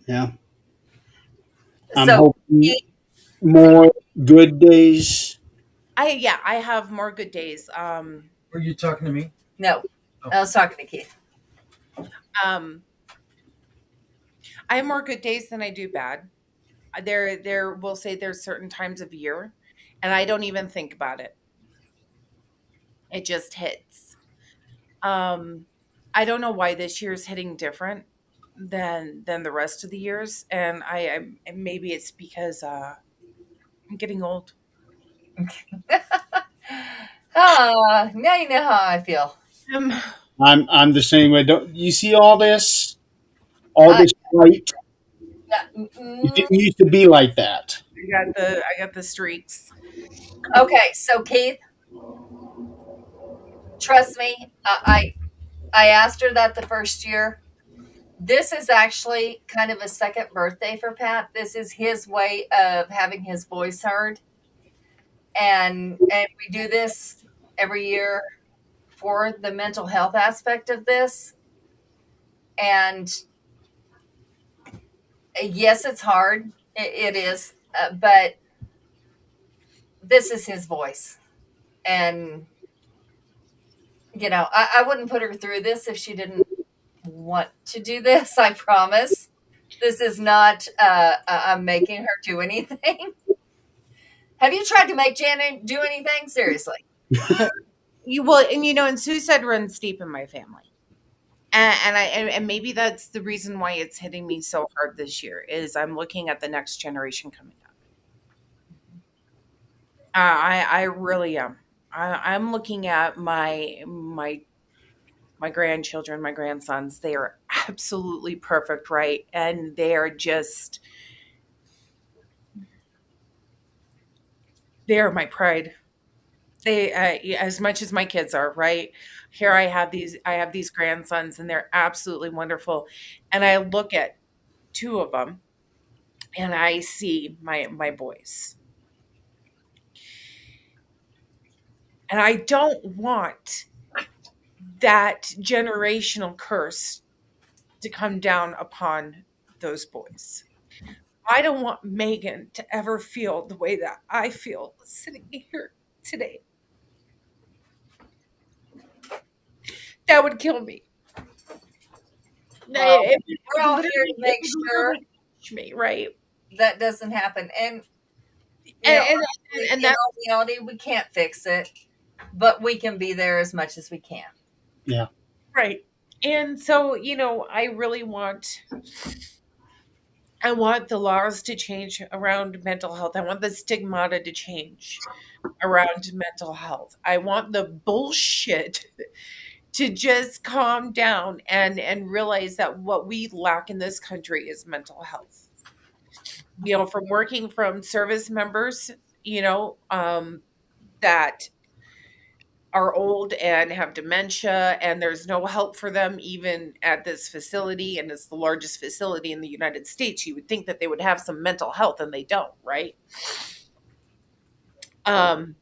Yeah, I'm So, hoping more good days. I have more good days. Were you talking to me? no, I was talking to Keith. Um, I have more good days than I do bad. There will say there's certain times of year, and I don't even think about it. It just hits. Um, I don't know why this year's hitting different than the rest of the years, and and maybe it's because I'm getting old. Now you know how I feel. Um, I'm the same way. Don't you see all Uh, this light? It mm, didn't used to be like that. I got the streaks. okay, so Keith, trust me, I asked her that the first year. This is actually kind of a second birthday for Pat. This is his way of having his voice heard, and we do this every year for the mental health aspect of this. And yes, it's hard. It is, but this is his voice, and I wouldn't put her through this if she didn't want to do this. I promise. This is not. I'm making her do anything. Have you tried to make Janet do anything? Seriously. And suicide runs deep in my family. And maybe that's the reason why it's hitting me so hard this year, is I'm looking at the next generation coming up. I really am. I'm looking at my grandchildren, my grandsons. They are absolutely perfect, right? And they are just They are my pride. They as much as my kids are, right? Here I have these grandsons and they're absolutely wonderful. And I look at two of them and I see my boys. And I don't want that generational curse to come down upon those boys. I don't want Megan to ever feel the way that I feel sitting here today. That would kill me. Well, It we're would all literally, here to it make would sure literally touch me, right? that doesn't happen. And And, and in that all reality, we can't fix it, but we can be there as much as we can. Yeah. right. And so, I really I want the laws to change around mental health. I want the stigmata to change around mental health. I want the bullshit to just calm down and realize that what we lack in this country is mental health. From working from service members, that are old and have dementia and there's no help for them even at this facility, and it's the largest facility in the United States. You would think that they would have some mental health and they don't, right? um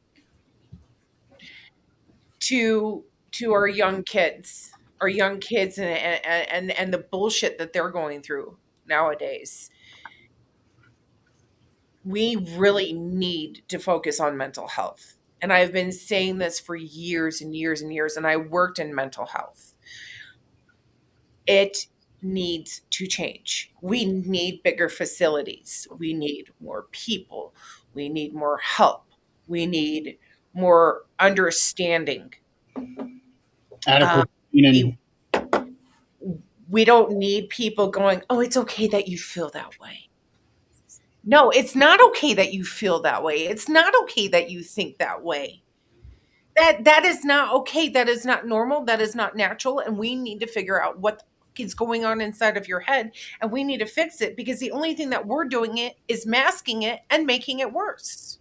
to our young kids and the bullshit that they're going through nowadays. We really need to focus on mental health. And I've been saying this for years and years and years, and I worked in mental health. It needs to change. We need bigger facilities. We need more people. We need more help. We need more understanding. Um, Adequate we, training. we don't need people going, oh, it's okay that you feel that way. No, it's not okay that you feel that way. It's not okay that you think that way. That is not okay. That is not normal. That is not natural. And we need to figure out what is going on inside of your head, and we need to fix it, because the only thing that we're doing it is masking it and making it worse.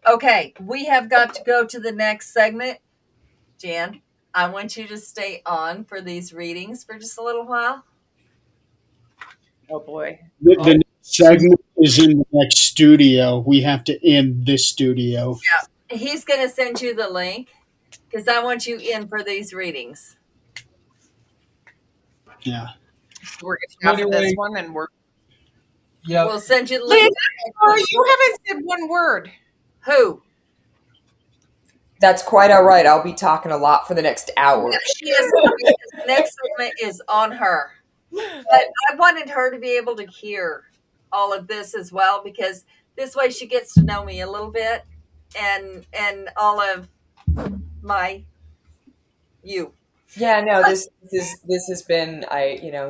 Okay, we have got to go to the next segment. Jan, I want you to stay on for these readings for just a little while. Oh boy. The next segment is in the next studio. We have to end this studio. Yeah, he's going to send you the link because I want you in for these readings. Yeah. So we're getting off of this one, and We'll send you the Lynn, link. you haven't said one word. Who? That's quite all right. I'll be talking a lot for the next hour. She is. The next segment is on her. But I wanted her to be able to hear all of this as well, because this way she gets to know me a little bit, and all of you. Yeah, no, this has been,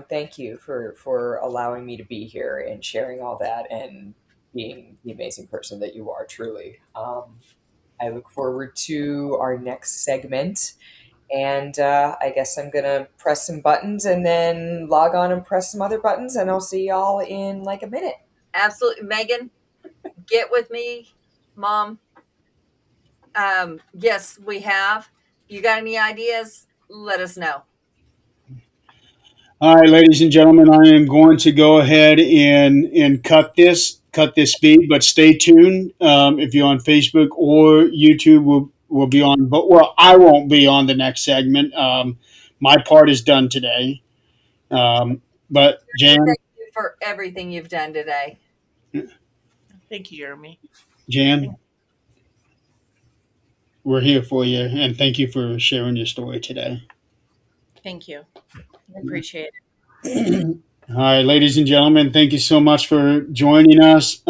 thank you for allowing me to be here and sharing all that and being the amazing person that you are, truly. I look forward to our next segment, and I guess I'm gonna press some buttons and then log on and press some other buttons, and I'll see y'all in like a minute. Absolutely. Megan, get with me, Mom. Yes, we have. You got any ideas? Let us know. All right, ladies and gentlemen, I am going to go ahead and cut this feed, but stay tuned. If you're on Facebook or YouTube, will be on. But I won't be on the next segment. My part is done today. But Jan, Thank you for everything you've done today. Thank you, Jeremy. Jan, we're here for you, and thank you for sharing your story today. Thank you. I appreciate it. All right, ladies and gentlemen, thank you so much for joining us.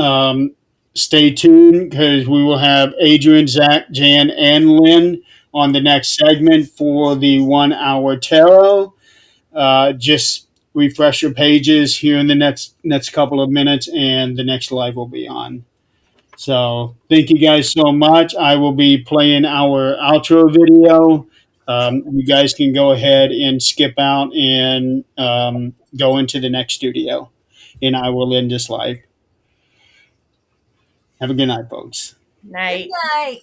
Stay tuned, because we will have Adrienne, Zach, Jan, and Lynn on the next segment for the 1 hour tarot. Just refresh your pages here in the next couple of minutes, and the next live will be on. So thank you guys so much. I will be playing our outro video. You guys can go ahead and skip out and go into the next studio, and I will end this live. Have a good night, folks. Night. Night.